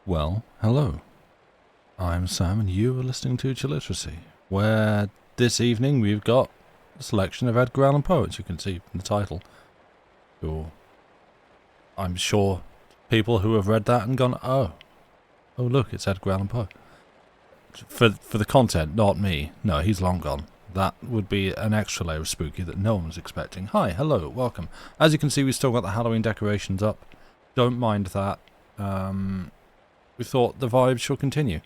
Well, hello. I'm Sam and you are listening to Chilliteracy, where this evening we've got a selection of Edgar Allan Poe, as you can see from the title. I'm sure people who have read that and gone, oh look, it's Edgar Allan Poe. For the content, not me. No, he's long gone. That would be an extra layer of spooky that no one was expecting. Hi, hello, welcome. As you can see, we've still got the Halloween decorations up. Don't mind that. We thought the vibes shall continue.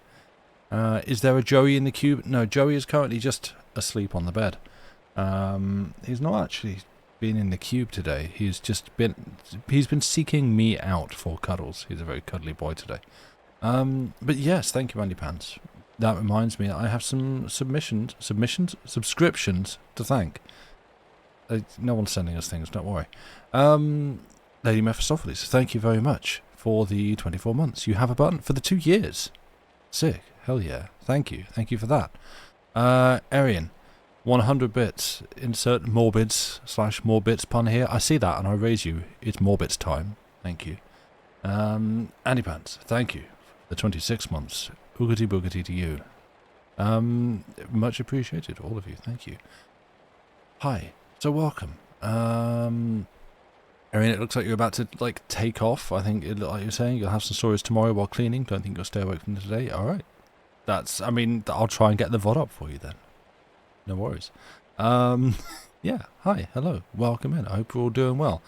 Is there a Joey in the cube? No, Joey is currently just asleep on the bed. He's not actually been in the cube today. He's been seeking me out for cuddles. He's a very cuddly boy today. But yes, thank you, Andy Pants. That reminds me, I have some subscriptions to thank. No one's sending us things, don't worry. Lady Mephistopheles, thank you very much for the 24 months. You have a button for the 2 years. Sick. Hell yeah. Thank you. Thank you for that. Arian, 100 bits. Insert more bits pun here. I see that and I raise you. It's more bits time. Thank you. Andy Pants, thank you. The 26 months. Oogity boogity to you. Much appreciated, all of you. Thank you. Hi. So welcome. Arian, it looks like you're about to, take off. I think it looked like you're saying you'll have some stories tomorrow while cleaning. Don't think you'll stay awake from today. Alright. I'll try and get the VOD up for you then. No worries. Yeah. Hi. Hello. Welcome in. I hope you're all doing well.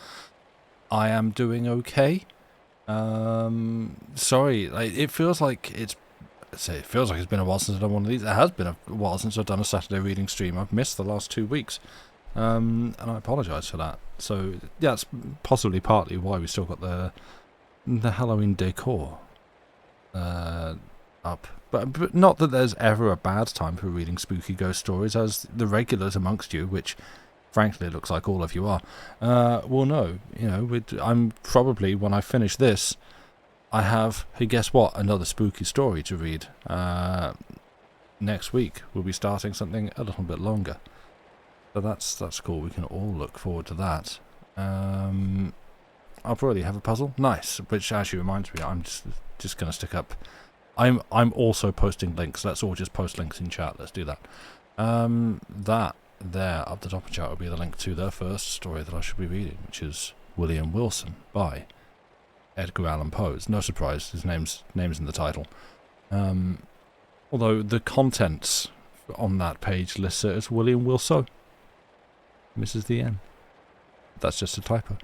I am doing okay. Sorry. It feels like it's been a while since I've done one of these. It has been a while since I've done a Saturday reading stream. I've missed the last 2 weeks. And I apologise for that. So, yeah, it's possibly partly why we still got the Halloween decor up. But not that there's ever a bad time for reading spooky ghost stories, as the regulars amongst you, which frankly looks like all of you are, will know. You know, I'm probably, when I finish this, I have, hey, guess what, another spooky story to read. Next week we'll be starting something a little bit longer. So that's cool. We can all look forward to that. I'll probably have a puzzle. Nice. Which actually reminds me, I'm just going to stick up. I'm also posting links. Let's all just post links in chat. Let's do that. That there up the top of chat will be the link to the first story that I should be reading, which is William Wilson by Edgar Allan Poe. It's no surprise. His name's in the title. Although the contents on that page lists it as William Wilson. Misses the N. That's just a typo.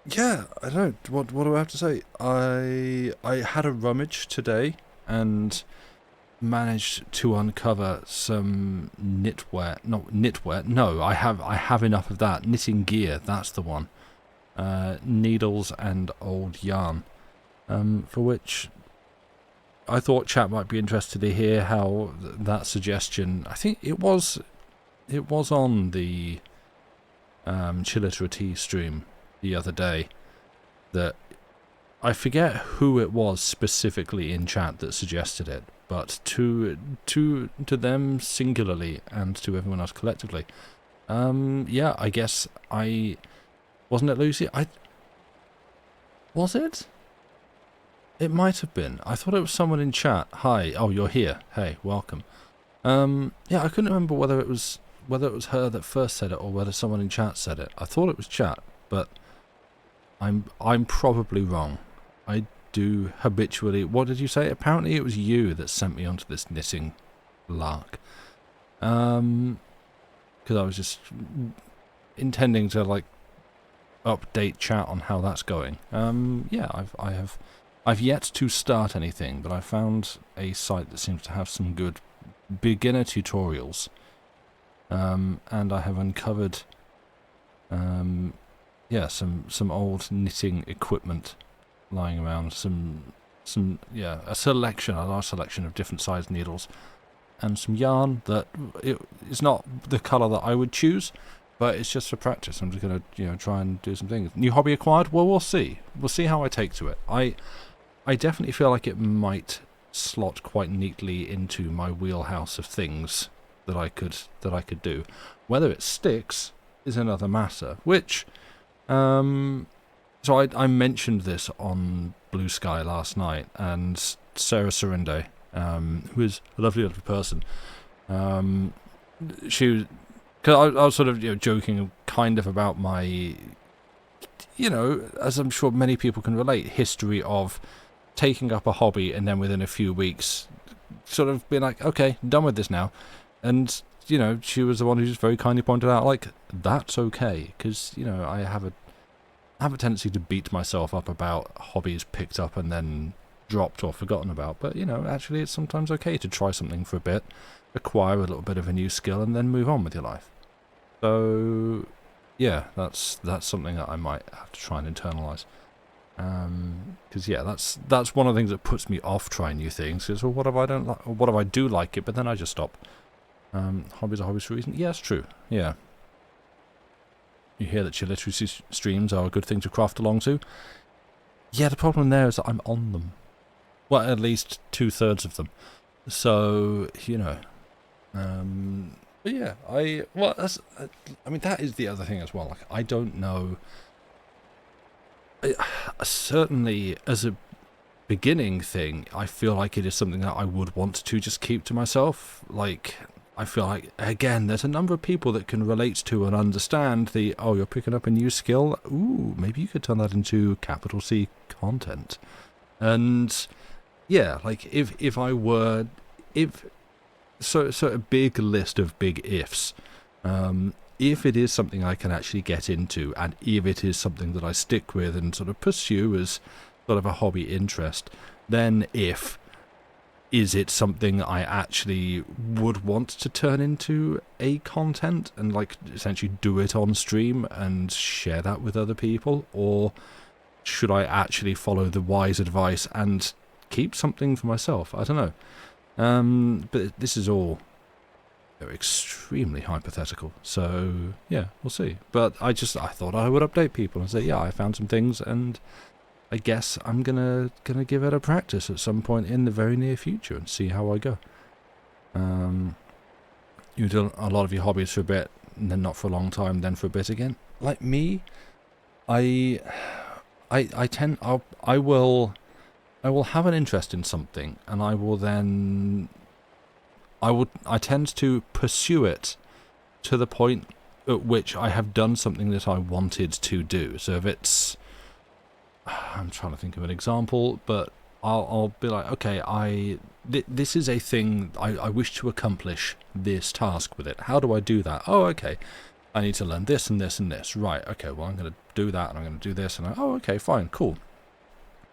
Yeah, I don't. What do I have to say? I had a rummage today and managed to uncover some knitwear. Not knitwear. No, I have enough of that. Knitting gear. That's the one. Needles and old yarn. For which I thought chat might be interested to hear how that suggestion. I think it was on the Chilliteracy stream the other day. That I forget who it was specifically in chat that suggested it, but to them singularly and to everyone else collectively. Yeah, I guess wasn't it Lucy? Was it? It might have been. I thought it was someone in chat. Hi. Oh, you're here. Hey, welcome. Yeah, I couldn't remember whether it was her that first said it or whether someone in chat said it. I thought it was chat, but I'm probably wrong. I do habitually. What did you say? Apparently, it was you that sent me onto this knitting lark. Because I was just intending to update chat on how that's going. Yeah, I've yet to start anything, but I found a site that seems to have some good beginner tutorials. And I have uncovered, yeah, some old knitting equipment lying around. A large selection of different sized needles, and some yarn that it's not the colour that I would choose, but it's just for practice. I'm just gonna try and do some things. New hobby acquired? Well, we'll see. We'll see how I take to it. I definitely feel like it might slot quite neatly into my wheelhouse of things that I could do. Whether it sticks is another matter, which So I mentioned this on Blue Sky last night, and Sarah Surinde, who is a lovely little person, she was, because I was sort of joking kind of about my, as I'm sure many people can relate, history of taking up a hobby and then within a few weeks sort of being like, okay, done with this now. And she was the one who just very kindly pointed out, like, that's okay, because I have a tendency to beat myself up about hobbies picked up and then dropped or forgotten about. But actually it's sometimes okay to try something for a bit, acquire a little bit of a new skill, and then move on with your life. So yeah, that's something that I might have to try and internalize. Because that's one of the things that puts me off trying new things. Is, well, what if I don't like, or what if I do like it, but then I just stop? Hobbies are hobbies for a reason. Yeah, it's true. Yeah. You hear that your literacy streams are a good thing to craft along to. Yeah, the problem there is that I'm on them. Well, at least 2/3 of them. So but yeah, that is the other thing as well. Like, I don't know. Certainly, as a beginning thing, I feel like it is something that I would want to just keep to myself. Like, I feel like, again, there's a number of people that can relate to and understand the, oh, you're picking up a new skill? Ooh, maybe you could turn that into capital C content. And, yeah, like, if a big list of big ifs, if it is something I can actually get into, and if it is something that I stick with and sort of pursue as sort of a hobby interest, then is it something I actually would want to turn into a content and like essentially do it on stream and share that with other people? Or should I actually follow the wise advice and keep something for myself? I don't know. But this is all extremely hypothetical. So yeah, we'll see. But I thought I would update people and say, yeah, I found some things, and I guess I'm gonna give it a practice at some point in the very near future and see how I go. You do a lot of your hobbies for a bit, and then not for a long time, then for a bit again. Like me, I will have an interest in something, and I tend to pursue it to the point at which I have done something that I wanted to do. So if it's, I'm trying to think of an example, but I'll be like, okay, this is a thing, I wish to accomplish this task with it. How do I do that? Oh, okay, I need to learn this and this and this. Right, okay, well, I'm going to do that, and I'm going to do this, and okay, fine, cool.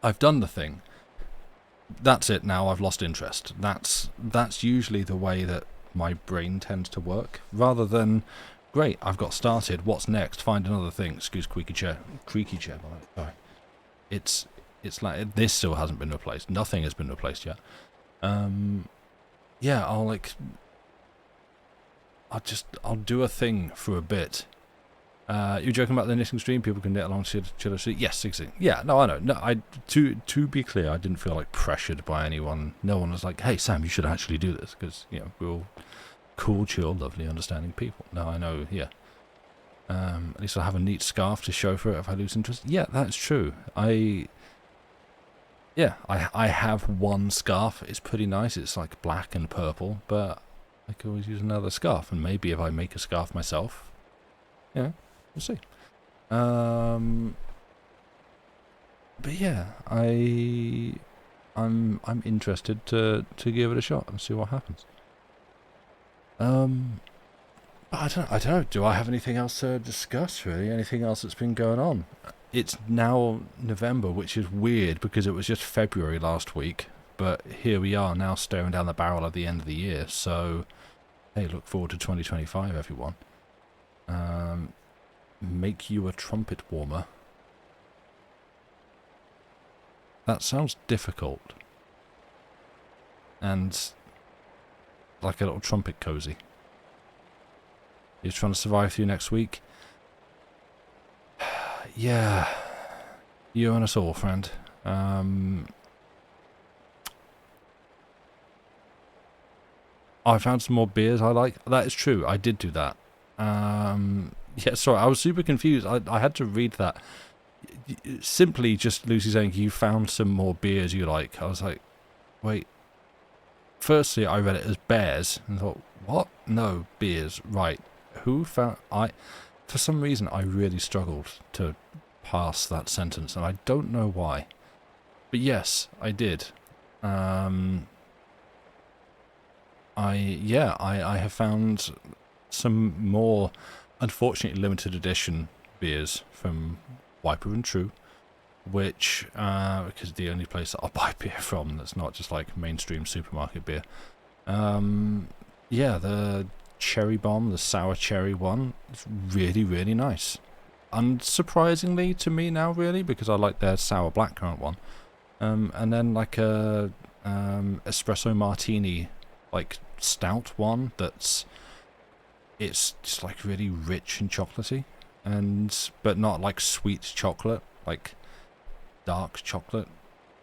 I've done the thing. That's it now, I've lost interest. That's usually the way that my brain tends to work, rather than, great, I've got started, what's next? Find another thing. Excuse creaky chair, sorry. It's like, this still hasn't been replaced. Nothing has been replaced yet. Yeah, I'll do a thing for a bit. You're joking about the knitting stream? People can knit along to Chiller Street? Yes, exactly. Yeah, no, I know. No, to be clear, I didn't feel like pressured by anyone. No one was like, hey, Sam, you should actually do this, because, we're all cool, chill, lovely, understanding people. No, I know, yeah. At least I'll have a neat scarf to show for it if I lose interest. Yeah, that's true. I have one scarf. It's pretty nice. It's like black and purple, but I could always use another scarf. And maybe if I make a scarf myself, we'll see. But yeah, I'm interested to give it a shot and see what happens. But I don't know. Do I have anything else to discuss, really? Anything else that's been going on? It's now November, which is weird because it was just February last week. But here we are now, staring down the barrel of the end of the year. So, hey, look forward to 2025, everyone. Make you a trumpet warmer. That sounds difficult. And like a little trumpet cozy. You're trying to survive through next week? Yeah. You and us all, friend. I found some more beers I like. That is true. I did do that. Yeah, sorry. I was super confused. I had to read that. simply just Lucy saying you found some more beers you like. I was like, wait. Firstly, I read it as bears and thought, what? No, beers. Right. Who found... For some reason, I really struggled to pass that sentence, and I don't know why. But yes, I did. I have found some more, unfortunately, limited edition beers from Wiper and True, which, because the only place that I'll buy beer from that's not just like mainstream supermarket beer. Yeah, the Cherry Bomb, the sour cherry one, is really, really nice. Unsurprisingly to me now, really, because I like their sour blackcurrant one. And then like a espresso martini, like stout one it's just like really rich and chocolatey, but not like sweet chocolate, like dark chocolate.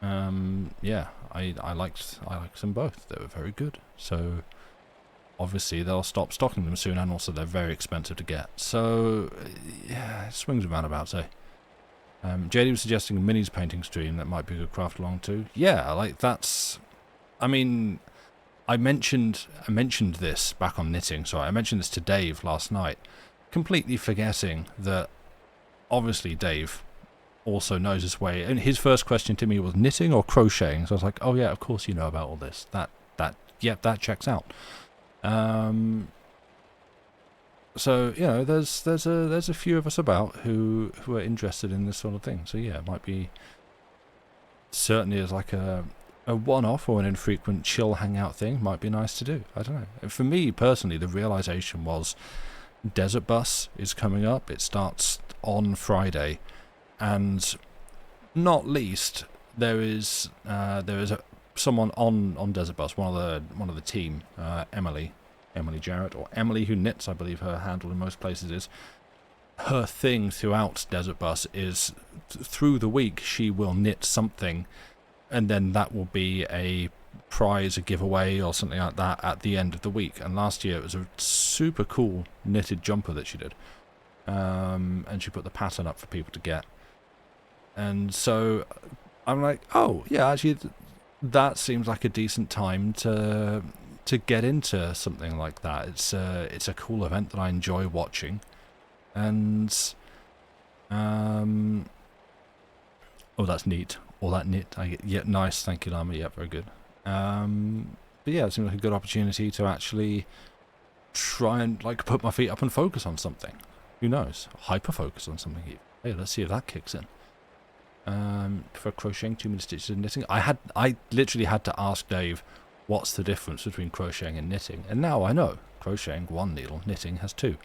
Yeah, I liked them both. They were very good. So obviously they'll stop stocking them soon, and also they're very expensive to get. So yeah, it swings and roundabouts, eh? JD was suggesting a minis painting stream that might be a good craft along too. Yeah, like that's... I mean, I mentioned this back on knitting. Sorry, I mentioned this to Dave last night, completely forgetting that obviously Dave also knows his way. And his first question to me was knitting or crocheting. So I was like, oh yeah, of course you know about all this. That checks out. So you know, there's a few of us about who are interested in this sort of thing. So yeah, it might be certainly as like a one-off or an infrequent chill hangout thing. Might be nice to do. I don't know. And for me personally, the realization was Desert Bus is coming up. It starts on Friday, and not least there is someone on Desert Bus, one of the team, Emily Jarrett, or Emily Who Knits, I believe her handle in most places is. Her thing throughout Desert Bus is through the week she will knit something, and then that will be a prize, a giveaway or something like that at the end of the week. And last year it was a super cool knitted jumper that she did, and she put the pattern up for people to get. And so I'm like, oh yeah, actually that seems like a decent time to get into something like that. It's a cool event that I enjoy watching, and oh, that's neat. All that knit. Yeah, nice. Thank you, Lama. Yeah, very good. But yeah, it seems like a good opportunity to actually try and like put my feet up and focus on something. Who knows? Hyper focus on something. Hey, let's see if that kicks in. For crocheting, 2 minute stitches and knitting. I literally had to ask Dave, what's the difference between crocheting and knitting? And now I know. Crocheting, 1 needle. Knitting has 2.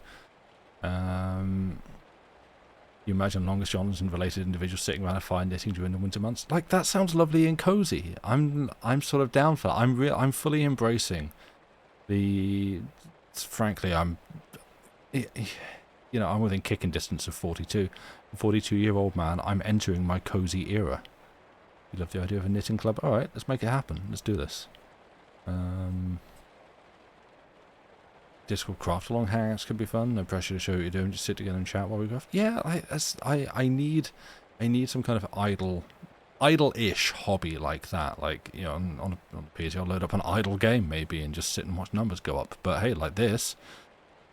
You imagine longest johns and related individuals sitting around a fire knitting during the winter months. Like, that sounds lovely and cozy. I'm sort of down for that. I'm fully embracing the... Frankly, I'm within kicking distance of 42. A 42-year-old man, I'm entering my cozy era. You love the idea of a knitting club? Alright, let's make it happen. Let's do this. Discord craft along hangouts could be fun. No pressure to show what you're doing. Just sit together and chat while we craft. Yeah, I need some kind of idle-ish hobby like that. Like, you know, on a PC, I'll load up an idle game maybe and just sit and watch numbers go up. But hey, like this,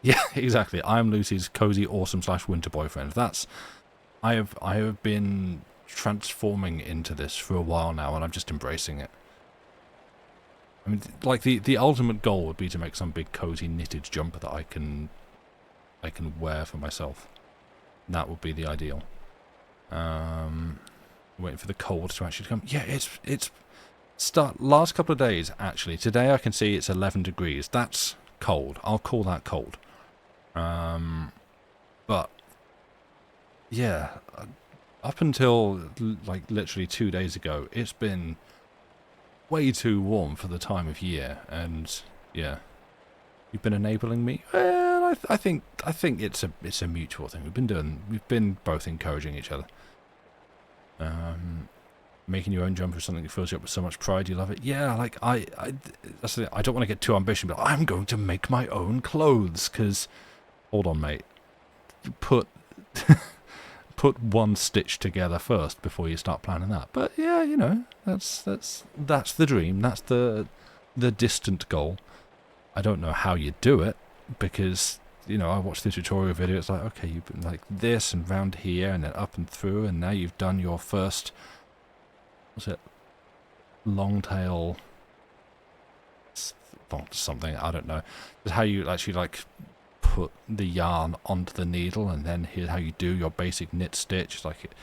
yeah, exactly. I'm Lucy's cozy, awesome / winter boyfriend. I have been transforming into this for a while now, and I'm just embracing it. I mean, like the ultimate goal would be to make some big cozy knitted jumper that I can wear for myself. That would be the ideal. Waiting for the cold to actually come. Yeah, it's last couple of days actually. Today I can see it's 11 degrees. That's cold. I'll call that cold. But yeah, up until like literally 2 days ago, it's been way too warm for the time of year, and yeah, you've been enabling me. Well, I think it's a mutual thing. We've been both encouraging each other. Making your own jumper is something that fills you up with so much pride. You love it. Yeah, like that's the thing. I don't want to get too ambitious, but I'm going to make my own clothes. Because, hold on, mate. Put put one stitch together first before you start planning that. But yeah, you know, that's the dream. That's the distant goal. I don't know how you do it, because, you know, I watched the tutorial video. It's like, okay, you've been like this and round here and then up and through, and now you've done your first, what's it, long tail something, I don't know. It's how you actually like put the yarn onto the needle, and then here's how you do your basic knit stitch. It's like it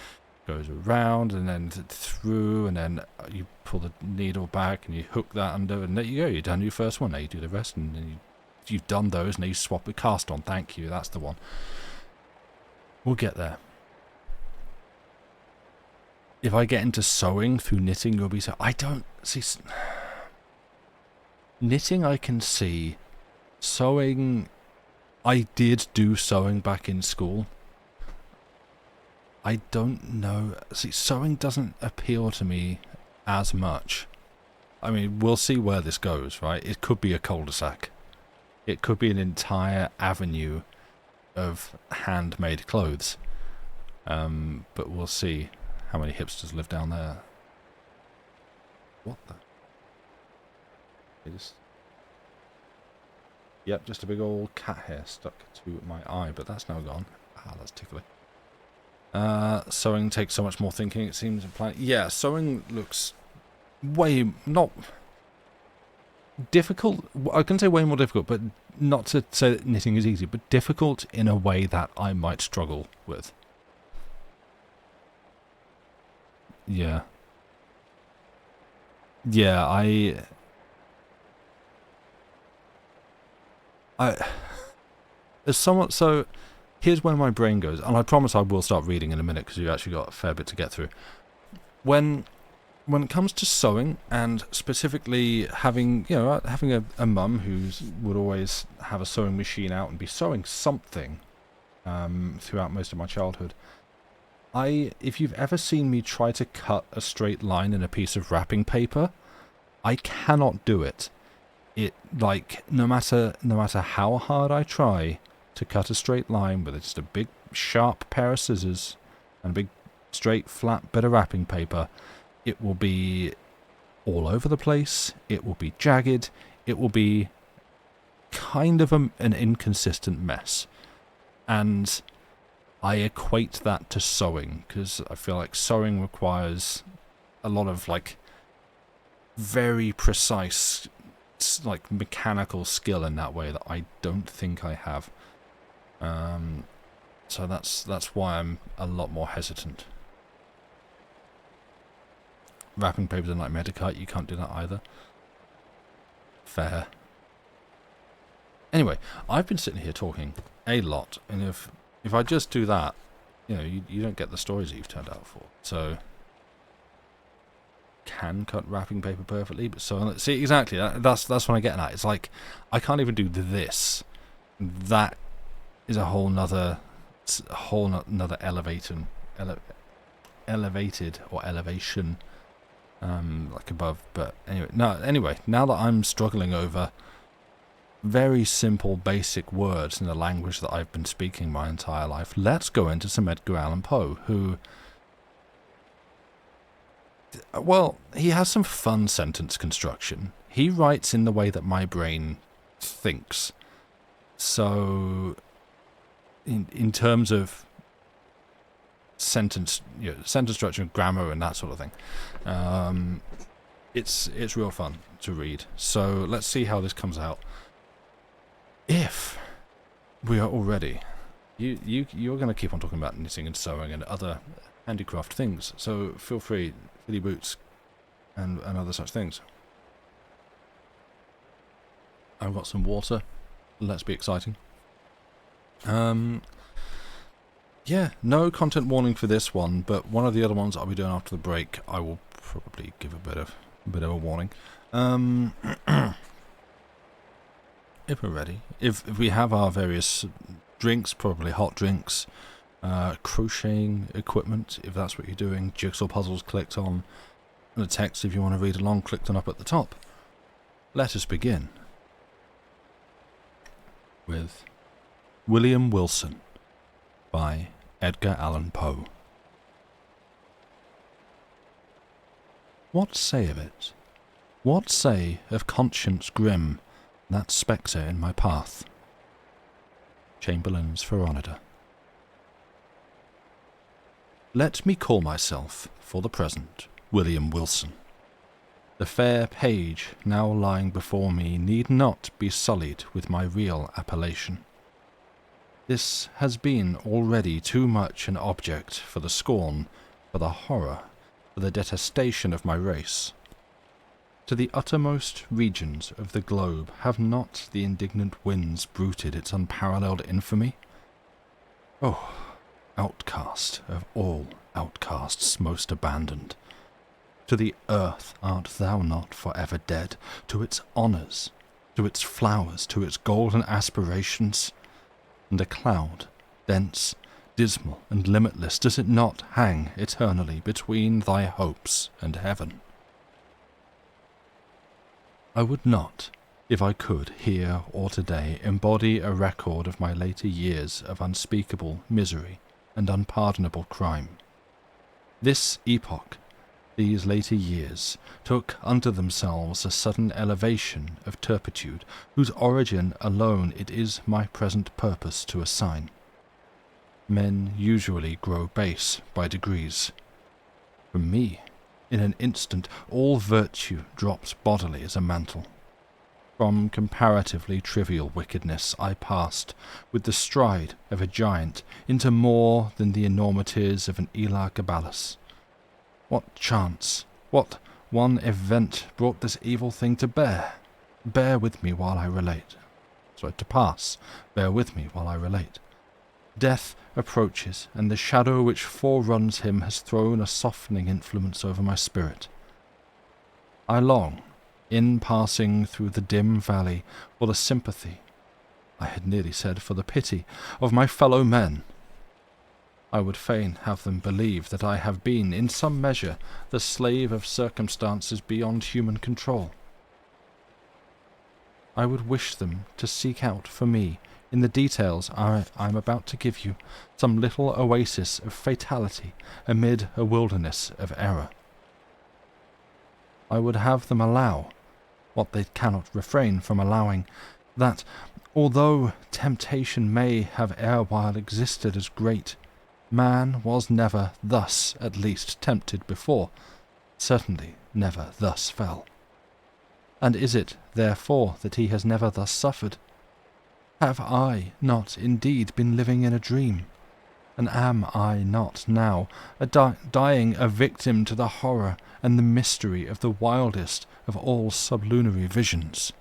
goes around and then through, and then you pull the needle back and you hook that under, and there you go, you've done your first one. Now you do the rest, and then you've done those, and then you swap the cast on. Thank you, that's the one. We'll get there. If I get into sewing through knitting, you'll be so... I don't see... Knitting I can see. Sewing... I did do sewing back in school. I don't know... See, sewing doesn't appeal to me as much. I mean, we'll see where this goes, right? It could be a cul-de-sac. It could be an entire avenue of handmade clothes. But we'll see how many hipsters live down there. What the... Yep, just a big old cat hair stuck to my eye, but that's now gone. Ah, that's tickly. Sewing takes so much more thinking, it seems. Yeah, sewing looks way... not... difficult. I can say way more difficult, but not to say that knitting is easy, but difficult in a way that I might struggle with. Yeah. Yeah, as someone, so here's where my brain goes, and I promise I will start reading in a minute because you've actually got a fair bit to get through. When it comes to sewing, and specifically having, you know, having a mum who would always have a sewing machine out and be sewing something throughout most of my childhood, if you've ever seen me try to cut a straight line in a piece of wrapping paper, I cannot do it. It, like, no matter how hard I try to cut a straight line with just a big sharp pair of scissors and a big straight flat bit of wrapping paper, it will be all over the place, it will be jagged, it will be kind of an inconsistent mess. And I equate that to sewing, because I feel like sewing requires a lot of, like, very precise, like, mechanical skill in that way that I don't think I have. So that's why I'm a lot more hesitant. Wrapping papers in, like, Medicite, you can't do that either. Fair. Anyway, I've been sitting here talking a lot, and if I just do that, you know, you don't get the stories that you've turned out for. So, can cut wrapping paper perfectly, but so... See, exactly, that's what I'm getting at. It's like, I can't even do this. That is a whole nother elevated or elevation, like above. But anyway, now that I'm struggling over very simple, basic words in a language that I've been speaking my entire life, let's go into some Edgar Allan Poe, who... Well, he has some fun sentence construction. He writes in the way that my brain thinks. So, in terms of sentence structure, grammar, and that sort of thing, it's real fun to read. So let's see how this comes out. If we are all ready, you're going to keep on talking about knitting and sewing and other handicraft things. So feel free, fiddly boots, and other such things. I've got some water. Let's be exciting. Yeah, no content warning for this one, but one of the other ones I'll be doing after the break, I will probably give a bit of a warning. If we're ready, if we have our various drinks, probably hot drinks, crocheting equipment, if that's what you're doing, jigsaw puzzles clicked on, and a text if you want to read along clicked on up at the top. Let us begin with William Wilson by Edgar Allan Poe. What say of it? What say of conscience grim, that spectre in my path? Chamberlain's Phronida. Let me call myself, for the present, William Wilson. The fair page now lying before me need not be sullied with my real appellation. This has been already too much an object for the scorn, for the horror, for the detestation of my race. To the uttermost regions of the globe have not the indignant winds bruited its unparalleled infamy? Oh, outcast of all outcasts most abandoned! To the earth art thou not for ever dead, to its honours, to its flowers, to its golden aspirations? And a cloud, dense, dismal, and limitless, does it not hang eternally between thy hopes and heaven? I would not, if I could, here or today, embody a record of my later years of unspeakable misery and unpardonable crime. This epoch, these later years, took unto themselves a sudden elevation of turpitude, whose origin alone it is my present purpose to assign. Men usually grow base by degrees. From me, in an instant, all virtue drops bodily as a mantle. From comparatively trivial wickedness I passed, with the stride of a giant, into more than the enormities of an Elagabalus. What chance, what one event brought this evil thing to bear? Bear with me while I relate. To pass. Bear with me while I relate. Death approaches, and the shadow which foreruns him has thrown a softening influence over my spirit. I long, in passing through the dim valley, for the sympathy, I had nearly said for the pity, of my fellow men. I would fain have them believe that I have been, in some measure, the slave of circumstances beyond human control. I would wish them to seek out for me, in the details I am about to give you, some little oasis of fatality amid a wilderness of error. I would have them allow, what they cannot refrain from allowing, that, although temptation may have erewhile existed as great, man was never thus at least tempted before, certainly never thus fell. And is it, therefore, that he has never thus suffered? Have I not indeed been living in a dream? And am I not now dying a victim to the horror and the mystery of the wildest of all sublunary visions?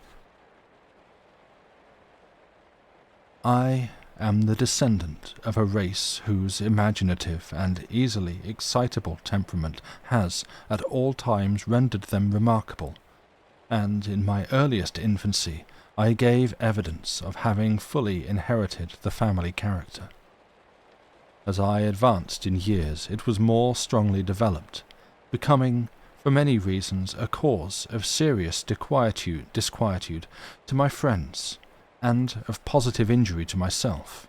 I am the descendant of a race whose imaginative and easily excitable temperament has at all times rendered them remarkable, and in my earliest infancy I gave evidence of having fully inherited the family character. As I advanced in years it was more strongly developed, becoming, for many reasons, a cause of serious disquietude to my friends, and of positive injury to myself.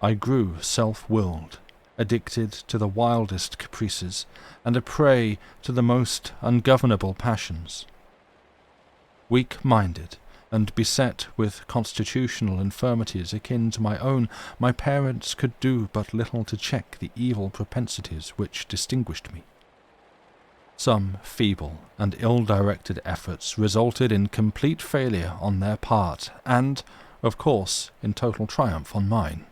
I grew self-willed, addicted to the wildest caprices, and a prey to the most ungovernable passions. Weak-minded, and beset with constitutional infirmities akin to my own, my parents could do but little to check the evil propensities which distinguished me. Some feeble and ill-directed efforts resulted in complete failure on their part, and, of course, in total triumph on mine.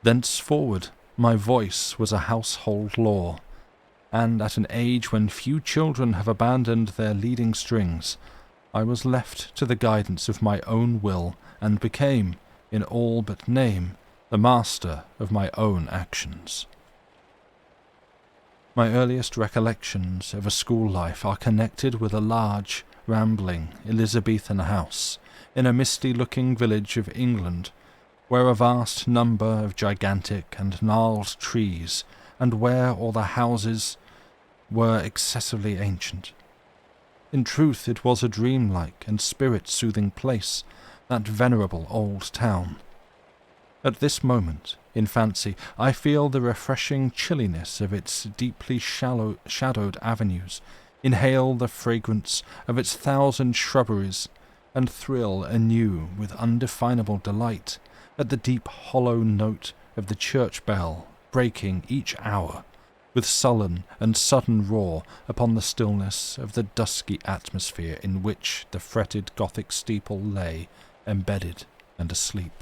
Thenceforward, my voice was a household law, and at an age when few children have abandoned their leading strings, I was left to the guidance of my own will, and became, in all but name, the master of my own actions. My earliest recollections of a school life are connected with a large, rambling Elizabethan house in a misty-looking village of England, where a vast number of gigantic and gnarled trees, and where all the houses were excessively ancient. In truth, it was a dreamlike and spirit-soothing place, that venerable old town. At this moment, in fancy, I feel the refreshing chilliness of its deeply shadowed avenues, inhale the fragrance of its 1,000 shrubberies, and thrill anew with undefinable delight at the deep hollow note of the church bell breaking each hour with sullen and sudden roar upon the stillness of the dusky atmosphere in which the fretted Gothic steeple lay embedded and asleep.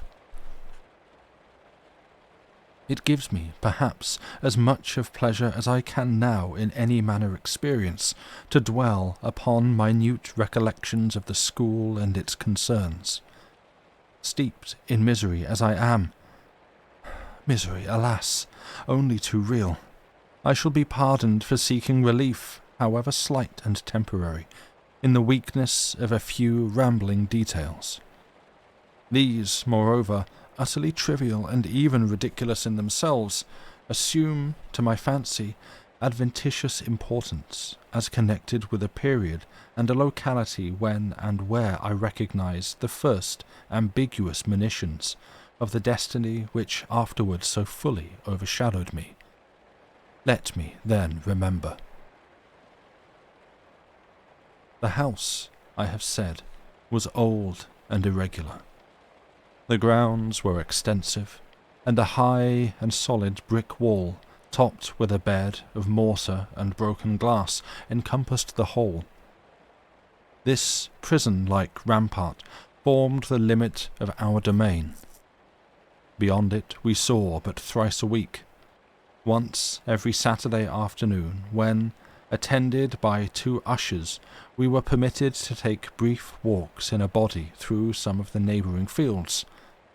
It gives me, perhaps, as much of pleasure as I can now in any manner experience, to dwell upon minute recollections of the school and its concerns. Steeped in misery as I am, misery, alas, only too real, I shall be pardoned for seeking relief, however slight and temporary, in the weakness of a few rambling details. These, moreover, utterly trivial and even ridiculous in themselves, assume, to my fancy, adventitious importance as connected with a period and a locality when and where I recognize the first ambiguous monitions of the destiny which afterwards so fully overshadowed me. Let me then remember. The house, I have said, was old and irregular. The grounds were extensive, and a high and solid brick wall, topped with a bed of mortar and broken glass, encompassed the whole. This prison-like rampart formed the limit of our domain. Beyond it we saw but thrice a week, once every Saturday afternoon, when, attended by 2 ushers, we were permitted to take brief walks in a body through some of the neighbouring fields,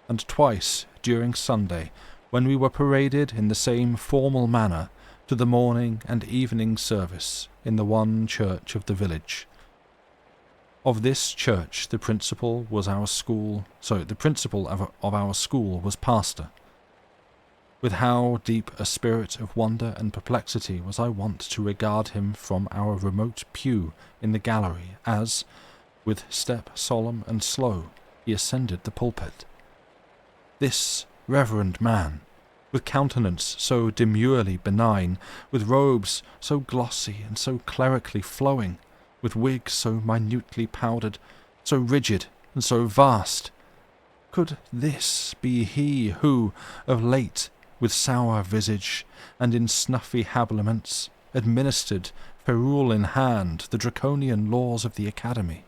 and twice during Sunday, when we were paraded in the same formal manner to the morning and evening service in the one church of the village. Of this church the principal of our school was pastor. With how deep a spirit of wonder and perplexity was I wont to regard him from our remote pew in the gallery as, with step solemn and slow, he ascended the pulpit. This reverend man, with countenance so demurely benign, with robes so glossy and so clerically flowing, with wig so minutely powdered, so rigid and so vast, could this be he who, of late, with sour visage and in snuffy habiliments, administered, ferule in hand, the draconian laws of the academy?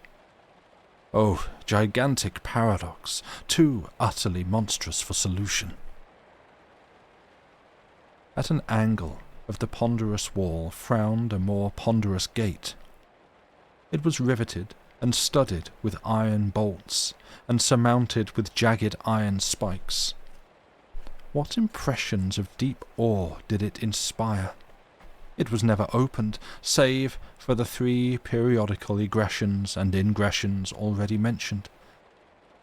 Oh, gigantic paradox, too utterly monstrous for solution. At an angle of the ponderous wall frowned a more ponderous gate. It was riveted and studded with iron bolts, and surmounted with jagged iron spikes. What impressions of deep awe did it inspire! It was never opened, save for the 3 periodical egressions and ingressions already mentioned.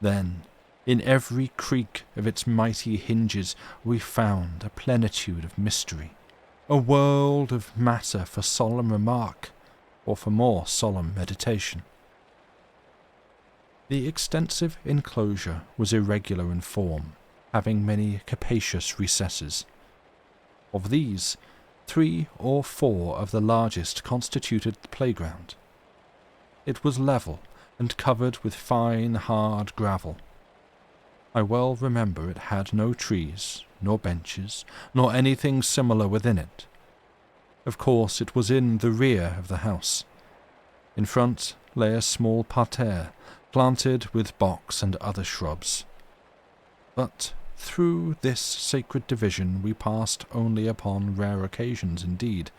Then, in every creak of its mighty hinges, we found a plenitude of mystery, a world of matter for solemn remark, or for more solemn meditation. The extensive enclosure was irregular in form, having many capacious recesses. Of these, 3 or 4 of the largest constituted the playground. It was level and covered with fine, hard gravel. I well remember it had no trees, nor benches, nor anything similar within it. Of course, it was in the rear of the house. In front lay a small parterre, planted with box and other shrubs. But through this sacred division we passed only upon rare occasions indeed,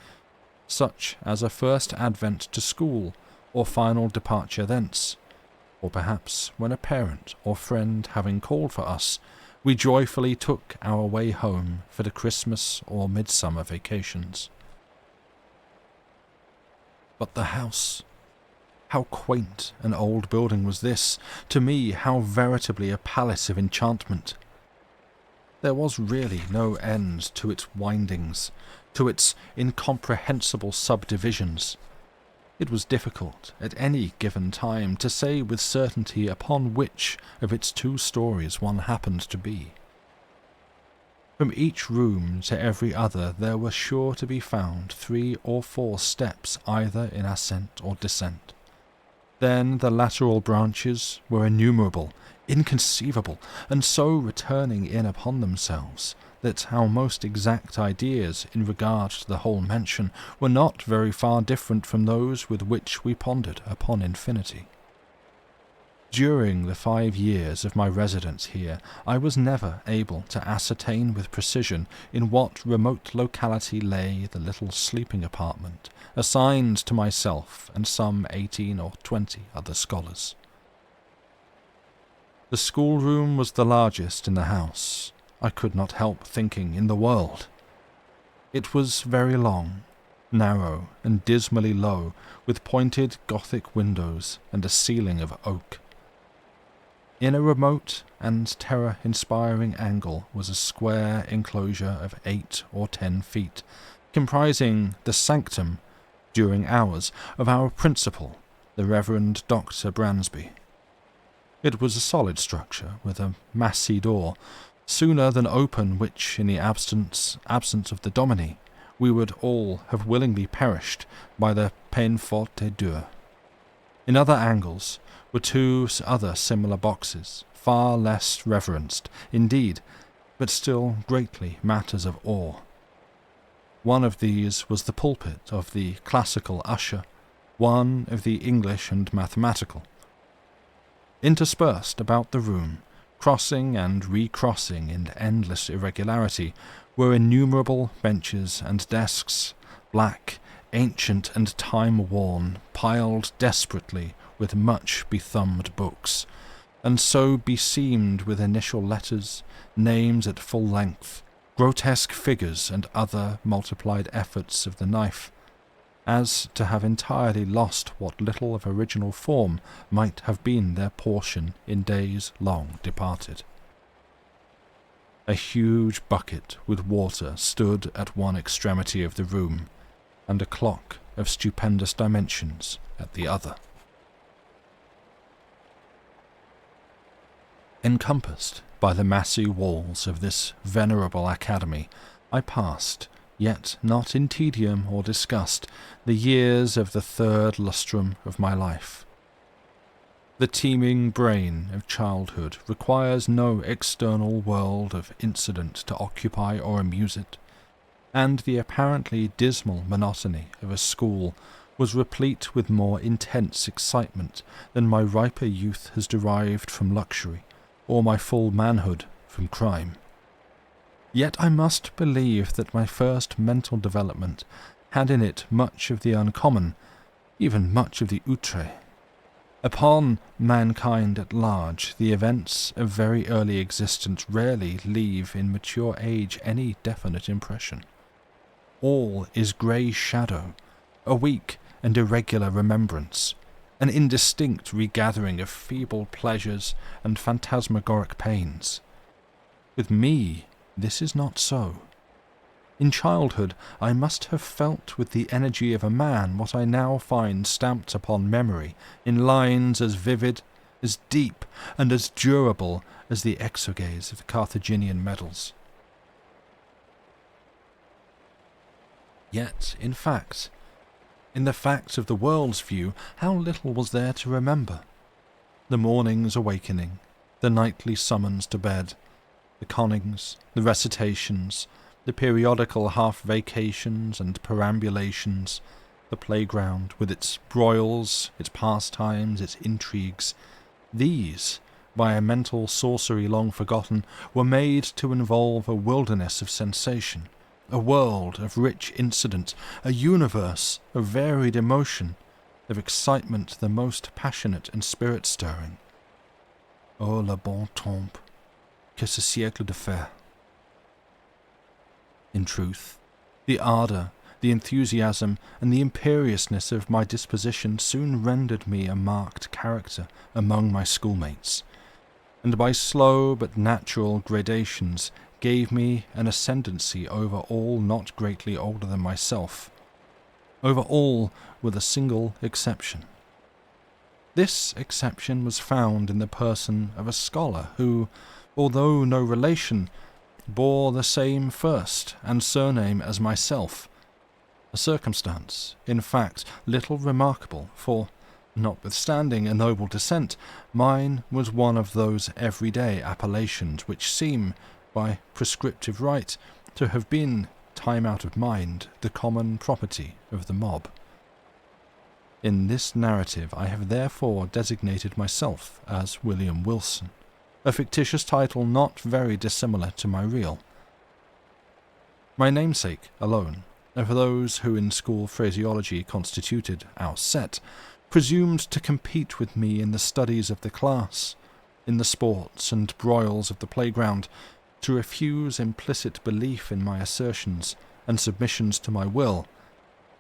such as a first advent to school, or final departure thence, or perhaps when a parent or friend having called for us, we joyfully took our way home for the Christmas or midsummer vacations. But the house! How quaint an old building was this! To me, how veritably a palace of enchantment! There was really no end to its windings, to its incomprehensible subdivisions. It was difficult, at any given time, to say with certainty upon which of its 2 stories one happened to be. From each room to every other there were sure to be found 3 or 4 steps either in ascent or descent. Then the lateral branches were innumerable, inconceivable, and so returning in upon themselves, that our most exact ideas in regard to the whole mansion were not very far different from those with which we pondered upon infinity. During the 5 years of my residence here, I was never able to ascertain with precision in what remote locality lay the little sleeping apartment assigned to myself and some 18 or 20 other scholars. The schoolroom was the largest in the house, I could not help thinking, in the world. It was very long, narrow, and dismally low, with pointed Gothic windows and a ceiling of oak. In a remote and terror-inspiring angle was a square enclosure of 8 or 10 feet, comprising the sanctum, during hours, of our principal, the Reverend Dr. Bransby. It was a solid structure, with a massy door, sooner than open which, in the absence of the Dominie, we would all have willingly perished by the peine forte dure. In other angles were 2 other similar boxes, far less reverenced, indeed, but still greatly matters of awe. One of these was the pulpit of the classical usher, one of the English and mathematical. Interspersed about the room, crossing and recrossing in endless irregularity, were innumerable benches and desks, black, ancient and time-worn, piled desperately with much bethumbed books, and so beseamed with initial letters, names at full length, grotesque figures and other multiplied efforts of the knife, as to have entirely lost what little of original form might have been their portion in days long departed. A huge bucket with water stood at one extremity of the room, and a clock of stupendous dimensions at the other. Encompassed by the massy walls of this venerable academy, I passed, yet not in tedium or disgust, the years of the 3rd lustrum of my life. The teeming brain of childhood requires no external world of incident to occupy or amuse it, and the apparently dismal monotony of a school was replete with more intense excitement than my riper youth has derived from luxury, or my full manhood from crime. Yet I must believe that my first mental development had in it much of the uncommon, even much of the outre. Upon mankind at large, the events of very early existence rarely leave in mature age any definite impression. All is grey shadow, a weak and irregular remembrance, an indistinct regathering of feeble pleasures and phantasmagoric pains. With me, this is not so. In childhood, I must have felt with the energy of a man what I now find stamped upon memory in lines as vivid, as deep, and as durable as the exerges of the Carthaginian medals. Yet, in the facts of the world's view, how little was there to remember? The morning's awakening, the nightly summons to bed, the connings, the recitations, the periodical half-vacations and perambulations, the playground with its broils, its pastimes, its intrigues, these, by a mental sorcery long forgotten, were made to involve a wilderness of sensation, a world of rich incident, a universe of varied emotion, of excitement the most passionate and spirit-stirring. Oh, le bon temps, que ce siècle de fer! In truth, the ardour, the enthusiasm, and the imperiousness of my disposition soon rendered me a marked character among my schoolmates, and by slow but natural gradations gave me an ascendancy over all not greatly older than myself, over all with a single exception. This exception was found in the person of a scholar who, although no relation, bore the same first and surname as myself, a circumstance, in fact, little remarkable, for, notwithstanding a noble descent, mine was one of those everyday appellations which seem, by prescriptive right, to have been, time out of mind, the common property of the mob. In this narrative I have therefore designated myself as William Wilson, a fictitious title not very dissimilar to my real. My namesake alone, and for those who in school phraseology constituted our set, presumed to compete with me in the studies of the class, in the sports and broils of the playground, to refuse implicit belief in my assertions and submissions to my will,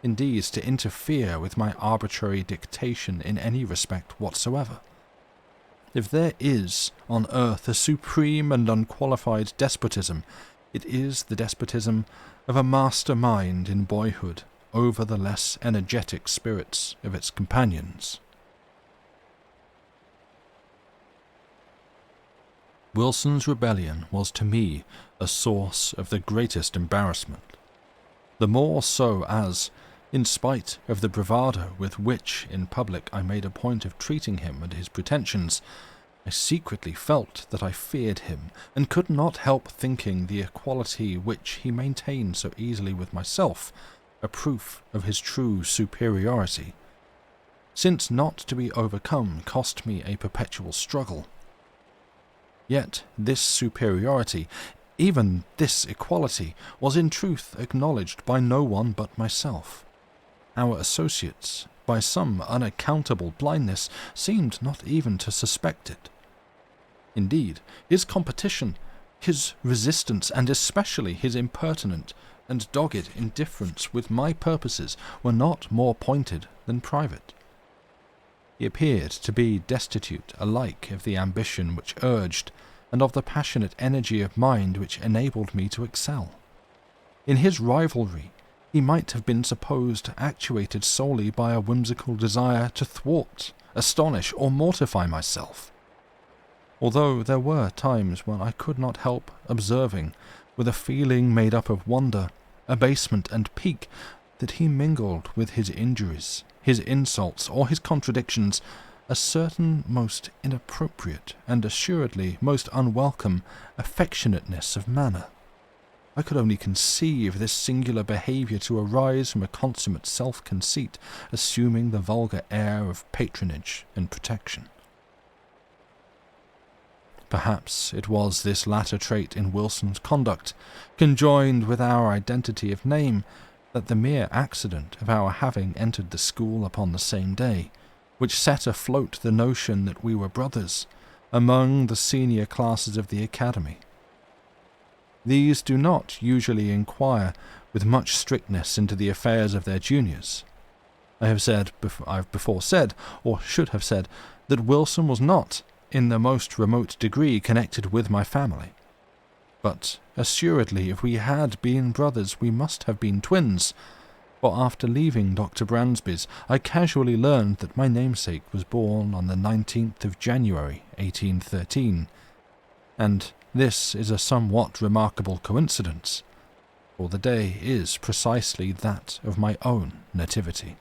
indeed to interfere with my arbitrary dictation in any respect whatsoever. If there is on earth a supreme and unqualified despotism, it is the despotism of a master mind in boyhood over the less energetic spirits of its companions. Wilson's rebellion was to me a source of the greatest embarrassment, the more so as, in spite of the bravado with which in public I made a point of treating him and his pretensions, I secretly felt that I feared him, and could not help thinking the equality which he maintained so easily with myself a proof of his true superiority, since not to be overcome cost me a perpetual struggle. Yet this superiority, even this equality, was in truth acknowledged by no one but myself. Our associates, by some unaccountable blindness, seemed not even to suspect it. Indeed, his competition, his resistance, and especially his impertinent and dogged indifference with my purposes were not more pointed than private. He appeared to be destitute alike of the ambition which urged, and of the passionate energy of mind which enabled me to excel. In his rivalry, he might have been supposed actuated solely by a whimsical desire to thwart, astonish, or mortify myself, although there were times when I could not help observing, with a feeling made up of wonder, abasement, and pique, that he mingled with his injuries, his insults, or his contradictions, a certain most inappropriate and assuredly most unwelcome affectionateness of manner. I could only conceive this singular behaviour to arise from a consummate self-conceit, assuming the vulgar air of patronage and protection. Perhaps it was this latter trait in Wilson's conduct, conjoined with our identity of name, that the mere accident of our having entered the school upon the same day, which set afloat the notion that we were brothers, among the senior classes of the academy. These do not usually inquire with much strictness into the affairs of their juniors. I have before said, or should have said, that Wilson was not, in the most remote degree, connected with my family. But assuredly, if we had been brothers, we must have been twins, for after leaving Dr. Bransby's, I casually learned that my namesake was born on the 19th of January, 1813, and this is a somewhat remarkable coincidence, for the day is precisely that of my own nativity.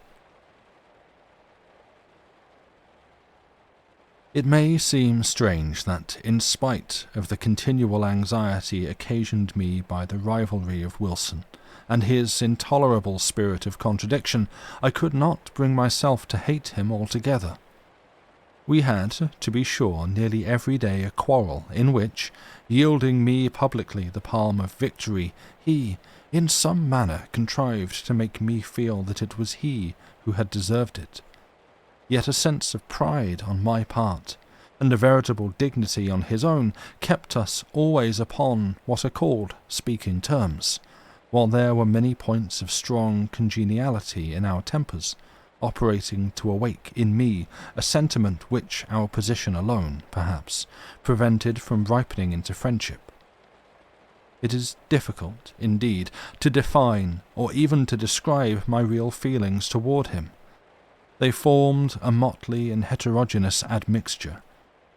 It may seem strange that, in spite of the continual anxiety occasioned me by the rivalry of Wilson, and his intolerable spirit of contradiction, I could not bring myself to hate him altogether. We had, to be sure, nearly every day a quarrel, in which, yielding me publicly the palm of victory, he, in some manner, contrived to make me feel that it was he who had deserved it. Yet a sense of pride on my part, and a veritable dignity on his own, kept us always upon what are called speaking terms, while there were many points of strong congeniality in our tempers, operating to awake in me a sentiment which our position alone, perhaps, prevented from ripening into friendship. It is difficult, indeed, to define or even to describe my real feelings toward him. They formed a motley and heterogeneous admixture,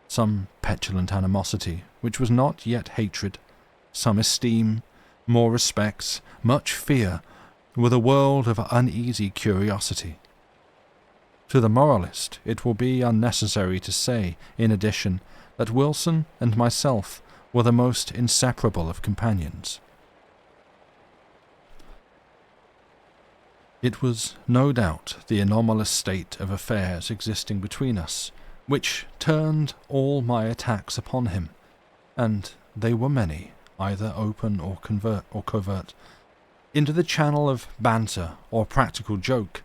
some petulant animosity, which was not yet hatred, some esteem, more respect, much fear, with a world of uneasy curiosity. To the moralist, it will be unnecessary to say, in addition, that Wilson and myself were the most inseparable of companions. It was no doubt the anomalous state of affairs existing between us which turned all my attacks upon him, and they were many, either open or covert, into the channel of banter or practical joke,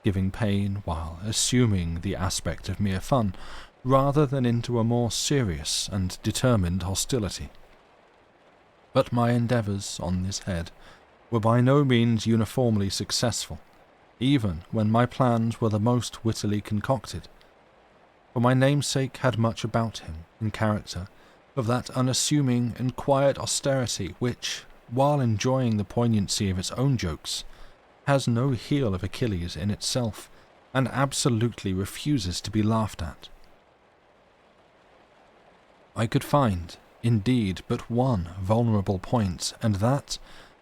giving pain while assuming the aspect of mere fun, rather than into a more serious and determined hostility. But my endeavours on this head were by no means uniformly successful, even when my plans were the most wittily concocted, for my namesake had much about him, in character, of that unassuming and quiet austerity which, while enjoying the poignancy of its own jokes, has no heel of Achilles in itself, and absolutely refuses to be laughed at. I could find, indeed, but one vulnerable point, and that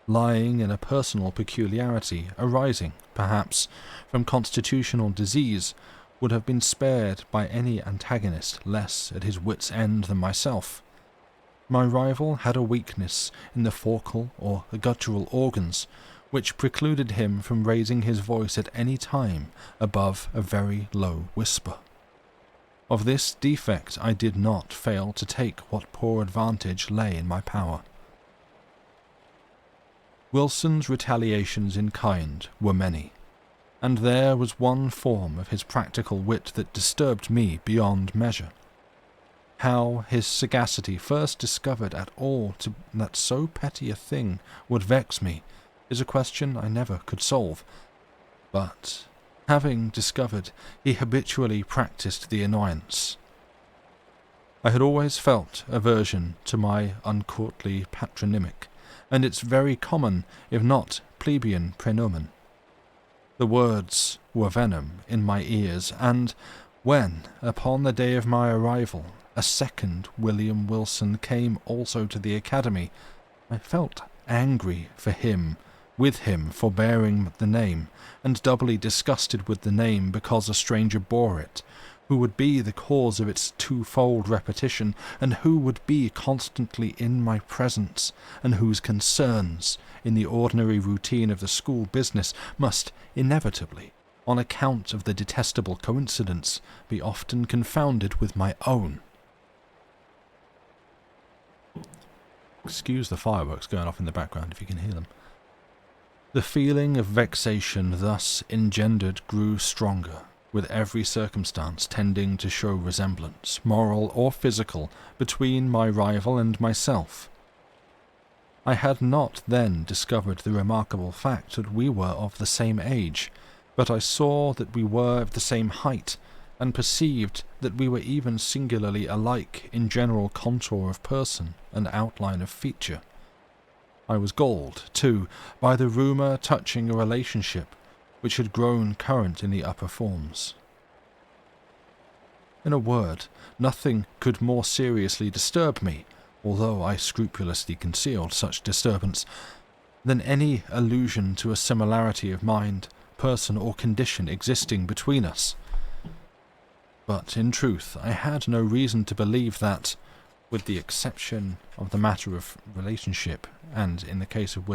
lying in a personal peculiarity arising, perhaps, from constitutional disease, would have been spared by any antagonist less at his wit's end than myself. My rival had a weakness in the vocal or guttural organs, which precluded him from raising his voice at any time above a very low whisper. Of this defect I did not fail to take what poor advantage lay in my power. Wilson's retaliations in kind were many, and there was one form of his practical wit that disturbed me beyond measure. How his sagacity first discovered at all that so petty a thing would vex me is a question I never could solve, but, having discovered, he habitually practised the annoyance. I had always felt aversion to my uncourtly patronymic, and its very common, if not plebeian, praenomen. The words were venom in my ears, and when, upon the day of my arrival, a second William Wilson came also to the academy, I felt angry for him, with him for bearing the name, and doubly disgusted with the name because a stranger bore it, who would be the cause of its twofold repetition, and who would be constantly in my presence, and whose concerns, in the ordinary routine of the school business, must inevitably, on account of the detestable coincidence, be often confounded with my own. Excuse the fireworks going off in the background if you can hear them. The feeling of vexation thus engendered grew stronger, with every circumstance tending to show resemblance, moral or physical, between my rival and myself. I had not then discovered the remarkable fact that we were of the same age, but I saw that we were of the same height, and perceived that we were even singularly alike in general contour of person and outline of feature. I was galled, too, by the rumour touching a relationship which had grown current in the upper forms. In a word, nothing could more seriously disturb me, although I scrupulously concealed such disturbance, than any allusion to a similarity of mind, person, or condition existing between us. But, in truth, I had no reason to believe that, with the exception of the matter of relationship, and in the case of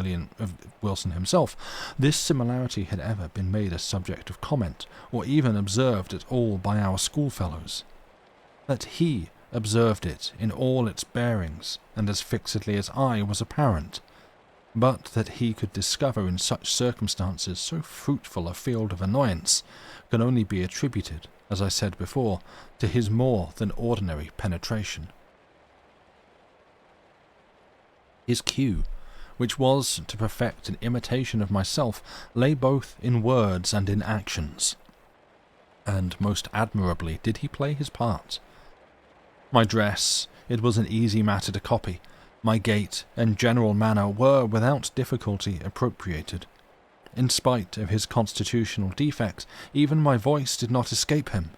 Wilson himself, this similarity had ever been made a subject of comment, or even observed at all by our schoolfellows. That he observed it in all its bearings, and as fixedly as I, was apparent, but that he could discover in such circumstances so fruitful a field of annoyance can only be attributed, as I said before, to his more than ordinary penetration. His cue, which was to perfect an imitation of myself, lay both in words and in actions, and most admirably did he play his part. My dress, it was an easy matter to copy. My gait and general manner were without difficulty appropriated. In spite of his constitutional defects, even my voice did not escape him.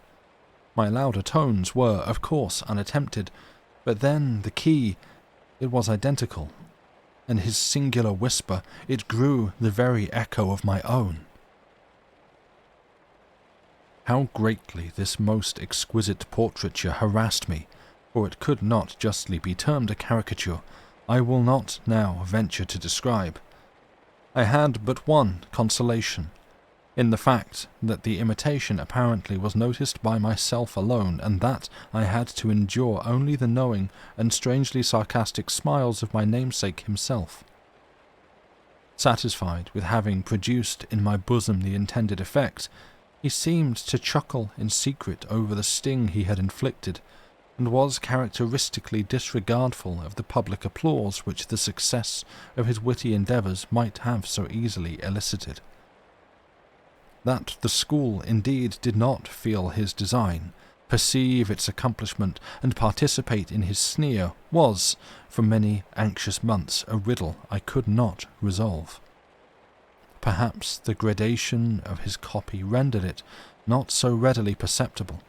My louder tones were, of course, unattempted, but then the key, It was identical, and his singular whisper, it grew the very echo of my own. How greatly this most exquisite portraiture harassed me, for it could not justly be termed a caricature, I will not now venture to describe. I had but one consolation, in the fact that the imitation apparently was noticed by myself alone, and that I had to endure only the knowing and strangely sarcastic smiles of my namesake himself. Satisfied with having produced in my bosom the intended effect, he seemed to chuckle in secret over the sting he had inflicted, and was characteristically disregardful of the public applause which the success of his witty endeavours might have so easily elicited. That the school indeed did not feel his design, perceive its accomplishment, and participate in his sneer was, for many anxious months, a riddle I could not resolve. Perhaps the gradation of his copy rendered it not so readily perceptible,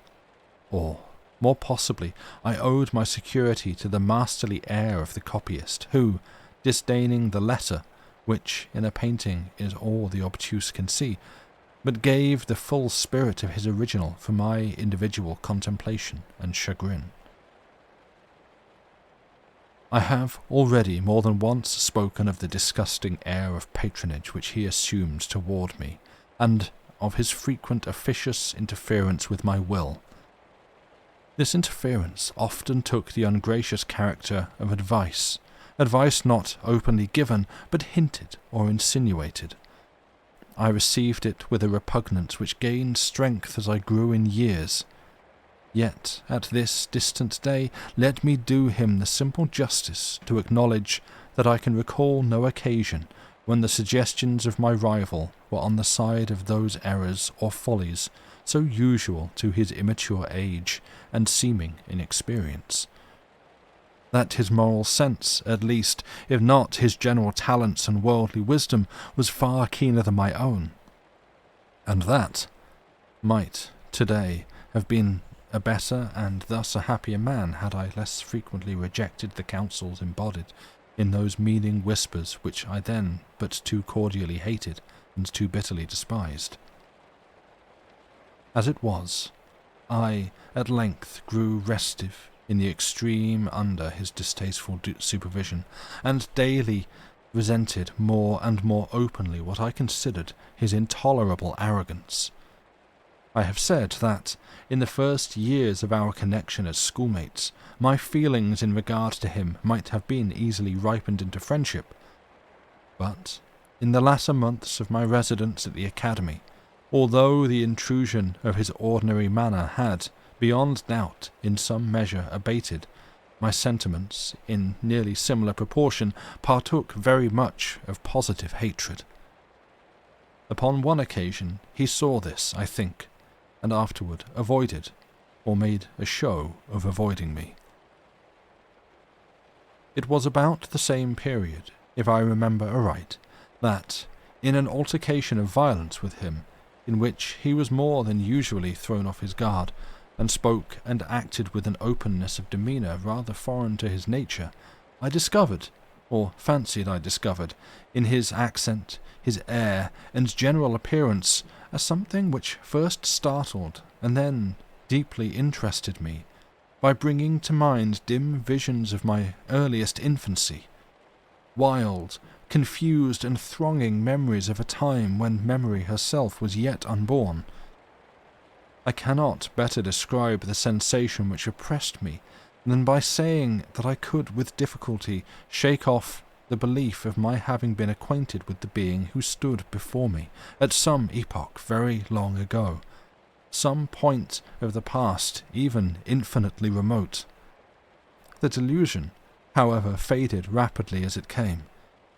or, more possibly, I owed my security to the masterly air of the copyist, who, disdaining the letter, which in a painting is all the obtuse can see, but gave the full spirit of his original for my individual contemplation and chagrin. I have already more than once spoken of the disgusting air of patronage which he assumed toward me, and of his frequent officious interference with my will. This interference often took the ungracious character of advice not openly given, but hinted or insinuated. I received it with a repugnance which gained strength as I grew in years. Yet, at this distant day, let me do him the simple justice to acknowledge that I can recall no occasion when the suggestions of my rival were on the side of those errors or follies so usual to his immature age and seeming inexperience. That his moral sense, at least, if not his general talents and worldly wisdom, was far keener than my own, and that might, today, have been a better and thus a happier man had I less frequently rejected the counsels embodied in those meaning whispers which I then but too cordially hated and too bitterly despised. As it was, I at length grew restive in the extreme under his distasteful supervision, and daily resented more and more openly what I considered his intolerable arrogance. I have said that, in the first years of our connection as schoolmates, my feelings in regard to him might have been easily ripened into friendship, but in the latter months of my residence at the academy, although the intrusion of his ordinary manner had, beyond doubt, in some measure abated, my sentiments, in nearly similar proportion, partook very much of positive hatred. Upon one occasion he saw this, I think, and afterward avoided, or made a show of avoiding me. It was about the same period, if I remember aright, that, in an altercation of violence with him, in which he was more than usually thrown off his guard, and spoke and acted with an openness of demeanour rather foreign to his nature, I discovered, or fancied I discovered, in his accent, his air, and general appearance, a something which first startled and then deeply interested me, by bringing to mind dim visions of my earliest infancy, wild, confused and thronging memories of a time when memory herself was yet unborn. I cannot better describe the sensation which oppressed me than by saying that I could with difficulty shake off the belief of my having been acquainted with the being who stood before me at some epoch very long ago, some point of the past even infinitely remote. The delusion, however, faded rapidly as it came,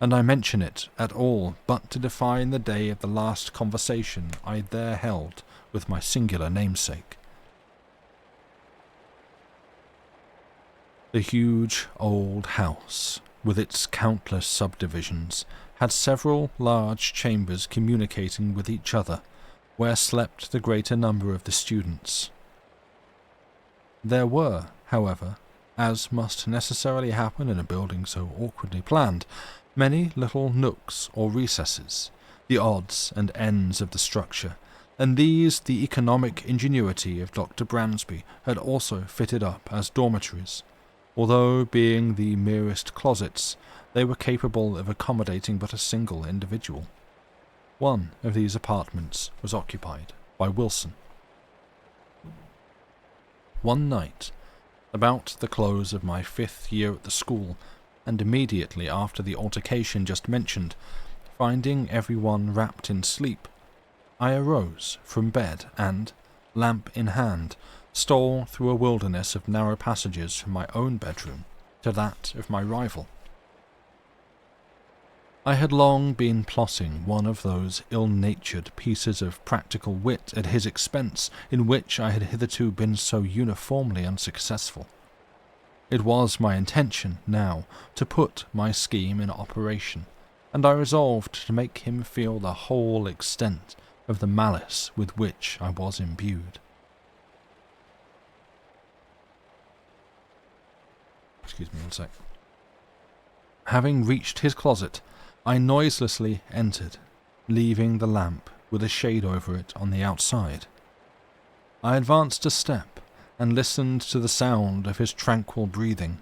and I mention it at all but to define the day of the last conversation I there held with my singular namesake. The huge old house, with its countless subdivisions, had several large chambers communicating with each other, where slept the greater number of the students. There were, however, as must necessarily happen in a building so awkwardly planned, many little nooks or recesses, the odds and ends of the structure, and these the economic ingenuity of Dr. Bransby had also fitted up as dormitories. Although being the merest closets, they were capable of accommodating but a single individual. One of these apartments was occupied by Wilson. One night, about the close of my 5th year at the school, and immediately after the altercation just mentioned, finding everyone wrapped in sleep, I arose from bed and, lamp in hand, stole through a wilderness of narrow passages from my own bedroom to that of my rival. I had long been plotting one of those ill-natured pieces of practical wit at his expense in which I had hitherto been so uniformly unsuccessful. It was my intention now to put my scheme in operation, and I resolved to make him feel the whole extent of the malice with which I was imbued. Excuse me one sec. Having reached his closet, I noiselessly entered, leaving the lamp with a shade over it on the outside. I advanced a step and listened to the sound of his tranquil breathing.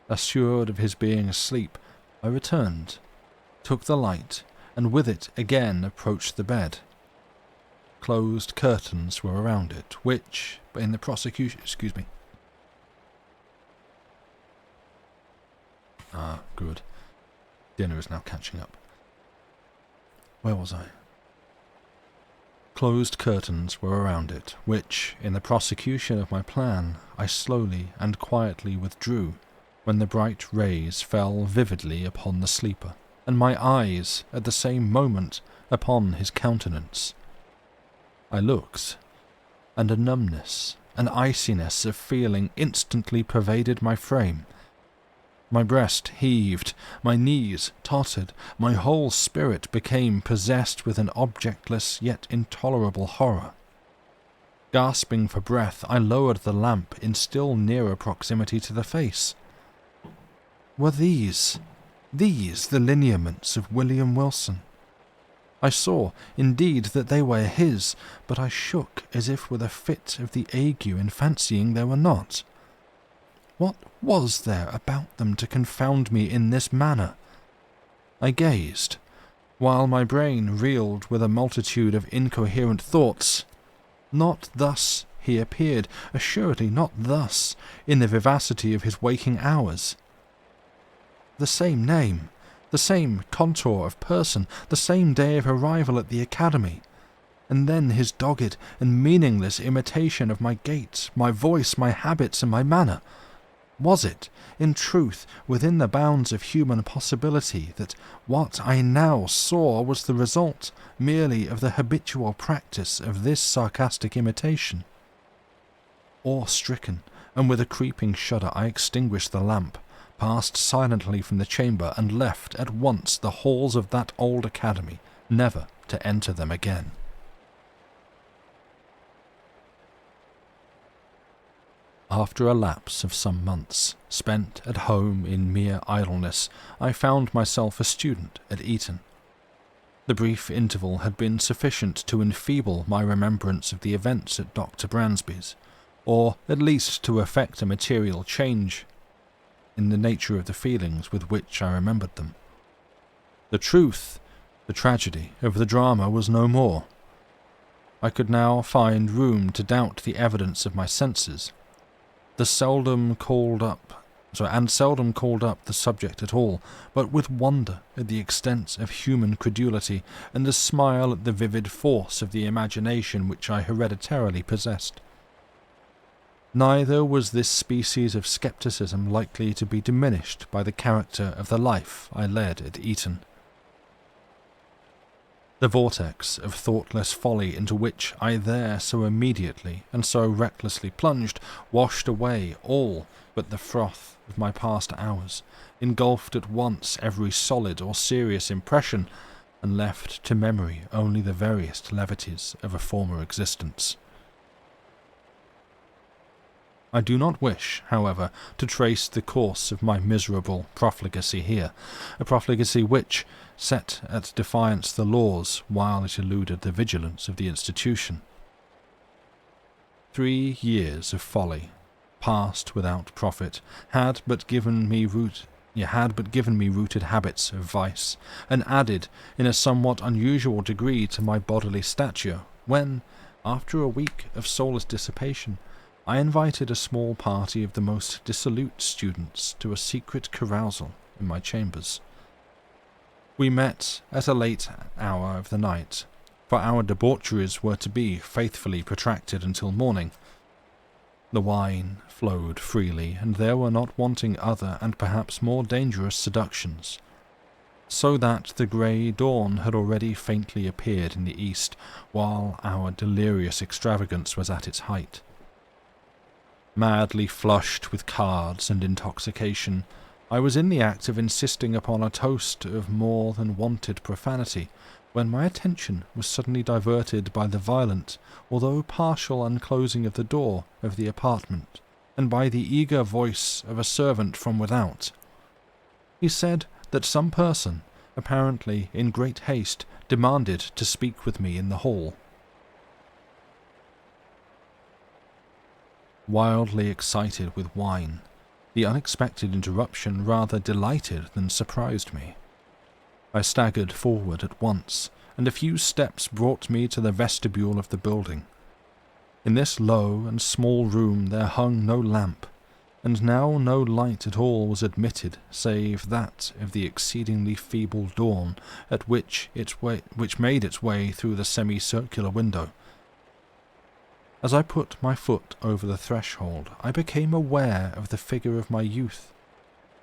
Assured of his being asleep, I returned, took the light, and with it again approached the bed. Closed curtains were around it, which, in the prosecution... good. Dinner is now catching up. Where was I? Closed curtains were around it, which, in the prosecution of my plan, I slowly and quietly withdrew, when the bright rays fell vividly upon the sleeper, and my eyes, at the same moment, upon his countenance. I looked, and a numbness, an iciness of feeling instantly pervaded my frame. My breast heaved, my knees tottered, my whole spirit became possessed with an objectless yet intolerable horror. Gasping for breath, I lowered the lamp in still nearer proximity to the face. Were these the lineaments of William Wilson? I saw, indeed, that they were his, but I shook as if with a fit of the ague in fancying they were not. What was there about them to confound me in this manner? I gazed, while my brain reeled with a multitude of incoherent thoughts. Not thus he appeared, assuredly not thus, in the vivacity of his waking hours. The same name, the same contour of person, the same day of arrival at the academy, and then his dogged and meaningless imitation of my gait, my voice, my habits, and my manner. Was it, in truth, within the bounds of human possibility that what I now saw was the result merely of the habitual practice of this sarcastic imitation? Awe-stricken, and with a creeping shudder, I extinguished the lamp, passed silently from the chamber, and left at once the halls of that old academy, never to enter them again. After a lapse of some months, spent at home in mere idleness, I found myself a student at Eton. The brief interval had been sufficient to enfeeble my remembrance of the events at Dr. Bransby's, or at least to effect a material change in the nature of the feelings with which I remembered them. The truth, the tragedy of the drama was no more. I could now find room to doubt the evidence of my senses. Seldom called up the subject at all, but with wonder at the extent of human credulity, and a smile at the vivid force of the imagination which I hereditarily possessed. Neither was this species of scepticism likely to be diminished by the character of the life I led at Eton. The vortex of thoughtless folly into which I there so immediately and so recklessly plunged washed away all but the froth of my past hours, engulfed at once every solid or serious impression, and left to memory only the veriest levities of a former existence. I do not wish, however, to trace the course of my miserable profligacy here, a profligacy which set at defiance the laws while it eluded the vigilance of the institution. 3 years of folly, passed without profit, had but given me rooted habits of vice, and added in a somewhat unusual degree to my bodily stature, when, after a week of soulless dissipation, I invited a small party of the most dissolute students to a secret carousal in my chambers. We met at a late hour of the night, for our debaucheries were to be faithfully protracted until morning. The wine flowed freely, and there were not wanting other and perhaps more dangerous seductions, so that the grey dawn had already faintly appeared in the east, while our delirious extravagance was at its height. Madly flushed with cards and intoxication, I was in the act of insisting upon a toast of more than wonted profanity, when my attention was suddenly diverted by the violent, although partial unclosing of the door of the apartment, and by the eager voice of a servant from without. He said that some person, apparently in great haste, demanded to speak with me in the hall. Wildly excited with wine, the unexpected interruption rather delighted than surprised me. I staggered forward at once, and a few steps brought me to the vestibule of the building. In this low and small room there hung no lamp, and now no light at all was admitted save that of the exceedingly feeble dawn which made its way through the semicircular window. As I put my foot over the threshold, I became aware of the figure of my youth,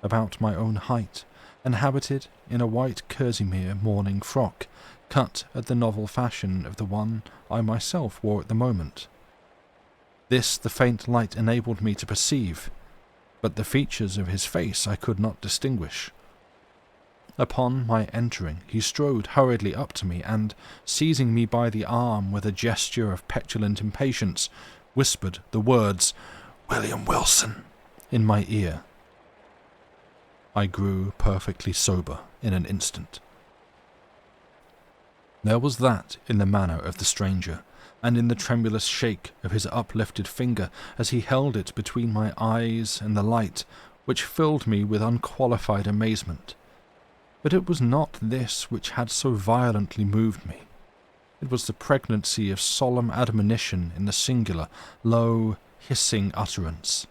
about my own height, and habited in a white kerseymere morning frock, cut at the novel fashion of the one I myself wore at the moment. This the faint light enabled me to perceive, but the features of his face I could not distinguish. Upon my entering, he strode hurriedly up to me, and, seizing me by the arm with a gesture of petulant impatience, whispered the words, "William Wilson," in my ear. I grew perfectly sober in an instant. There was that in the manner of the stranger, and in the tremulous shake of his uplifted finger as he held it between my eyes and the light, which filled me with unqualified amazement. But it was not this which had so violently moved me. It was the pregnancy of solemn admonition in the singular, low, hissing utterance.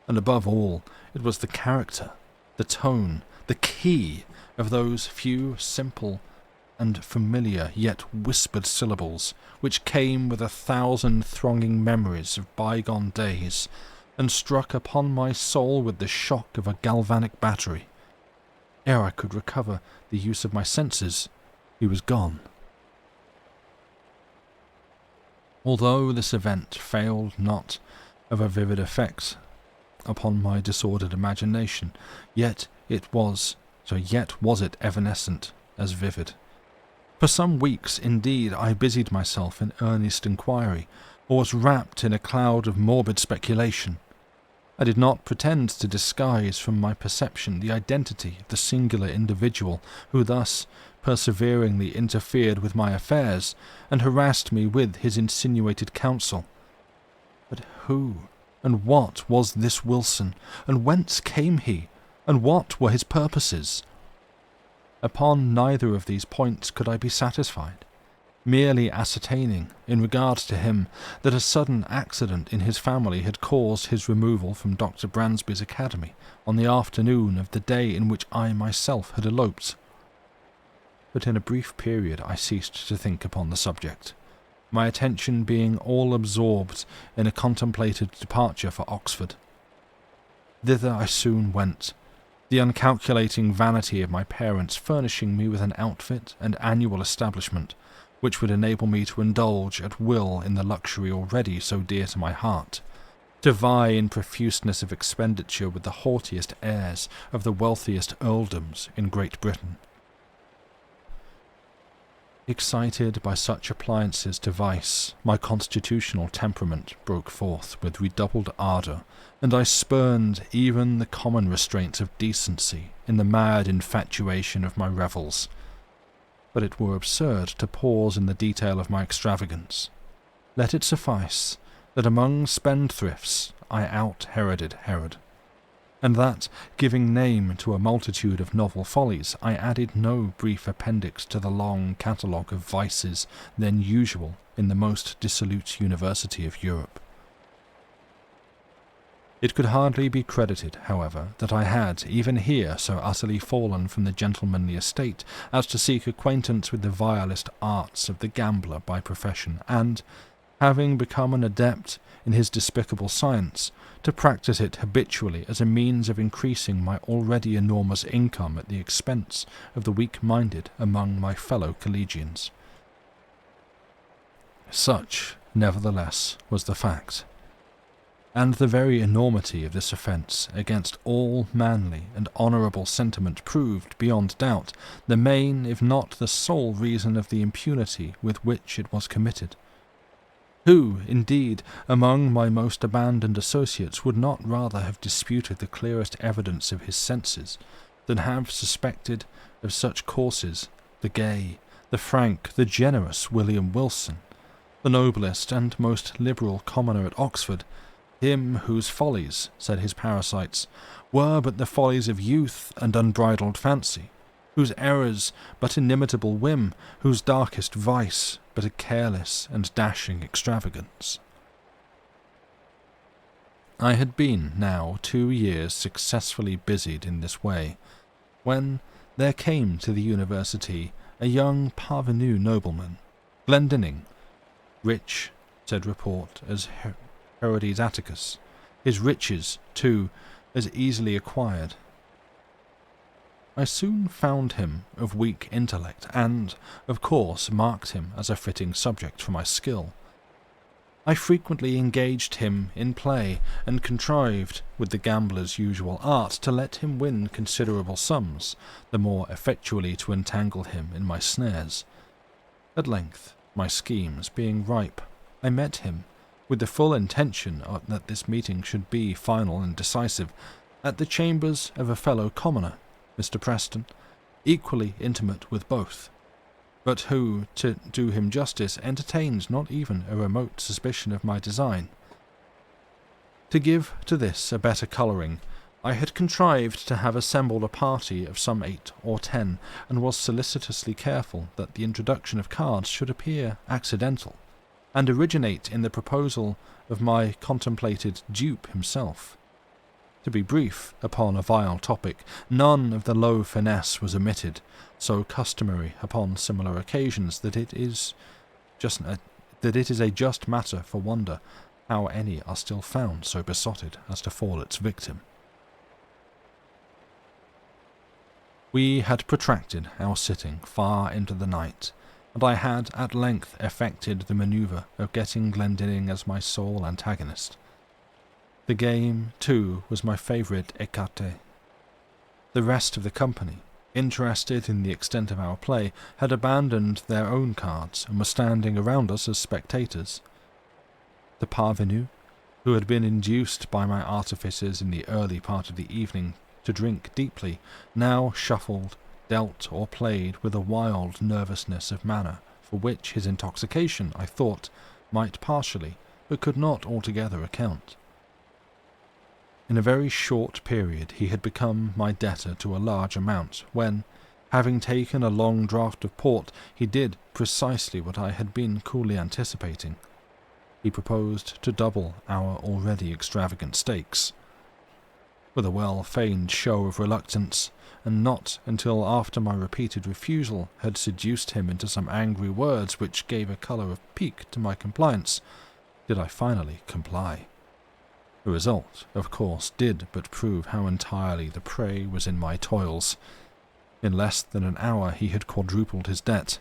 And above all, it was the character, the tone, the key of those few simple and familiar yet whispered syllables, which came with 1,000 thronging memories of bygone days, and struck upon my soul with the shock of a galvanic battery. Ere I could recover the use of my senses, he was gone. Although this event failed not of a vivid effect upon my disordered imagination, yet was it evanescent as vivid. For some weeks, indeed, I busied myself in earnest inquiry, or was wrapped in a cloud of morbid speculation. I did not pretend to disguise from my perception the identity of the singular individual who thus perseveringly interfered with my affairs, and harassed me with his insinuated counsel. But who and what was this Wilson, and whence came he, and what were his purposes? Upon neither of these points could I be satisfied, merely ascertaining, in regard to him, that a sudden accident in his family had caused his removal from Dr. Bransby's academy on the afternoon of the day in which I myself had eloped. But in a brief period I ceased to think upon the subject, my attention being all absorbed in a contemplated departure for Oxford. Thither I soon went, the uncalculating vanity of my parents furnishing me with an outfit and annual establishment, which would enable me to indulge at will in the luxury already so dear to my heart, to vie in profuseness of expenditure with the haughtiest heirs of the wealthiest earldoms in Great Britain. Excited by such appliances to vice, my constitutional temperament broke forth with redoubled ardour, and I spurned even the common restraints of decency in the mad infatuation of my revels. But it were absurd to pause in the detail of my extravagance. Let it suffice that among spendthrifts I out-Heroded Herod, and that, giving name to a multitude of novel follies, I added no brief appendix to the long catalogue of vices then usual in the most dissolute university of Europe. It could hardly be credited, however, that I had, even here, so utterly fallen from the gentlemanly estate as to seek acquaintance with the vilest arts of the gambler by profession, and, having become an adept in his despicable science, to practice it habitually as a means of increasing my already enormous income at the expense of the weak-minded among my fellow collegians. Such, nevertheless, was the fact, and the very enormity of this offence against all manly and honourable sentiment proved, beyond doubt, the main, if not the sole reason of the impunity with which it was committed. Who, indeed, among my most abandoned associates would not rather have disputed the clearest evidence of his senses than have suspected of such courses the gay, the frank, the generous William Wilson, the noblest and most liberal commoner at Oxford, him whose follies, said his parasites, were but the follies of youth and unbridled fancy, whose errors but inimitable whim, whose darkest vice but a careless and dashing extravagance. I had been now 2 years successfully busied in this way, when there came to the university a young parvenu nobleman, Glendinning, rich, said report, as Herodes Atticus, his riches, too, as easily acquired. I soon found him of weak intellect, and, of course, marked him as a fitting subject for my skill. I frequently engaged him in play, and contrived, with the gambler's usual art, to let him win considerable sums, the more effectually to entangle him in my snares. At length, my schemes being ripe, I met him, with the full intention that this meeting should be final and decisive, at the chambers of a fellow commoner, Mr. Preston, equally intimate with both, but who, to do him justice, entertained not even a remote suspicion of my design. To give to this a better colouring, I had contrived to have assembled a party of some 8 or 10, and was solicitously careful that the introduction of cards should appear accidental, and originate in the proposal of my contemplated dupe himself. To be brief upon a vile topic, none of the low finesse was omitted, so customary upon similar occasions that it is a just matter for wonder how any are still found so besotted as to fall its victim. We had protracted our sitting far into the night, and I had at length effected the manoeuvre of getting Glendinning as my sole antagonist. The game, too, was my favourite écarté. The rest of the company, interested in the extent of our play, had abandoned their own cards and were standing around us as spectators. The parvenu, who had been induced by my artifices in the early part of the evening to drink deeply, now shuffled, dealt, or played with a wild nervousness of manner, for which his intoxication, I thought, might partially, but could not altogether account. In a very short period he had become my debtor to a large amount, when, having taken a long draught of port, he did precisely what I had been coolly anticipating. He proposed to double our already extravagant stakes. With a well-feigned show of reluctance, and not until after my repeated refusal had seduced him into some angry words which gave a colour of pique to my compliance, did I finally comply. The result, of course, did but prove how entirely the prey was in my toils. In less than an hour he had quadrupled his debt.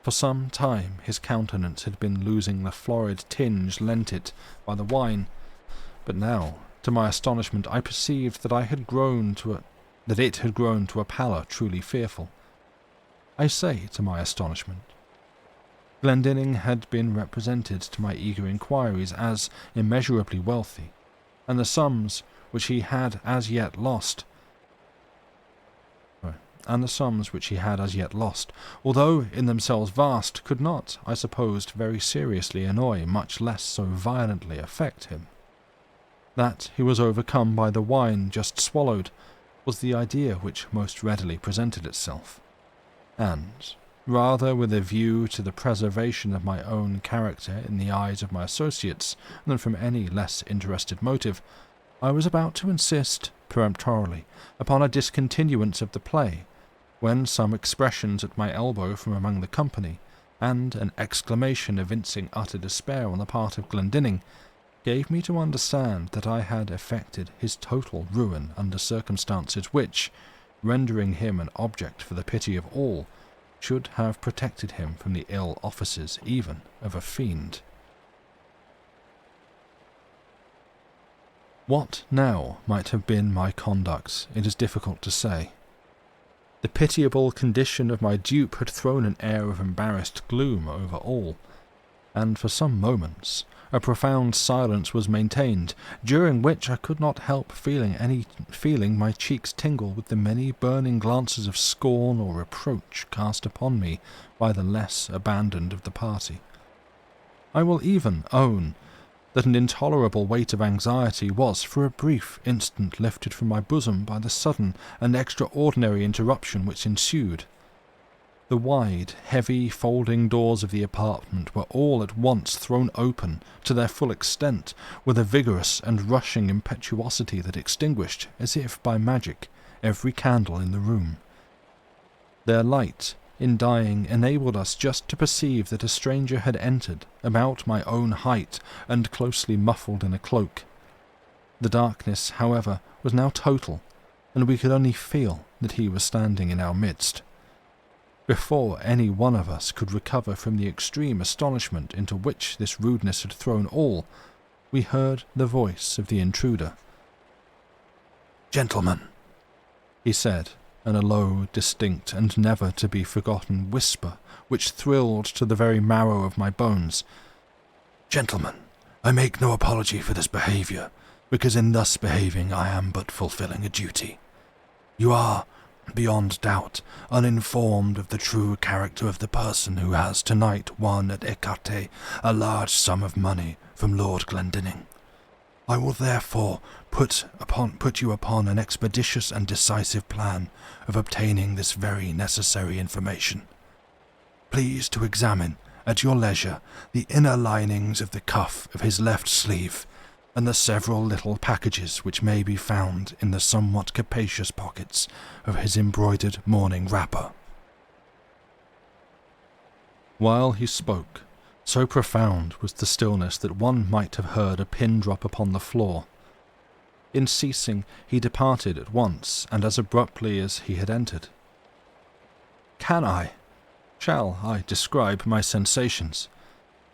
For some time his countenance had been losing the florid tinge lent it by the wine, but now, to my astonishment, I perceived that it had grown to a pallor truly fearful. I say to my astonishment. Glendinning had been represented to my eager inquiries as immeasurably wealthy, and the sums which he had as yet lost, although in themselves vast, could not, I supposed, very seriously annoy, much less so violently affect him. That he was overcome by the wine just swallowed was the idea which most readily presented itself, and, rather with a view to the preservation of my own character in the eyes of my associates than from any less interested motive, I was about to insist peremptorily upon a discontinuance of the play, when some expressions at my elbow from among the company, and an exclamation evincing utter despair on the part of Glendinning, gave me to understand that I had effected his total ruin under circumstances which, rendering him an object for the pity of all, should have protected him from the ill offices even of a fiend. What now might have been my conduct, it is difficult to say. The pitiable condition of my dupe had thrown an air of embarrassed gloom over all, and for some moments a profound silence was maintained, during which I could not help feeling my cheeks tingle with the many burning glances of scorn or reproach cast upon me by the less abandoned of the party. I will even own that an intolerable weight of anxiety was for a brief instant lifted from my bosom by the sudden and extraordinary interruption which ensued. The wide, heavy, folding doors of the apartment were all at once thrown open to their full extent, with a vigorous and rushing impetuosity that extinguished, as if by magic, every candle in the room. Their light, in dying, enabled us just to perceive that a stranger had entered, about my own height, and closely muffled in a cloak. The darkness, however, was now total, and we could only feel that he was standing in our midst. Before any one of us could recover from the extreme astonishment into which this rudeness had thrown all, we heard the voice of the intruder. "Gentlemen," he said, in a low, distinct, and never-to-be-forgotten whisper which thrilled to the very marrow of my bones. "Gentlemen, I make no apology for this behaviour, because in thus behaving I am but fulfilling a duty. You are, beyond doubt, uninformed of the true character of the person who has tonight won at écarté a large sum of money from Lord Glendinning. I will therefore put you upon an expeditious and decisive plan of obtaining this very necessary information. Please to examine, at your leisure, the inner linings of the cuff of his left sleeve, and the several little packages which may be found in the somewhat capacious pockets of his embroidered morning wrapper." While he spoke, so profound was the stillness that one might have heard a pin drop upon the floor. In ceasing, he departed at once, and as abruptly as he had entered. Shall I describe my sensations?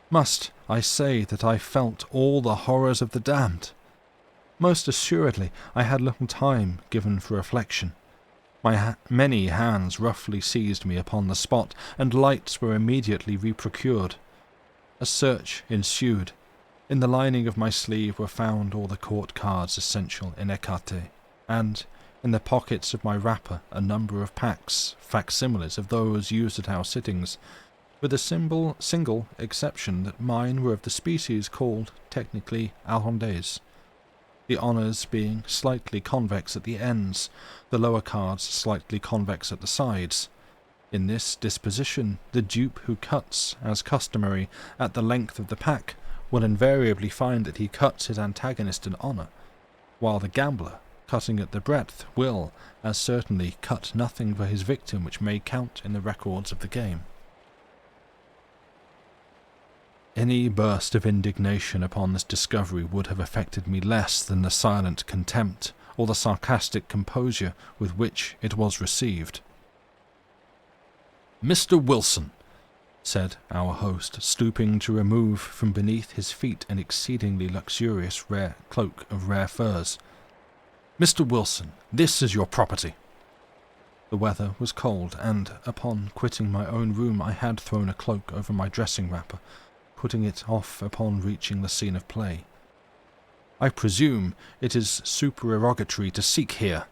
Must I say that I felt all the horrors of the damned? Most assuredly I had little time given for reflection. Many hands roughly seized me upon the spot, and lights were immediately reprocured. A search ensued. In the lining of my sleeve were found all the court cards essential in écarté, and in the pockets of my wrapper a number of packs, facsimiles of those used at our sittings, with a single exception that mine were of the species called, technically, Hollandaise, the honours being slightly convex at the ends, the lower cards slightly convex at the sides. In this disposition, the dupe who cuts, as customary, at the length of the pack, will invariably find that he cuts his antagonist in honour, while the gambler, cutting at the breadth, will, as certainly, cut nothing for his victim which may count in the records of the game. Any burst of indignation upon this discovery would have affected me less than the silent contempt or the sarcastic composure with which it was received. "Mr. Wilson," said our host, stooping to remove from beneath his feet an exceedingly luxurious cloak of rare furs. "Mr. Wilson, this is your property." The weather was cold, and upon quitting my own room I had thrown a cloak over my dressing wrapper, putting it off upon reaching the scene of play. "I presume it is supererogatory to seek here,"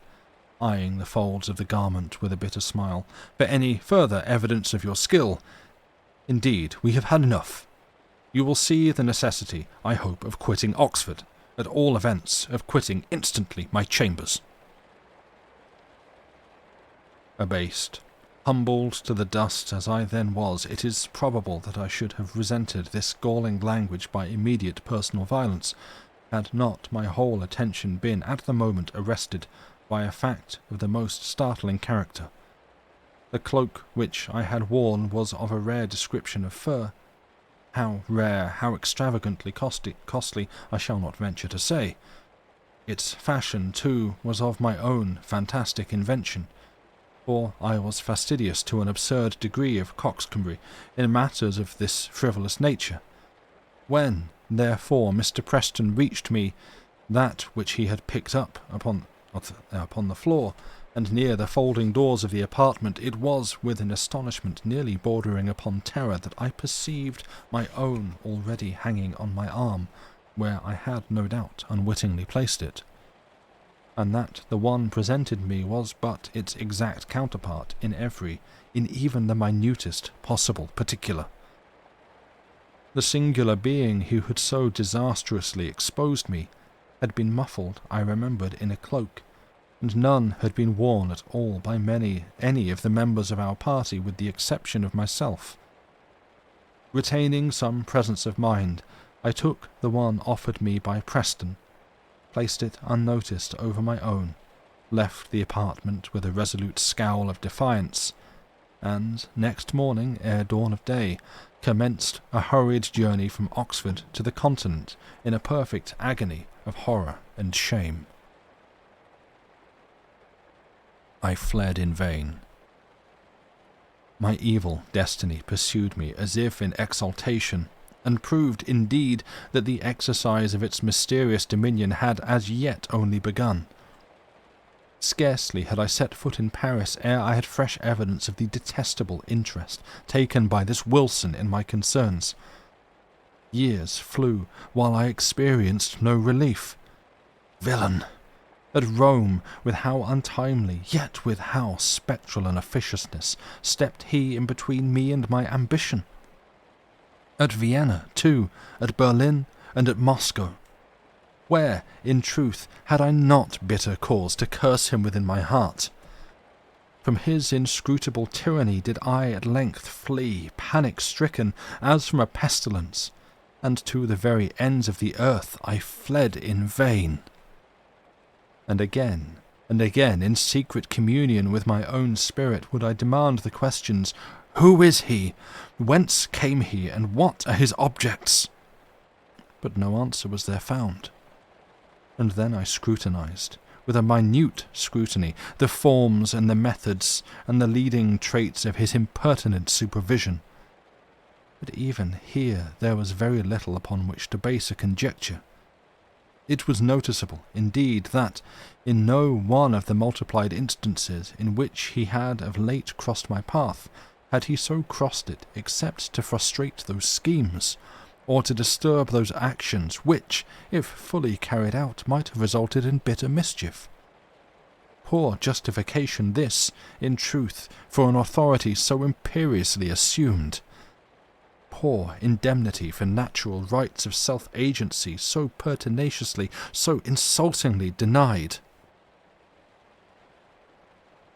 eyeing the folds of the garment with a bitter smile, "for any further evidence of your skill. Indeed, we have had enough. You will see the necessity, I hope, of quitting Oxford, at all events of quitting instantly my chambers." Abased, humbled to the dust as I then was, it is probable that I should have resented this galling language by immediate personal violence, had not my whole attention been at the moment arrested by a fact of the most startling character. The cloak which I had worn was of a rare description of fur. How rare, how extravagantly costly, I shall not venture to say. Its fashion, too, was of my own fantastic invention, for I was fastidious to an absurd degree of coxcombry in matters of this frivolous nature. When, therefore, Mr. Preston reached me that which he had picked up upon the floor, and near the folding doors of the apartment, it was with an astonishment nearly bordering upon terror that I perceived my own already hanging on my arm, where I had no doubt unwittingly placed it, and that the one presented me was but its exact counterpart in even the minutest possible particular. The singular being who had so disastrously exposed me had been muffled, I remembered, in a cloak, and none had been worn at all by any of the members of our party with the exception of myself. Retaining some presence of mind, I took the one offered me by Preston, placed it unnoticed over my own, left the apartment with a resolute scowl of defiance, and next morning, ere dawn of day, commenced a hurried journey from Oxford to the Continent in a perfect agony of horror and shame. I fled in vain. My evil destiny pursued me as if in exaltation, and proved, indeed, that the exercise of its mysterious dominion had as yet only begun. Scarcely had I set foot in Paris ere I had fresh evidence of the detestable interest taken by this Wilson in my concerns. Years flew while I experienced no relief. Villain! At Rome, with how untimely, yet with how spectral an officiousness, stepped he in between me and my ambition. At Vienna, too, at Berlin, and at Moscow. Where, in truth, had I not bitter cause to curse him within my heart? From his inscrutable tyranny did I at length flee, panic-stricken, as from a pestilence, and to the very ends of the earth I fled in vain. And again, in secret communion with my own spirit, would I demand the questions, who is he? Whence came he? And what are his objects? But no answer was there found. And then I scrutinized, with a minute scrutiny, the forms and the methods and the leading traits of his impertinent supervision. But even here there was very little upon which to base a conjecture. It was noticeable, indeed, that in no one of the multiplied instances in which he had of late crossed my path had he so crossed it except to frustrate those schemes, or to disturb those actions which, if fully carried out, might have resulted in bitter mischief. Poor justification this, in truth, for an authority so imperiously assumed. Poor indemnity for natural rights of self-agency so pertinaciously, so insultingly denied.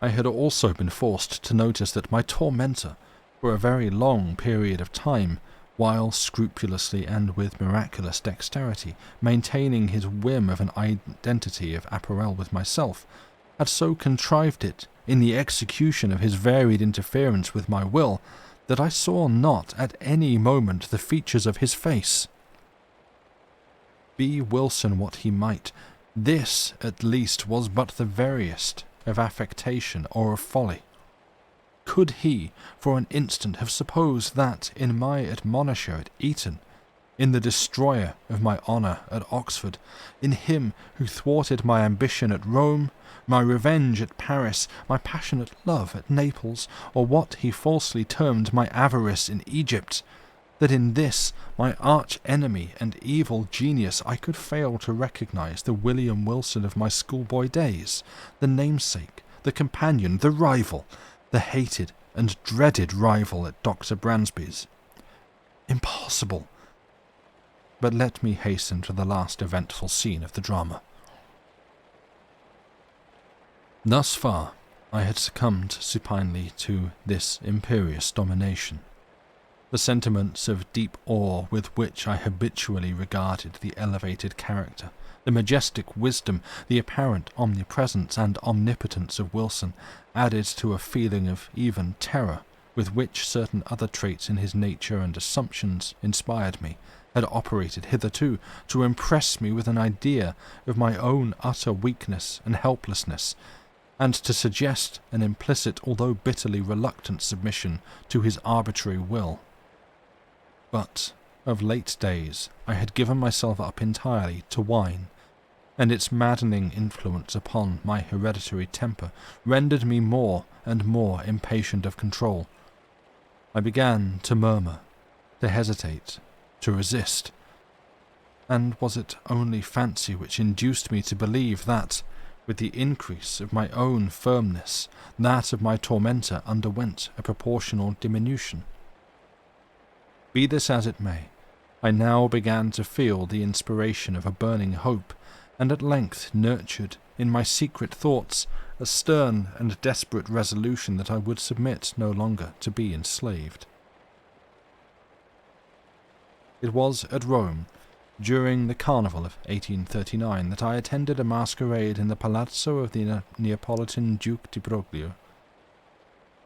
I had also been forced to notice that my tormentor, for a very long period of time, while scrupulously and with miraculous dexterity maintaining his whim of an identity of apparel with myself, had so contrived it in the execution of his varied interference with my will, that I saw not at any moment the features of his face. Be Wilson what he might, this at least was but the veriest of affectation or of folly. Could he, for an instant, have supposed that, in my admonisher at Eton, in the destroyer of my honour at Oxford, in him who thwarted my ambition at Rome, my revenge at Paris, my passionate love at Naples, or what he falsely termed my avarice in Egypt, that in this, my arch-enemy and evil genius, I could fail to recognise the William Wilson of my schoolboy days, the namesake, the companion, the rival, the hated and dreaded rival at Dr. Bransby's. Impossible! But let me hasten to the last eventful scene of the drama. Thus far, I had succumbed supinely to this imperious domination. The sentiments of deep awe with which I habitually regarded the elevated character, the majestic wisdom, the apparent omnipresence and omnipotence of Wilson, added to a feeling of even terror with which certain other traits in his nature and assumptions inspired me, had operated hitherto to impress me with an idea of my own utter weakness and helplessness, and to suggest an implicit, although bitterly reluctant submission to his arbitrary will. But of late days I had given myself up entirely to wine, and its maddening influence upon my hereditary temper rendered me more and more impatient of control. I began to murmur, to hesitate, to resist. And was it only fancy which induced me to believe that, with the increase of my own firmness, that of my tormentor underwent a proportional diminution? Be this as it may, I now began to feel the inspiration of a burning hope, and at length nurtured in my secret thoughts a stern and desperate resolution that I would submit no longer to be enslaved. It was at Rome, during the Carnival of 1839, that I attended a masquerade in the palazzo of the Neapolitan Duke di Broglio.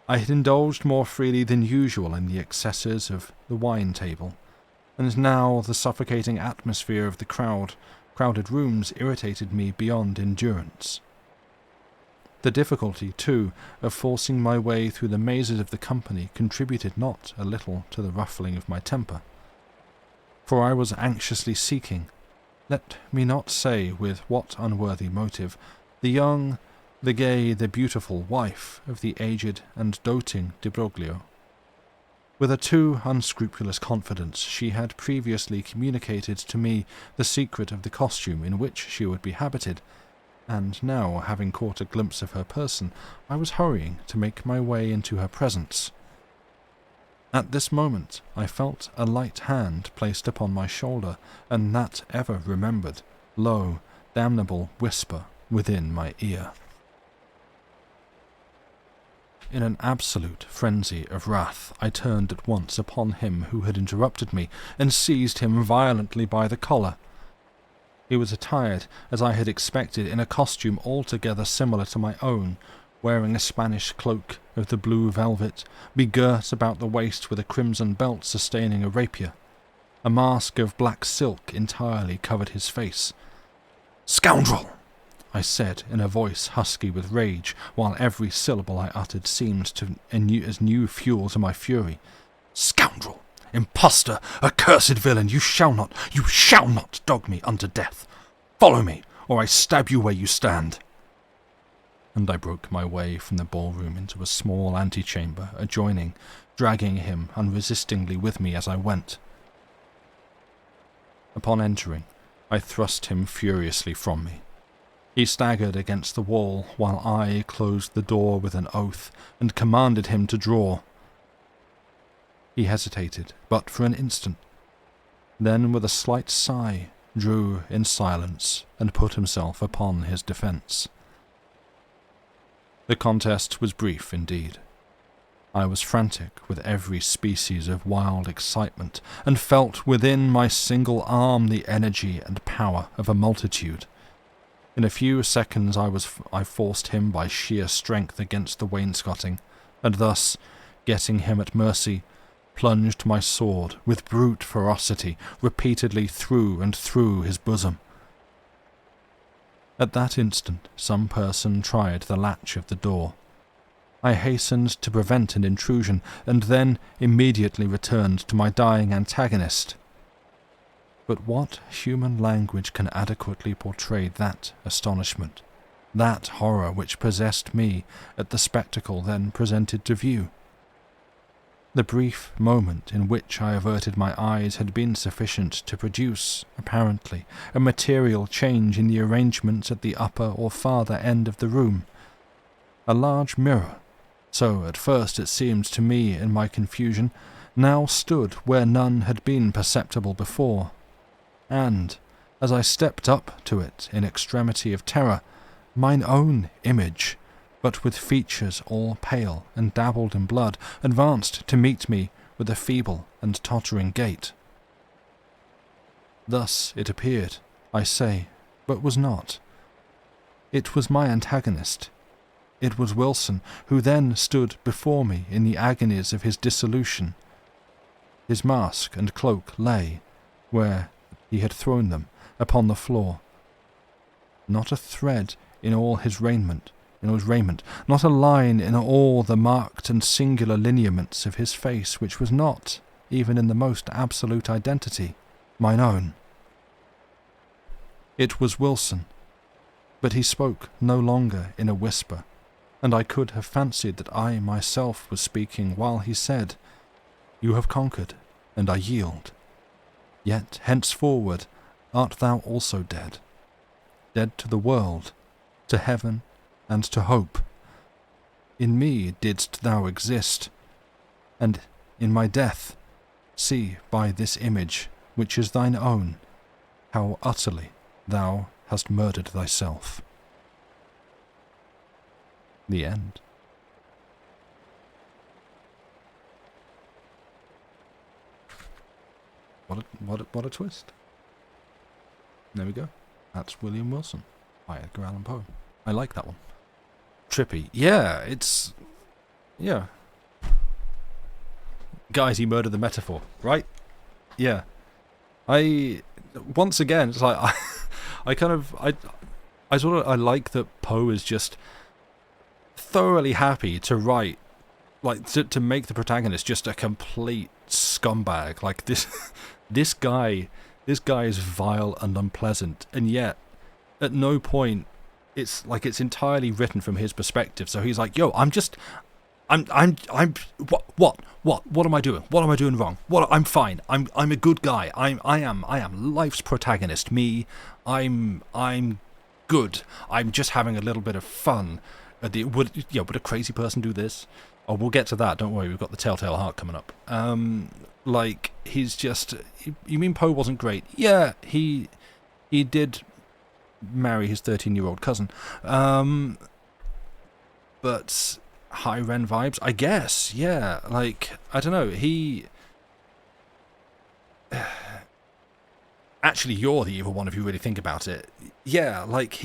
I had indulged more freely than usual in the excesses of the wine table, and now the suffocating atmosphere of the crowded rooms irritated me beyond endurance. The difficulty, too, of forcing my way through the mazes of the company contributed not a little to the ruffling of my temper, for I was anxiously seeking, let me not say with what unworthy motive, the young, the gay, the beautiful wife of the aged and doting Di Broglio. With a too unscrupulous confidence, she had previously communicated to me the secret of the costume in which she would be habited, and now, having caught a glimpse of her person, I was hurrying to make my way into her presence. At this moment I felt a light hand placed upon my shoulder, and that ever-remembered, low, damnable whisper within my ear. In an absolute frenzy of wrath, I turned at once upon him who had interrupted me, and seized him violently by the collar. He was attired, as I had expected, in a costume altogether similar to my own, wearing a Spanish cloak of the blue velvet, begirt about the waist with a crimson belt sustaining a rapier. A mask of black silk entirely covered his face. "Scoundrel!" I said in a voice husky with rage, while every syllable I uttered seemed as new fuel to my fury. "Scoundrel! Impostor! Accursed villain! You shall not dog me unto death! Follow me, or I stab you where you stand!" And I broke my way from the ballroom into a small antechamber adjoining, dragging him unresistingly with me as I went. Upon entering, I thrust him furiously from me. He staggered against the wall, while I closed the door with an oath and commanded him to draw. He hesitated, but for an instant, then with a slight sigh drew in silence and put himself upon his defence. The contest was brief indeed. I was frantic with every species of wild excitement, and felt within my single arm the energy and power of a multitude. In a few seconds I forced him by sheer strength against the wainscoting, and thus, getting him at mercy, plunged my sword with brute ferocity repeatedly through and through his bosom. At that instant some person tried the latch of the door. I hastened to prevent an intrusion, and then immediately returned to my dying antagonist. But what human language can adequately portray that astonishment, that horror which possessed me at the spectacle then presented to view? The brief moment in which I averted my eyes had been sufficient to produce, apparently, a material change in the arrangements at the upper or farther end of the room. A large mirror, so at first it seemed to me in my confusion, now stood where none had been perceptible before, and, as I stepped up to it in extremity of terror, mine own image, but with features all pale and dabbled in blood, advanced to meet me with a feeble and tottering gait. Thus it appeared, I say, but was not. It was my antagonist. It was Wilson, who then stood before me in the agonies of his dissolution. His mask and cloak lay, where he had thrown them, upon the floor. Not a thread in all his raiment, not a line in all the marked and singular lineaments of his face which was not, even in the most absolute identity, mine own. It was Wilson, but he spoke no longer in a whisper, and I could have fancied that I myself was speaking while he said, "You have conquered, and I yield. Yet henceforward art thou also dead, dead to the world, to heaven, and to hope. In me didst thou exist, and in my death see by this image, which is thine own, how utterly thou hast murdered thyself." The end. What a twist. There we go. That's William Wilson by Edgar Allan Poe. I like that one. Trippy. Yeah, it's... Yeah. Guys, he murdered the metaphor, right? Yeah. Once again, it's like... I like that Poe is just thoroughly happy to write, like, to make the protagonist just a complete scumbag. Like, this guy is vile and unpleasant, and yet, at no point, it's like it's entirely written from his perspective. So he's like, "Yo, what am I doing? What am I doing wrong? I'm fine. I'm a good guy. I am life's protagonist. Me, I'm good. I'm just having a little bit of fun. Would a crazy person do this? Oh, we'll get to that. Don't worry. We've got the Telltale Heart coming up. Like, he's just... You mean Poe wasn't great? Yeah, he did marry his 13-year-old cousin. But high Ren vibes, I guess. Yeah, like, I don't know. He... Actually, you're the evil one if you really think about it. Yeah, like,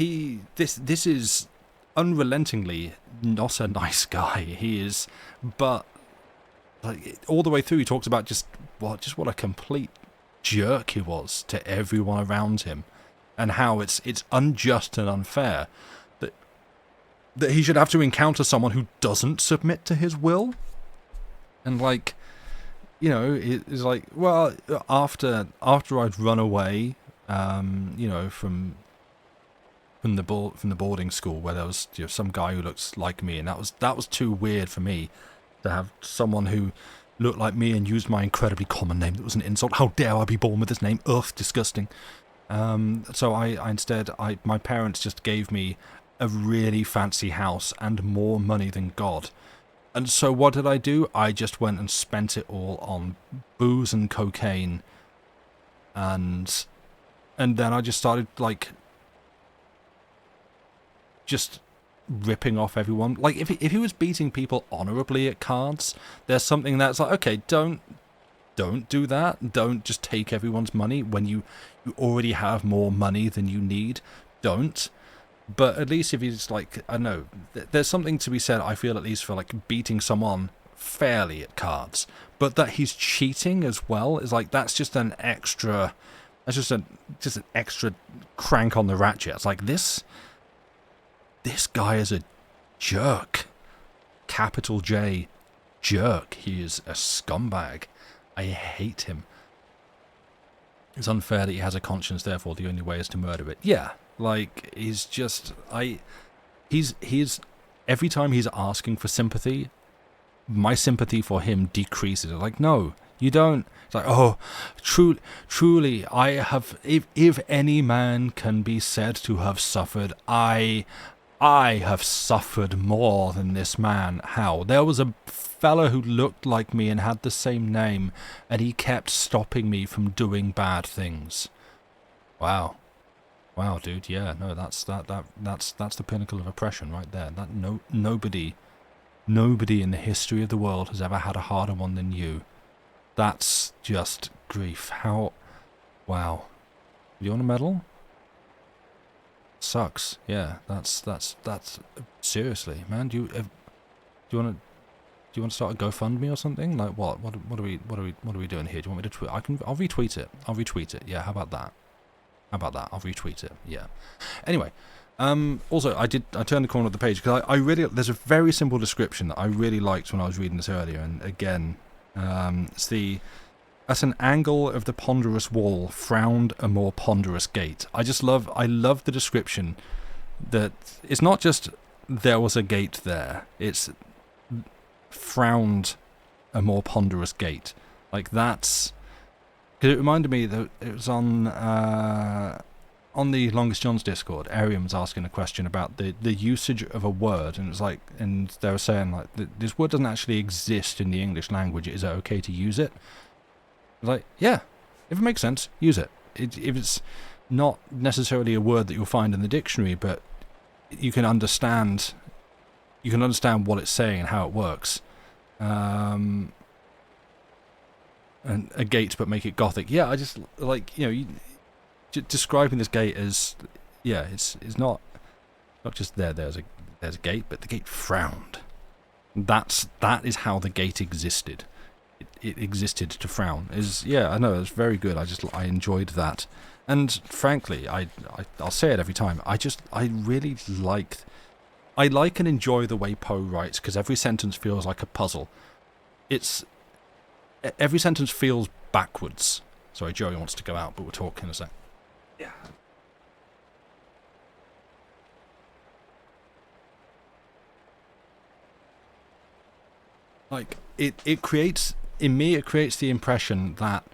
this is unrelentingly not a nice guy. He is... But... Like, all the way through, he talks about just what a complete jerk he was to everyone around him, and how it's unjust and unfair that he should have to encounter someone who doesn't submit to his will. And, like, you know, it's like, well, after I'd run away, you know, from the boarding school where there was, you know, some guy who looks like me, and that was too weird for me to have someone who looked like me and used my incredibly common name that was an insult. How dare I be born with this name? Ugh, disgusting. So I instead, my parents just gave me a really fancy house and more money than God. And so what did I do? I just went and spent it all on booze and cocaine. And then I just started, like, just ripping off everyone. Like, if he was beating people honorably at cards, there's something that's like, okay, don't do that. Don't just take everyone's money when you already have more money than you need. Don't. But at least if he's like, I don't know, there's something to be said, I feel, at least for, like, beating someone fairly at cards. But that he's cheating as well is like, that's just an extra, just an extra crank on the ratchet. It's like, this guy is a jerk. Capital J, jerk. He is a scumbag. I hate him. It's unfair that he has a conscience, therefore the only way is to murder it. Yeah, like, he's just, he's, every time he's asking for sympathy, my sympathy for him decreases. Like, no, you don't. It's like, oh, truly, I have, if any man can be said to have suffered, I have suffered more than this man. How? There was a fellow who looked like me and had the same name, and he kept stopping me from doing bad things. Wow, dude. Yeah, no, that's the pinnacle of oppression right there. That nobody in the history of the world has ever had a harder one than you. That's just grief. How? Wow. You want a medal? Sucks. Yeah, that's seriously, man. Do you want to start a GoFundMe or something? Like what? What are we doing here? Do you want me to tweet? I'll retweet it. Yeah, how about that? I'll retweet it. Yeah. Anyway, also I turned the corner of the page because I really, there's a very simple description that I really liked when I was reading this earlier, and again, it's at an angle of the ponderous wall frowned a more ponderous gate. I love the description that it's not just there was a gate there, it's frowned a more ponderous gate. Like, that's, because it reminded me that it was on the Longest John's Discord, Arian was asking a question about the usage of a word, and it was like, and they were saying like, this word doesn't actually exist in the English language, is it okay to use it? Like, yeah, if it makes sense, use it. If it's not necessarily a word that you'll find in the dictionary, but you can understand what it's saying and how it works. And a gate, but make it gothic. Yeah, I just like, describing this gate as, yeah, it's not just there's a gate, but the gate frowned. That is how the gate existed. It existed to frown. I know, it's very good. I enjoyed that, and frankly, I'll say it every time. I really like and enjoy the way Poe writes, because every sentence feels like a puzzle. Every sentence feels backwards. Sorry, Joey wants to go out, but we'll talk in a sec. Yeah. Like, it creates, in me, it creates the impression that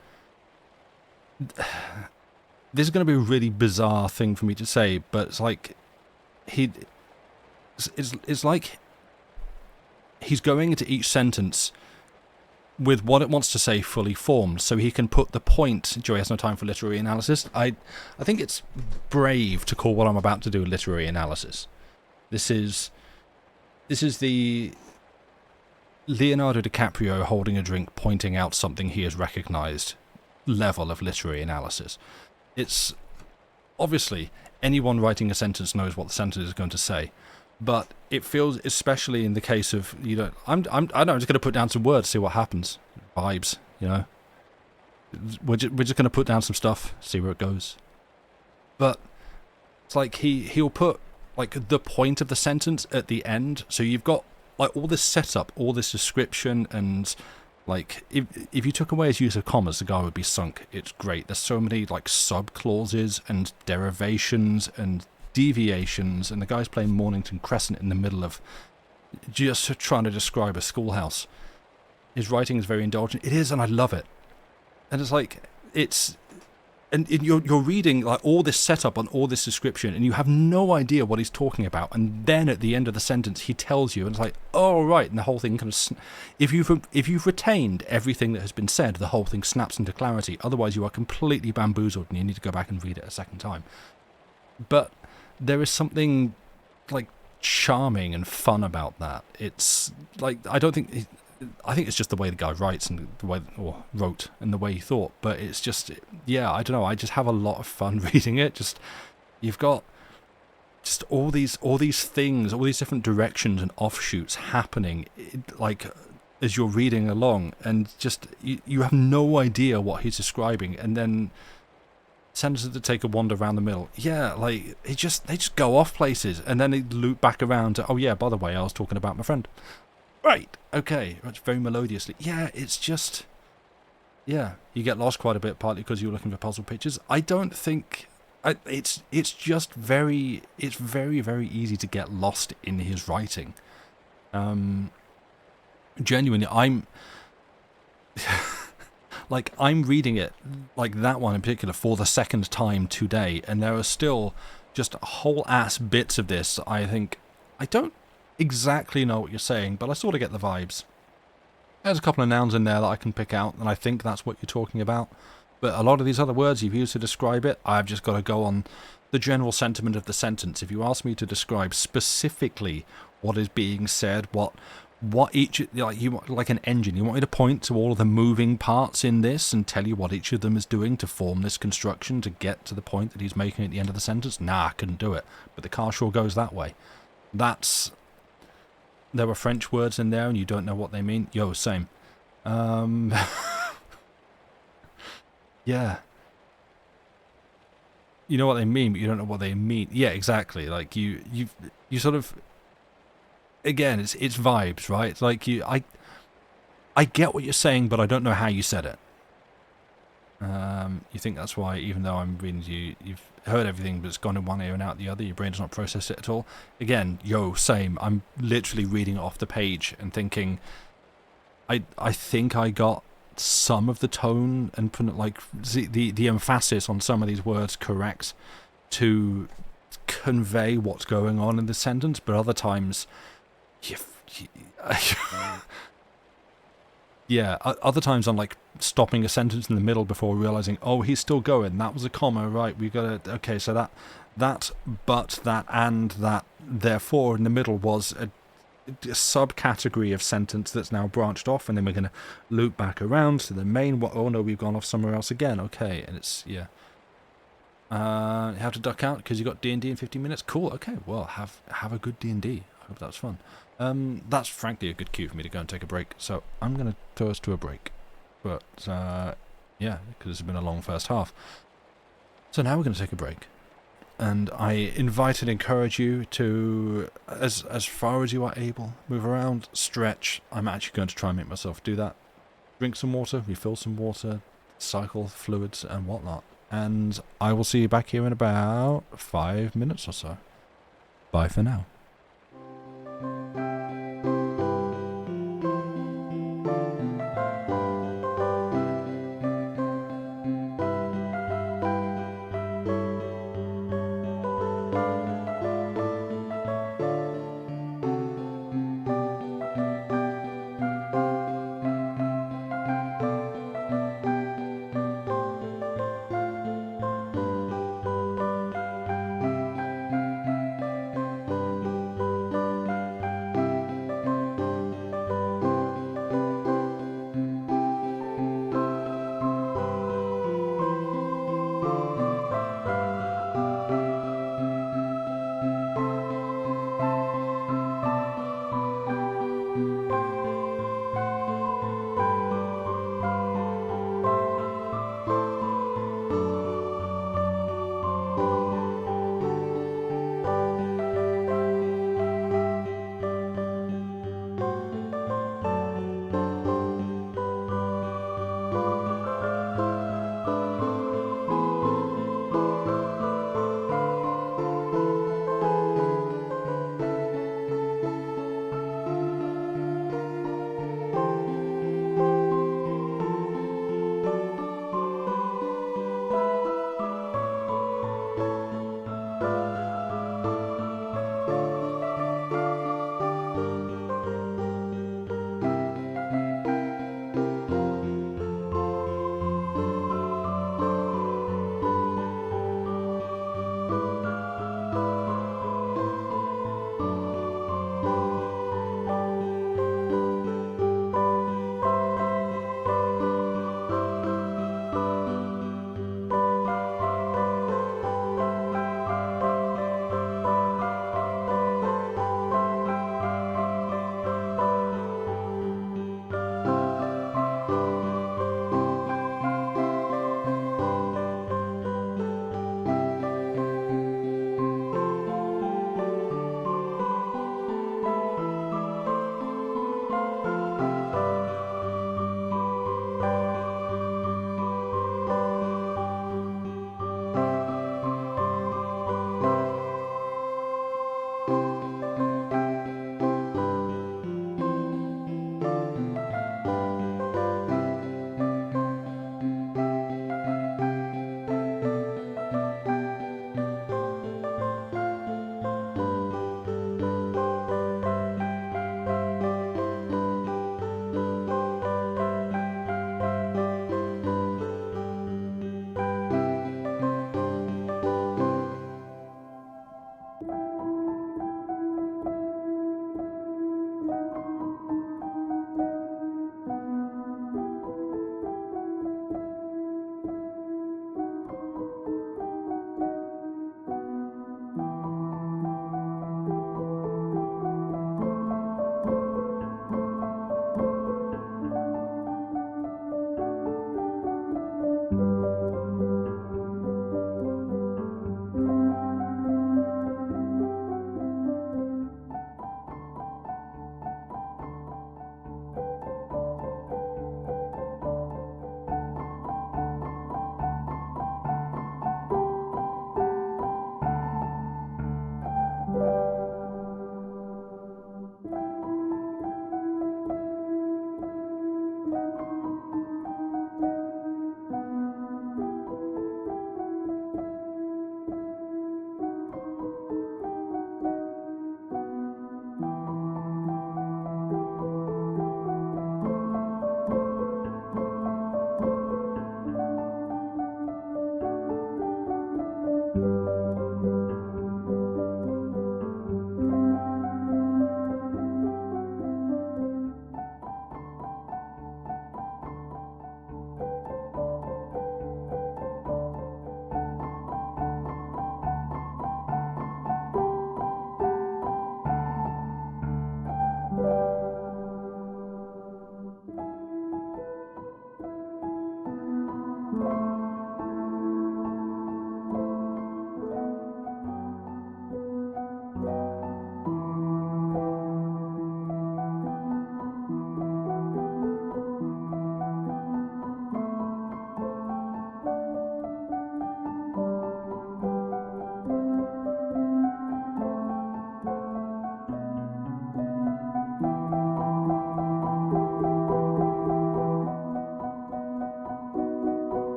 this is going to be a really bizarre thing for me to say, but it's like it's like he's going into each sentence with what it wants to say fully formed, so he can put the point. Joey has no time for literary analysis. I think it's brave to call what I'm about to do literary analysis. This is the Leonardo DiCaprio holding a drink, pointing out something he has recognized level of literary analysis. It's obviously anyone writing a sentence knows what the sentence is going to say, but it feels, especially in the case of, I'm just going to put down some words, see what happens. Vibes, we're just going to put down some stuff, see where it goes. But it's like he'll put like the point of the sentence at the end, so you've got like all this setup, all this description, and like if you took away his use of commas, the guy would be sunk. It's great. There's so many like sub-clauses and derivations and deviations, and the guy's playing Mornington Crescent in the middle of just trying to describe a schoolhouse. His writing is very indulgent. It is, and I love it. And it's like, and you're reading like all this setup and all this description, and you have no idea what he's talking about. And then at the end of the sentence, he tells you, and it's like, oh right, and the whole thing kind of, if you've retained everything that has been said, the whole thing snaps into clarity. Otherwise, you are completely bamboozled, and you need to go back and read it a second time. But there is something like charming and fun about that. It's like, I think it's just the way the guy writes and the way, or wrote, and the way he thought. But it's just, yeah, I don't know. I just have a lot of fun reading it. Just, you've got just all these things, all these different directions and offshoots happening, like as you're reading along, and just you have no idea what he's describing, and then sentences that take a wander around the middle. Yeah, like they just go off places, and then they loop back around to, oh yeah, by the way, I was talking about my friend. Right, okay, that's very melodiously. Yeah, it's just, Yeah, you get lost quite a bit, partly because you're looking for puzzle pictures. I don't think it's just it's very easy to get lost in his writing. Genuinely, I'm reading it, like that one in particular, for the second time today, and there are still just whole ass bits of this. I think I don't exactly know what you're saying, but I sort of get the vibes. There's a couple of nouns in there that I can pick out, and I think that's what you're talking about. But a lot of these other words you've used to describe it, I've just got to go on the general sentiment of the sentence. If you ask me to describe specifically what is being said, what each, like an engine, you want me to point to all of the moving parts in this and tell you what each of them is doing to form this construction to get to the point that he's making at the end of the sentence? Nah, I couldn't do it. But the car sure goes that way. There were French words in there and you don't know what they mean. Yo, same. Yeah. You know what they mean, but you don't know what they mean. Yeah, exactly. Like you sort of, again, it's vibes, right? It's like I get what you're saying, but I don't know how you said it. You think that's why, even though I'm reading you've heard everything, but it's gone in one ear and out the other. Your brain does not process it at all. Again, yo, same. I'm literally reading it off the page and thinking, I think I got some of the tone and like the emphasis on some of these words correct to convey what's going on in the sentence, but other times, yeah, other times I'm like stopping a sentence in the middle before realizing, oh, he's still going. That was a comma, right? We got to, okay, so that, but that, and that, therefore, in the middle was a subcategory of sentence that's now branched off, and then we're going to loop back around to the main. Oh no, we've gone off somewhere else again. Okay, and it's yeah. You have to duck out because you got D&D in 15 minutes. Cool. Okay, well have a good D&D. I hope that's fun. That's frankly a good cue for me to go and take a break. So I'm going to throw us to a break. But yeah, because it's been a long first half. So now we're going to take a break. And I invite and encourage you to, as far as you are able, move around, stretch. I'm actually going to try and make myself do that. Drink some water, refill some water, cycle fluids and whatnot. And I will see you back here in about 5 minutes or so. Bye for now.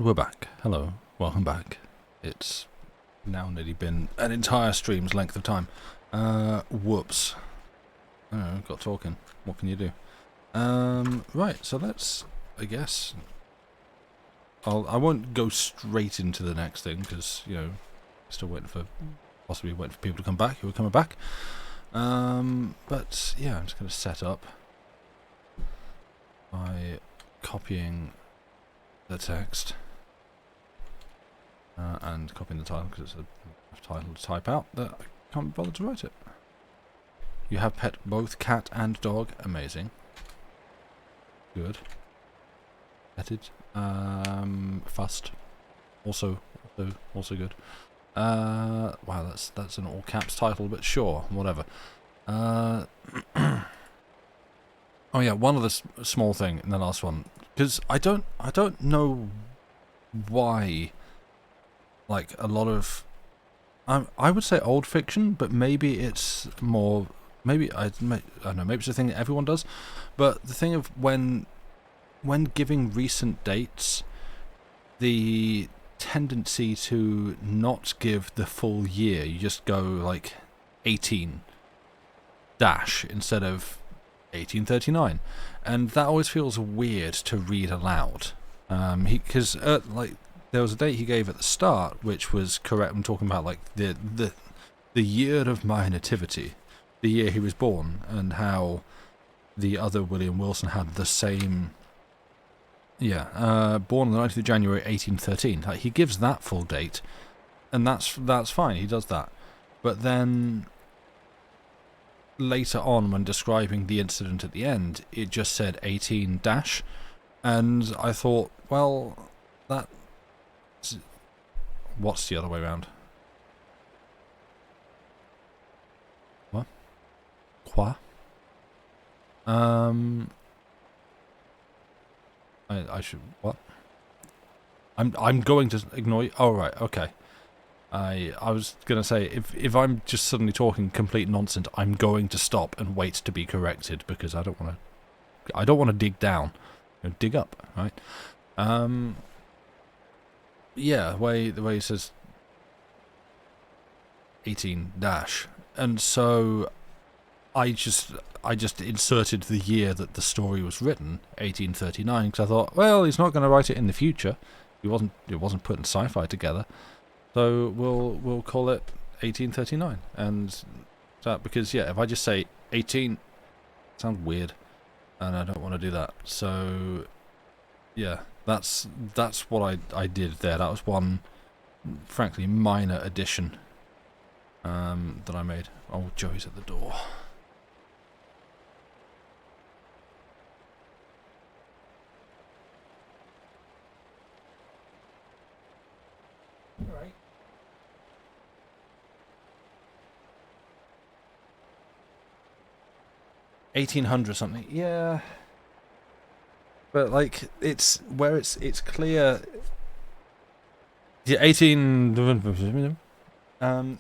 we're back. Hello, welcome back. It's now nearly been an entire stream's length of time. Whoops. Oh, got talking. What can you do? Right, so let's, I guess... I won't go straight into the next thing, because, you know, still possibly waiting for people to come back who are coming back. But, yeah, I'm just going to set up by copying the text and copying the title, because it's a title to type out that I can't be bothered to write it. You have pet both cat and dog. Amazing. Good. Petted. Fussed. Also good. Wow, that's an all caps title, but sure, whatever. Oh yeah, one other small thing in the last one, because I don't know why, like, a lot of I would say old fiction, but maybe it's more, maybe I don't know, maybe it's a thing that everyone does, but the thing of when giving recent dates, the tendency to not give the full year, you just go like 18 dash instead of 1839, and that always feels weird to read aloud. Because like there was a date he gave at the start which was correct. I'm talking about like the year of my nativity, the year he was born, and how the other William Wilson had the same. Yeah, born on the 19th of January 1813. Like, he gives that full date, and that's fine. He does that, but then later on, when describing the incident at the end, it just said 18 dash, and I thought, well, what's the other way around? What? Quoi? I should, what? I'm going to ignore you. Oh, right, okay. I was gonna say, if I'm just suddenly talking complete nonsense, I'm going to stop and wait to be corrected, because I don't want to dig down. You know, dig up, right? Yeah, the way he says 18 dash, and so I just inserted the year that the story was written, 1839, because I thought, well, he's not going to write it in the future. It wasn't putting sci-fi together, so we'll call it 1839. And that, because yeah, if I just say 18, it sounds weird, and I don't want to do that. So yeah, that's what I did there. That was one, frankly, minor addition that I made. Oh, Joey's at the door. Right. $1800 something, yeah. But like, it's where it's clear. Yeah, 18.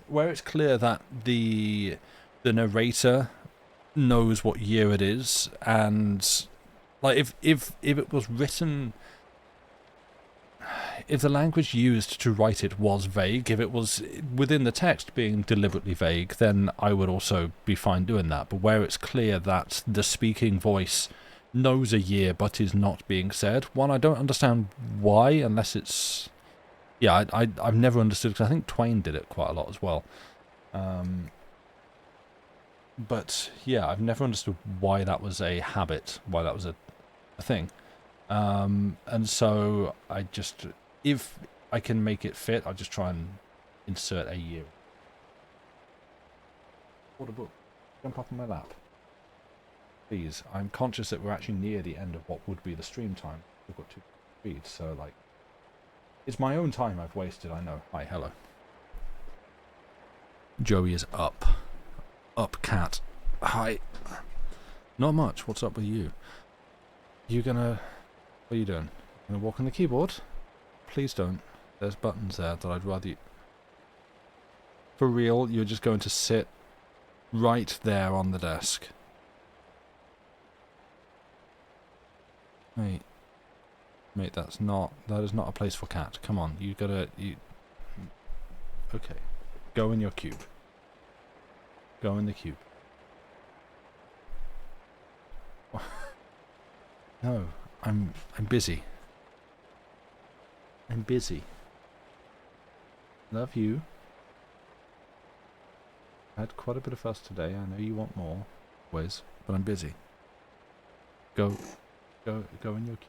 Where it's clear that the narrator knows what year it is, and like if it was written. If the language used to write it was vague, if it was within the text being deliberately vague, then I would also be fine doing that. But where it's clear that the speaking voice knows a year but is not being said, one, I don't understand why, unless it's... Yeah, I've never understood, because I think Twain did it quite a lot as well. But yeah, I've never understood why that was a habit, why that was a thing. And so I just, if I can make it fit, I'll just try and insert a year. Order book. Jump up on my lap. Please, I'm conscious that we're actually near the end of what would be the stream time. We've got 2 feeds, so like, it's my own time I've wasted, I know. Hi, hello. Joey is up. Up, cat. Hi. Not much. What's up with you? You gonna... What are you doing? Gonna walk on the keyboard? Please don't. There's buttons there that I'd rather you... For real, you're just going to sit right there on the desk. Wait. Mate, that is not a place for cat. Come on, you gotta, okay. Go in your cube. Go in the cube. No, I'm busy. I'm busy. Love you. I had quite a bit of fuss today. I know you want more, Wiz, but I'm busy. Go in your cube.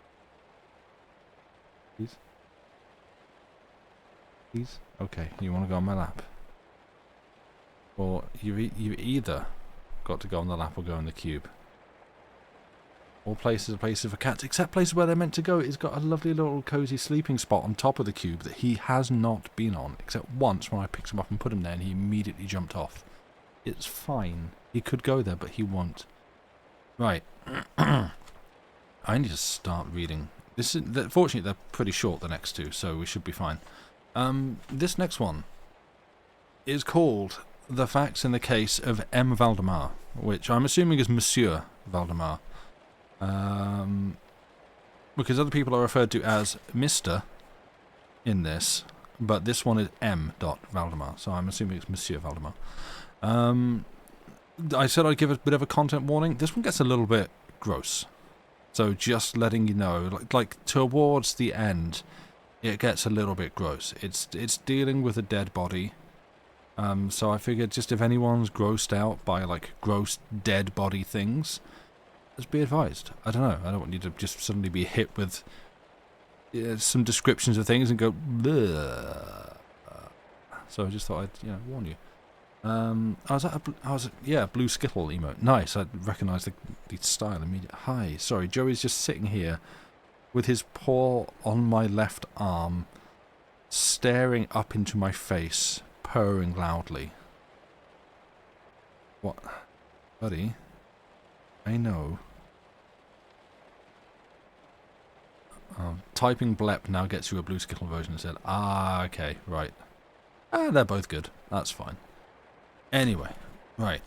Please? Please? Okay, you want to go on my lap? Or you've either got to go on the lap or go in the cube. All places are places for cats, except places where they're meant to go. It's got a lovely little cosy sleeping spot on top of the cube that he has not been on, except once when I picked him up and put him there and he immediately jumped off. It's fine. He could go there, but he won't. Right. I need to start reading. Fortunately, they're pretty short, the next two, so we should be fine. This next one is called The Facts in the Case of M. Valdemar, which I'm assuming is Monsieur Valdemar. Because other people are referred to as Mr. in this, but this one is M. Valdemar, so I'm assuming it's Monsieur Valdemar. I said I'd give a bit of a content warning. This one gets a little bit gross, so just letting you know, like towards the end, it gets a little bit gross. It's dealing with a dead body. So I figured just if anyone's grossed out by like gross dead body things, just be advised. I don't know. I don't want you to just suddenly be hit with some descriptions of things and go bleh. So I just thought I'd warn you. I was Blue Skittle emote. Nice. I recognise the style immediately. Hi. Sorry, Joey's just sitting here with his paw on my left arm, staring up into my face, purring loudly. What? Buddy? I know. Typing blep now gets you a Blue Skittle version instead. Ah, okay, right. They're both good. That's fine. Anyway, right.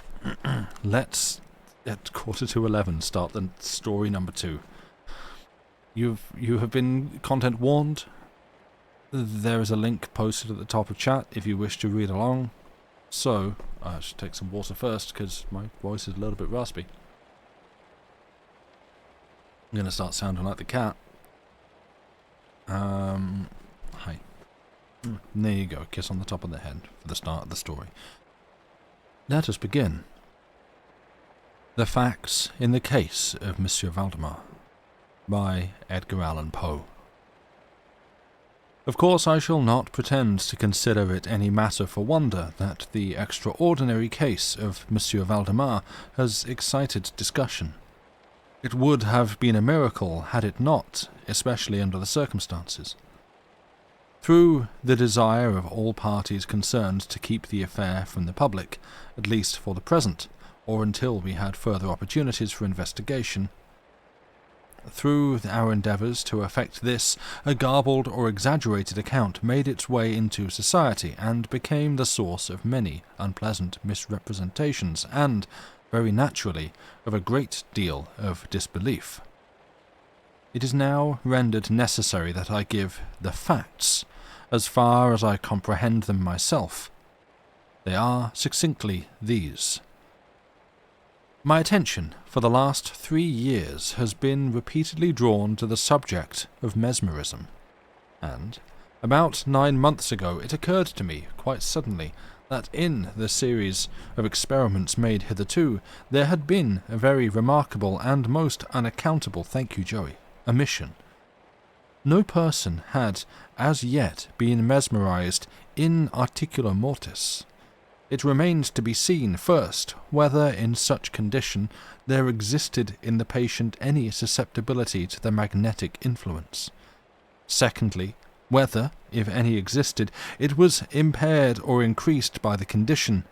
Let's, at 11:15, start the story number 2. You have been content warned. There is a link posted at the top of chat if you wish to read along. So, I should take some water first because my voice is a little bit raspy. I'm going to start sounding like the cat. Hi. There you go, kiss on the top of the head for the start of the story. Let us begin. The Facts in the Case of Monsieur Valdemar by Edgar Allan Poe. Of course I shall not pretend to consider it any matter for wonder that the extraordinary case of Monsieur Valdemar has excited discussion. It would have been a miracle had it not, especially under the circumstances. Through the desire of all parties concerned to keep the affair from the public, at least for the present, or until we had further opportunities for investigation, through our endeavours to effect this, a garbled or exaggerated account made its way into society and became the source of many unpleasant misrepresentations and, very naturally, of a great deal of disbelief. It is now rendered necessary that I give the facts, as far as I comprehend them myself. They are succinctly these. My attention for the last 3 years has been repeatedly drawn to the subject of mesmerism, and about 9 months ago it occurred to me, quite suddenly, that in the series of experiments made hitherto there had been a very remarkable and most unaccountable, thank you, Joey, omission. No person had as yet been mesmerized in articulo mortis. It remained to be seen, first, whether in such condition there existed in the patient any susceptibility to the magnetic influence. Secondly, whether, if any existed, it was impaired or increased by the condition.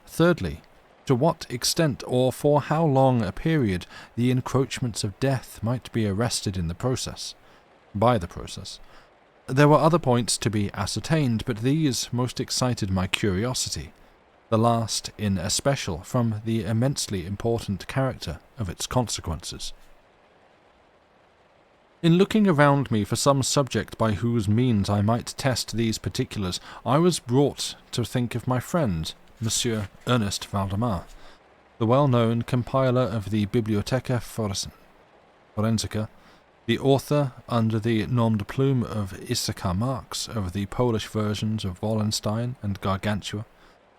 Thirdly, to what extent or for how long a period the encroachments of death might be arrested in the process, by the process. There were other points to be ascertained, but these most excited my curiosity, the last in especial from the immensely important character of its consequences. In looking around me for some subject by whose means I might test these particulars, I was brought to think of my friend, Monsieur Ernest Valdemar, the well-known compiler of the Bibliotheca Forensica, the author under the nom de plume of Issachar Marx of the Polish versions of Wallenstein and Gargantua.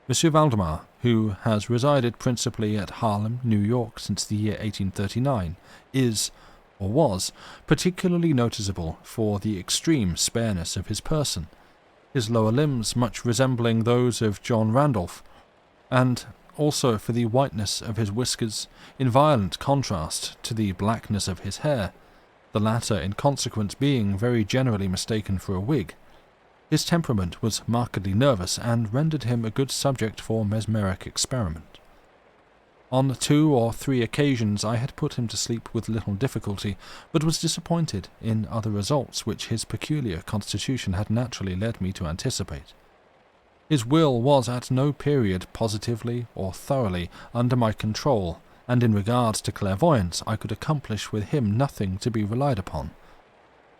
Monsieur Valdemar, who has resided principally at Harlem, New York, since the year 1839, is, or was, particularly noticeable for the extreme spareness of his person, his lower limbs much resembling those of John Randolph, and also for the whiteness of his whiskers, in violent contrast to the blackness of his hair, the latter in consequence being very generally mistaken for a wig. His temperament was markedly nervous, and rendered him a good subject for mesmeric experiment. On 2 or 3 occasions I had put him to sleep with little difficulty, but was disappointed in other results which his peculiar constitution had naturally led me to anticipate. His will was at no period positively or thoroughly under my control, and in regards to clairvoyance I could accomplish with him nothing to be relied upon.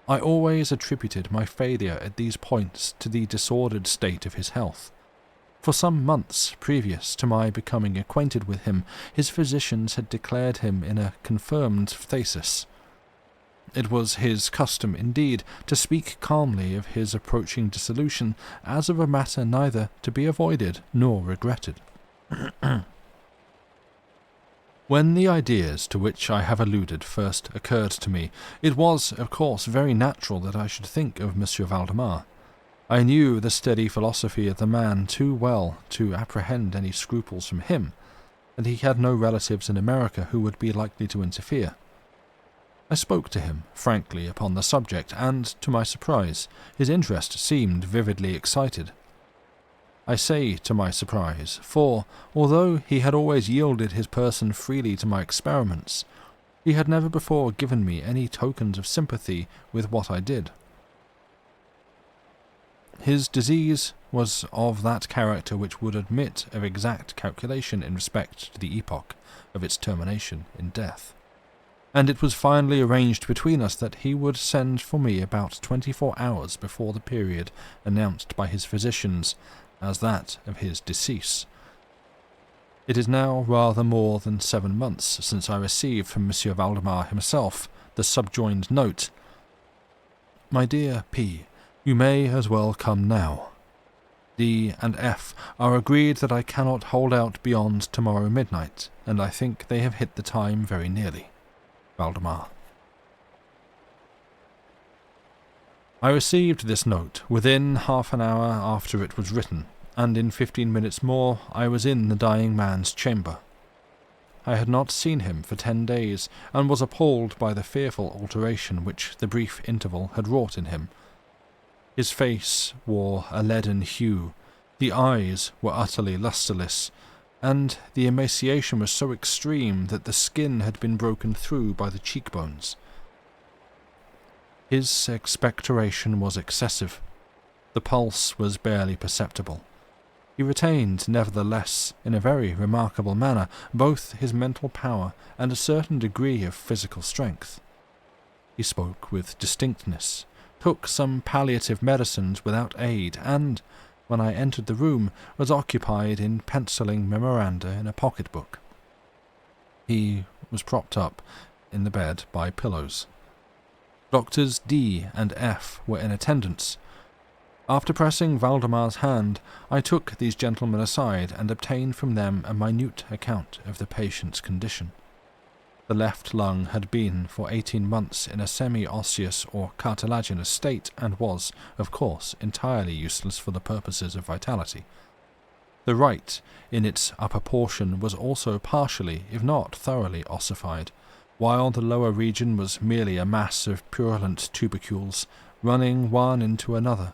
I always attributed my failure at these points to the disordered state of his health. For some months previous to my becoming acquainted with him, his physicians had declared him in a confirmed phthisis. It was his custom, indeed, to speak calmly of his approaching dissolution as of a matter neither to be avoided nor regretted. When the ideas to which I have alluded first occurred to me, it was, of course, very natural that I should think of Monsieur Valdemar. I knew the steady philosophy of the man too well to apprehend any scruples from him, and he had no relatives in America who would be likely to interfere. I spoke to him frankly upon the subject, and, to my surprise, his interest seemed vividly excited. I say to my surprise, for, although he had always yielded his person freely to my experiments, he had never before given me any tokens of sympathy with what I did. His disease was of that character which would admit of exact calculation in respect to the epoch of its termination in death, and it was finally arranged between us that he would send for me about 24 hours before the period announced by his physicians as that of his decease. It is now rather more than 7 months since I received from Monsieur Valdemar himself the subjoined note: "My dear P., you may as well come now. D and F are agreed that I cannot hold out beyond tomorrow midnight, and I think they have hit the time very nearly. Valdemar." I received this note within half an hour after it was written, and in 15 minutes more I was in the dying man's chamber. I had not seen him for 10 days, and was appalled by the fearful alteration which the brief interval had wrought in him. His face wore a leaden hue, the eyes were utterly lustreless, and the emaciation was so extreme that the skin had been broken through by the cheekbones. His expectoration was excessive. The pulse was barely perceptible. He retained, nevertheless, in a very remarkable manner, both his mental power and a certain degree of physical strength. He spoke with distinctness, took some palliative medicines without aid, and, when I entered the room, was occupied in penciling memoranda in a pocket-book. He was propped up in the bed by pillows. Doctors D and F were in attendance. After pressing Valdemar's hand, I took these gentlemen aside and obtained from them a minute account of the patient's condition. The left lung had been for 18 months in a semi-osseous or cartilaginous state, and was, of course, entirely useless for the purposes of vitality. The right, in its upper portion, was also partially, if not thoroughly, ossified, while the lower region was merely a mass of purulent tubercles, running one into another.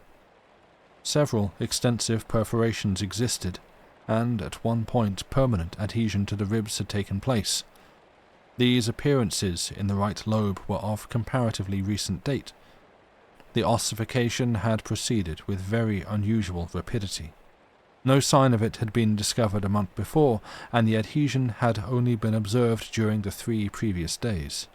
Several extensive perforations existed, and at one point permanent adhesion to the ribs had taken place. These appearances in the right lobe were of comparatively recent date. The ossification had proceeded with very unusual rapidity. No sign of it had been discovered a month before, and the adhesion had only been observed during the 3 previous days.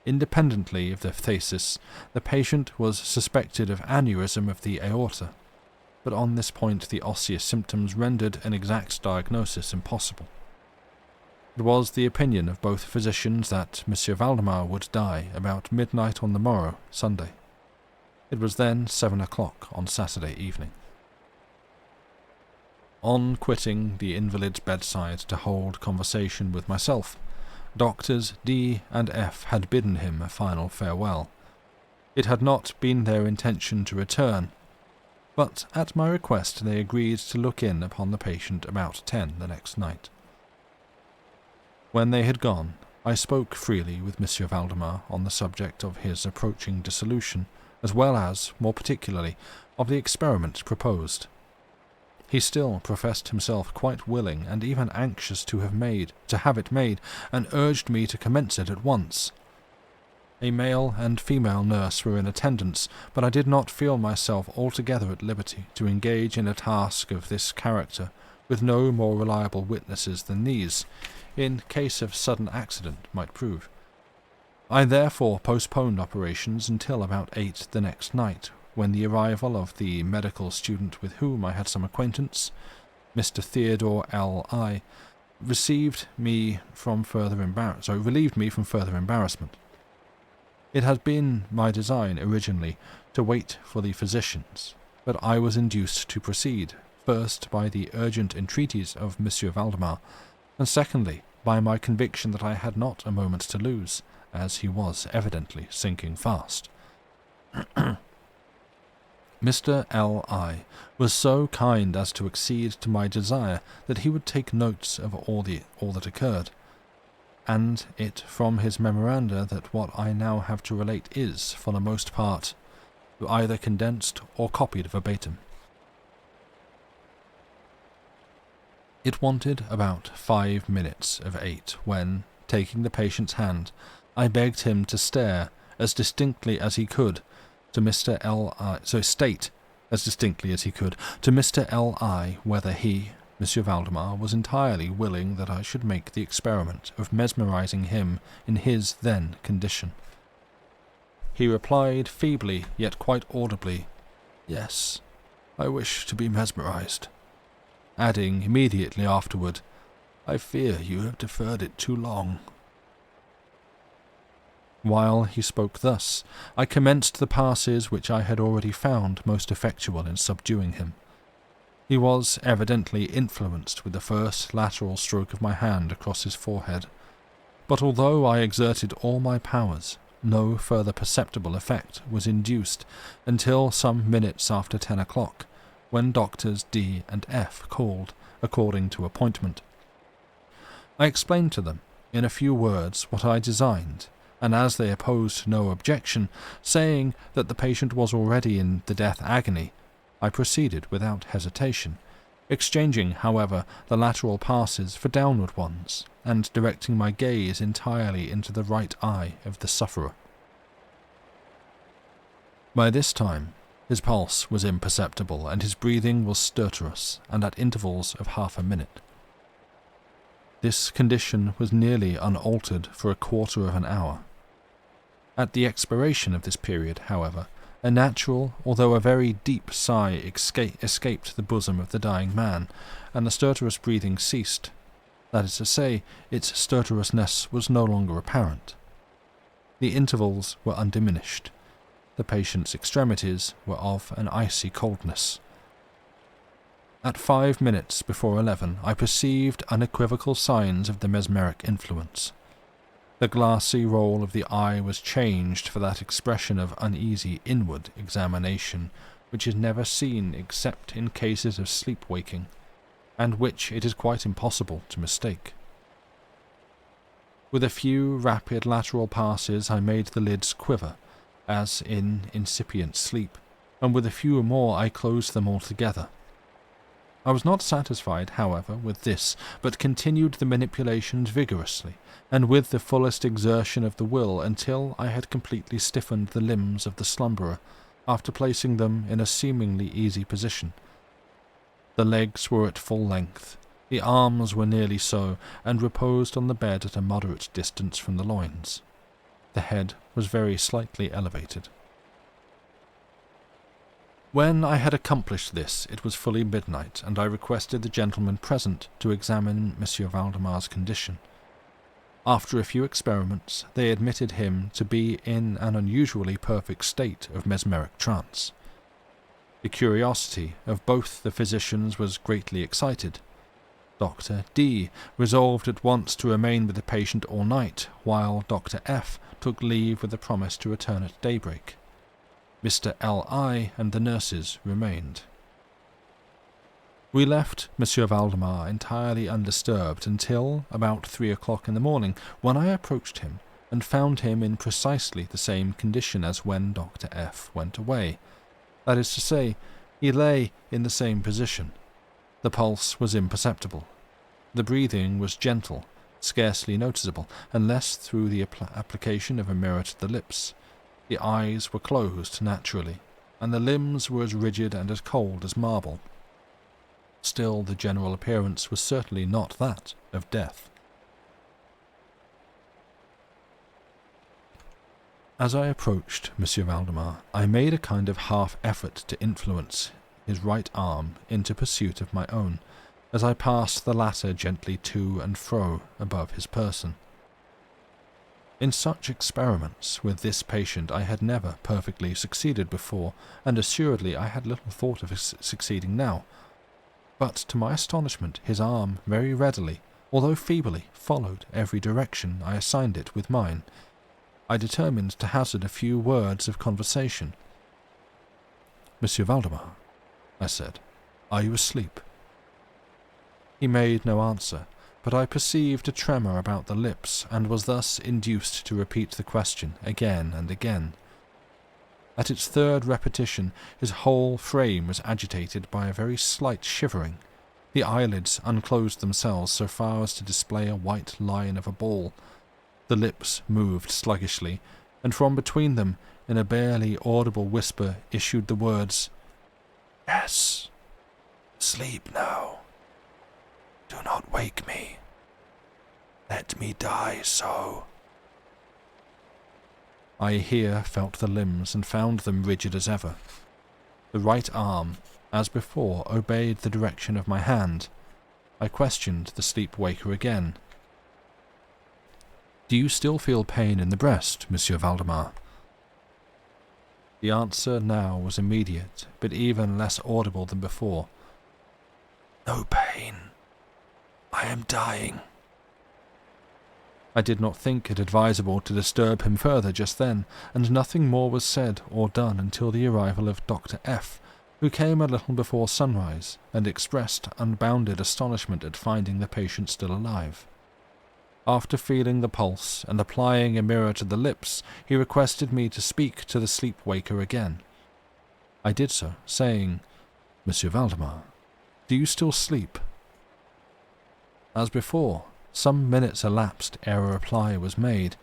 Independently of the phthisis, the patient was suspected of aneurysm of the aorta, but on this point the osseous symptoms rendered an exact diagnosis impossible. It was the opinion of both physicians that Monsieur Valdemar would die about midnight on the morrow, Sunday. It was then 7 o'clock on Saturday evening. On quitting the invalid's bedside to hold conversation with myself, Doctors D and F had bidden him a final farewell. It had not been their intention to return, but at my request they agreed to look in upon the patient about 10 the next night. When they had gone, I spoke freely with Monsieur Valdemar on the subject of his approaching dissolution, as well as, more particularly, of the experiment proposed. He still professed himself quite willing and even anxious to have it made, and urged me to commence it at once. A male and female nurse were in attendance, but I did not feel myself altogether at liberty to engage in a task of this character with no more reliable witnesses than these, in case of sudden accident might prove. I therefore postponed operations until about 8 the next night, when the arrival of the medical student with whom I had some acquaintance, Mr. Theodore L.I., relieved me from further embarrassment. It had been my design originally to wait for the physicians, but I was induced to proceed, first by the urgent entreaties of Monsieur Valdemar, and secondly by my conviction that I had not a moment to lose, as he was evidently sinking fast. Mr. L.I. was so kind as to accede to my desire that he would take notes of all that occurred, and it from his memoranda that what I now have to relate is, for the most part, either condensed or copied verbatim. It wanted about 5 minutes of 8 when, taking the patient's hand, I begged him to stare as distinctly as he could to Mr. L.I. State as distinctly as he could to Mr. L.I. whether he, Monsieur Valdemar, was entirely willing that I should make the experiment of mesmerizing him in his then condition. He replied feebly, yet quite audibly, "Yes, I wish to be mesmerized," adding immediately afterward, "I fear you have deferred it too long." While he spoke thus, I commenced the passes which I had already found most effectual in subduing him. He was evidently influenced with the first lateral stroke of my hand across his forehead, but although I exerted all my powers, no further perceptible effect was induced until some minutes after 10 o'clock, when Doctors D and F called, according to appointment. I explained to them, in a few words, what I designed, and as they opposed no objection, saying that the patient was already in the death agony, I proceeded without hesitation, exchanging, however, the lateral passes for downward ones, and directing my gaze entirely into the right eye of the sufferer. By this time, his pulse was imperceptible, and his breathing was stertorous, and at intervals of half a minute. This condition was nearly unaltered for a quarter of an hour. At the expiration of this period, however, a natural, although a very deep sigh escaped the bosom of the dying man, and the stertorous breathing ceased. That is to say, its stertorousness was no longer apparent. The intervals were undiminished. The patient's extremities were of an icy coldness. At 5 minutes before 11, I perceived unequivocal signs of the mesmeric influence. The glassy roll of the eye was changed for that expression of uneasy inward examination which is never seen except in cases of sleep-waking, and which it is quite impossible to mistake. With a few rapid lateral passes I made the lids quiver, as in incipient sleep, and with a few more I closed them altogether. I was not satisfied, however, with this, but continued the manipulations vigorously, and with the fullest exertion of the will until I had completely stiffened the limbs of the slumberer, after placing them in a seemingly easy position. The legs were at full length, the arms were nearly so, and reposed on the bed at a moderate distance from the loins. The head was very slightly elevated. When I had accomplished this, it was fully midnight, and I requested the gentlemen present to examine Monsieur Valdemar's condition. After a few experiments, they admitted him to be in an unusually perfect state of mesmeric trance. The curiosity of both the physicians was greatly excited. Dr. D resolved at once to remain with the patient all night, while Dr. F took leave with a promise to return at daybreak. Mr. L.I. and the nurses remained. We left Monsieur Valdemar entirely undisturbed until about 3 o'clock in the morning, when I approached him and found him in precisely the same condition as when Dr. F went away. That is to say, he lay in the same position. The pulse was imperceptible. The breathing was gentle, scarcely noticeable, unless through the application of a mirror to the lips. The eyes were closed naturally, and the limbs were as rigid and as cold as marble. Still, the general appearance was certainly not that of death. As I approached Monsieur Valdemar, I made a kind of half-effort to influence his right arm into pursuit of my own, as I passed the latter gently to and fro above his person. In such experiments with this patient I had never perfectly succeeded before, and assuredly I had little thought of succeeding now. But to my astonishment his arm very readily, although feebly, followed every direction I assigned it with mine. I determined to hazard a few words of conversation. "Monsieur Valdemar," I said, "are you asleep?" He made no answer, but I perceived a tremor about the lips, and was thus induced to repeat the question again and again. At its third repetition, his whole frame was agitated by a very slight shivering. The eyelids unclosed themselves so far as to display a white line of a ball. The lips moved sluggishly, and from between them, in a barely audible whisper, issued the words, "Yes, sleep now. Do not wake me. Let me die so." I here felt the limbs and found them rigid as ever. The right arm, as before, obeyed the direction of my hand. I questioned the sleep-waker again. "Do you still feel pain in the breast, Monsieur Valdemar?" The answer now was immediate, but even less audible than before. "No pain. I am dying." I did not think it advisable to disturb him further just then, and nothing more was said or done until the arrival of Dr. F, who came a little before sunrise, and expressed unbounded astonishment at finding the patient still alive. After feeling the pulse and applying a mirror to the lips, he requested me to speak to the sleep-waker again. I did so, saying, "Monsieur Valdemar, do you still sleep?" As before, some minutes elapsed ere a reply was made,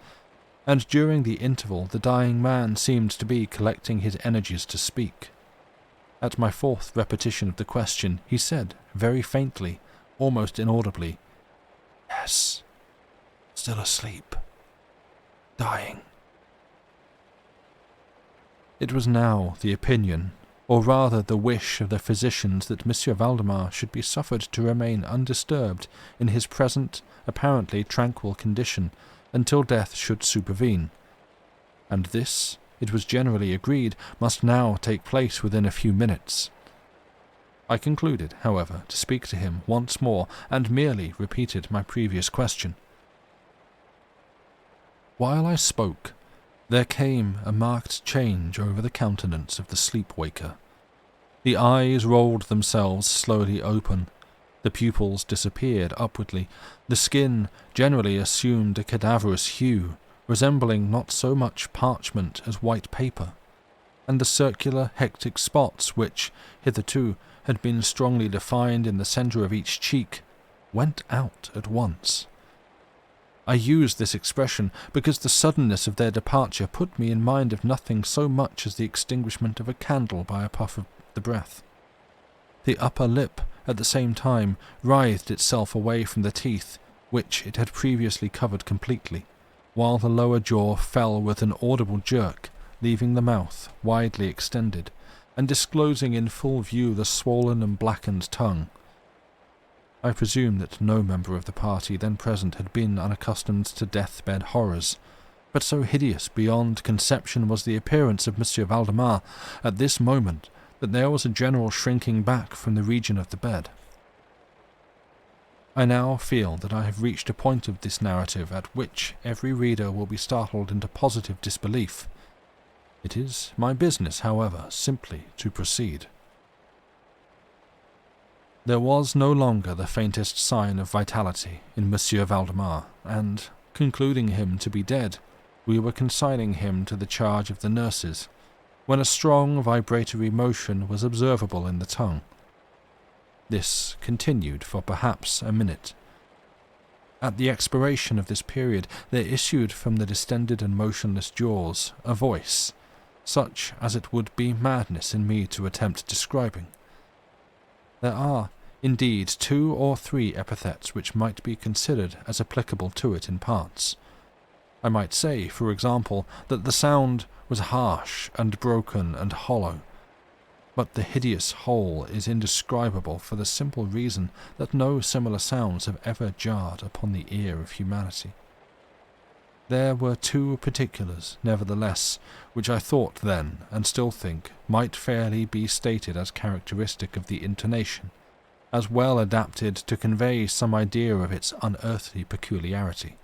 and during the interval the dying man seemed to be collecting his energies to speak. At my fourth repetition of the question, he said, very faintly, almost inaudibly, "Yes, still asleep. Dying." It was now the opinion, or rather the wish of the physicians, that Monsieur Valdemar should be suffered to remain undisturbed in his present, apparently tranquil condition until death should supervene. And this, it was generally agreed, must now take place within a few minutes. I concluded, however, to speak to him once more, and merely repeated my previous question. While I spoke, there came a marked change over the countenance of the sleep-waker. The eyes rolled themselves slowly open, the pupils disappeared upwardly, the skin generally assumed a cadaverous hue, resembling not so much parchment as white paper, and the circular hectic spots which, hitherto, had been strongly defined in the centre of each cheek, went out at once. I use this expression because the suddenness of their departure put me in mind of nothing so much as the extinguishment of a candle by a puff of the breath. The upper lip, at the same time, writhed itself away from the teeth, which it had previously covered completely. while the lower jaw fell with an audible jerk, leaving the mouth widely extended, and disclosing in full view the swollen and blackened tongue. I presume that no member of the party then present had been unaccustomed to deathbed horrors, but so hideous beyond conception was the appearance of Monsieur Valdemar at this moment that there was a general shrinking back from the region of the bed. I now feel that I have reached a point of this narrative at which every reader will be startled into positive disbelief. It is my business, however, simply to proceed. There was no longer the faintest sign of vitality in Monsieur Valdemar, and, concluding him to be dead, we were consigning him to the charge of the nurses, when a strong vibratory motion was observable in the tongue. This continued for perhaps a minute. At the expiration of this period there issued from the distended and motionless jaws a voice, such as it would be madness in me to attempt describing. There are, indeed, 2 or 3 epithets which might be considered as applicable to it in parts. I might say, for example, that the sound was harsh and broken and hollow, but the hideous whole is indescribable for the simple reason that no similar sounds have ever jarred upon the ear of humanity. There were 2 particulars, nevertheless, which I thought then, and still think, might fairly be stated as characteristic of the intonation, as well adapted to convey some idea of its unearthly peculiarity.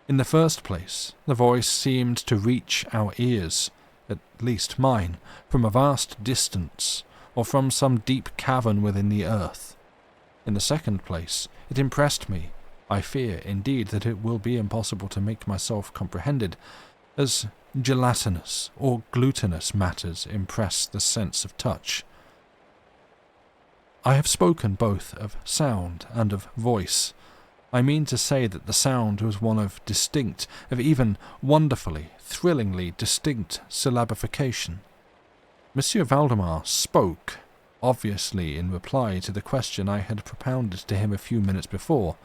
In the first place, the voice seemed to reach our ears, at least mine, from a vast distance, or from some deep cavern within the earth. In the second place, it impressed me, I fear indeed that it will be impossible to make myself comprehended, as gelatinous or glutinous matters impress the sense of touch. I have spoken both of sound and of voice. I mean to say that the sound was one of distinct, of even wonderfully, thrillingly distinct syllabification. Monsieur Valdemar spoke, obviously in reply to the question I had propounded to him a few minutes before.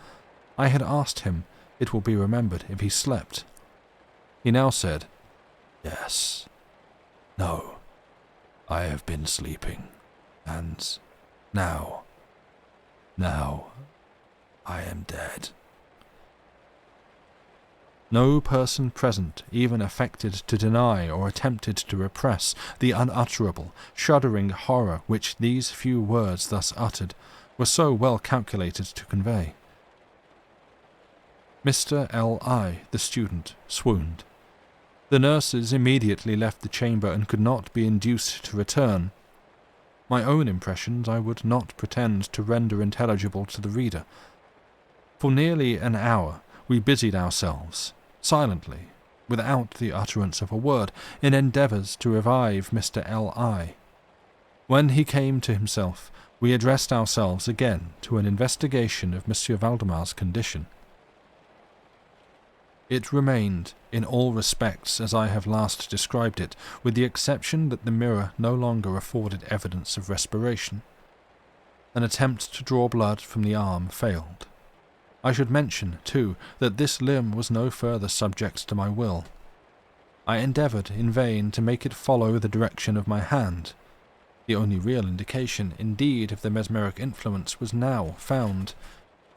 I had asked him, it will be remembered, if he slept. He now said, "Yes. No. I have been sleeping, and now I am dead." No person present even affected to deny or attempted to repress the unutterable, shuddering horror which these few words thus uttered were so well calculated to convey. Mr. L.I., the student, swooned. The nurses immediately left the chamber and could not be induced to return. My own impressions I would not pretend to render intelligible to the reader. For nearly an hour we busied ourselves, silently, without the utterance of a word, in endeavours to revive Mr. L.I. When he came to himself, we addressed ourselves again to an investigation of Monsieur Valdemar's condition. It remained, in all respects as I have last described it, with the exception that the mirror no longer afforded evidence of respiration. An attempt to draw blood from the arm failed. I should mention, too, that this limb was no further subject to my will. I endeavoured in vain to make it follow the direction of my hand. The only real indication, indeed, of the mesmeric influence was now found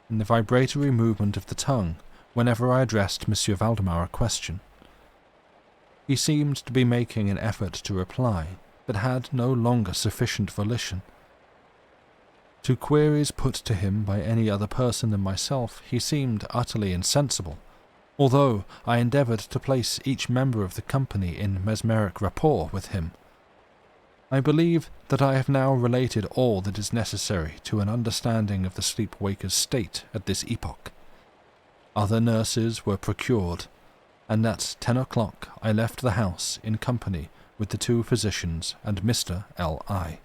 in the vibratory movement of the tongue, whenever I addressed Monsieur Valdemar a question. He seemed to be making an effort to reply, but had no longer sufficient volition. To queries put to him by any other person than myself he seemed utterly insensible, although I endeavoured to place each member of the company in mesmeric rapport with him. I believe that I have now related all that is necessary to an understanding of the sleep-waker's state at this epoch. Other nurses were procured, and at 10 o'clock I left the house in company with the 2 physicians and Mr. L.I.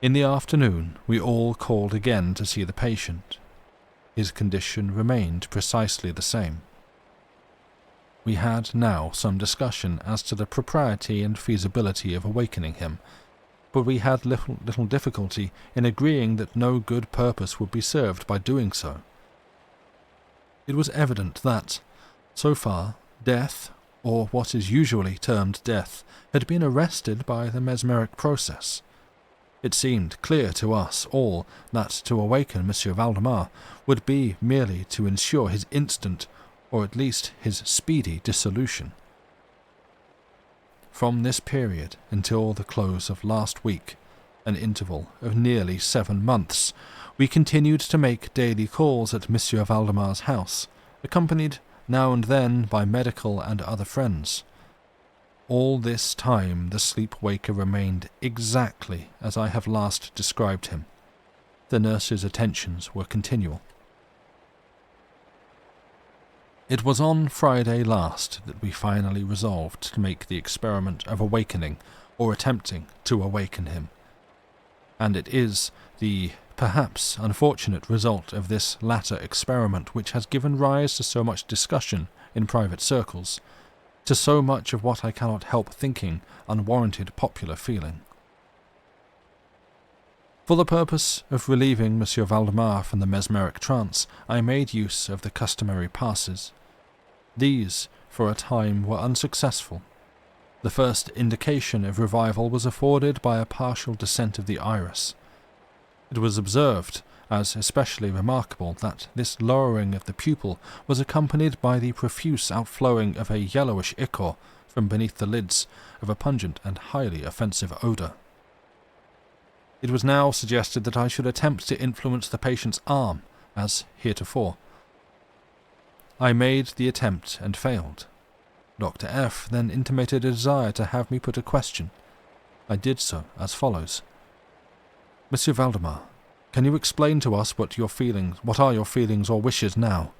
In the afternoon we all called again to see the patient. His condition remained precisely the same. We had now some discussion as to the propriety and feasibility of awakening him, but we had little difficulty in agreeing that no good purpose would be served by doing so. It was evident that, so far, death, or what is usually termed death, had been arrested by the mesmeric process. It seemed clear to us all that to awaken Monsieur Valdemar would be merely to ensure his instant, or at least his speedy dissolution. From this period until the close of last week, an interval of nearly 7 months, we continued to make daily calls at Monsieur Valdemar's house, accompanied now and then by medical and other friends. All this time the sleep-waker remained exactly as I have last described him. The nurse's attentions were continual. It was on Friday last that we finally resolved to make the experiment of awakening, or attempting to awaken him. And it is the perhaps unfortunate result of this latter experiment which has given rise to so much discussion in private circles, to so much of what I cannot help thinking unwarranted popular feeling. For the purpose of relieving Monsieur Valdemar from the mesmeric trance, I made use of the customary passes. These, for a time, were unsuccessful. The first indication of revival was afforded by a partial descent of the iris. It was observed, as especially remarkable, that this lowering of the pupil was accompanied by the profuse outflowing of a yellowish ichor from beneath the lids of a pungent and highly offensive odour. It was now suggested that I should attempt to influence the patient's arm, as heretofore. I made the attempt and failed. Dr. F. then intimated a desire to have me put a question. I did so, as follows. Monsieur Valdemar, can you explain to us what are your feelings or wishes now?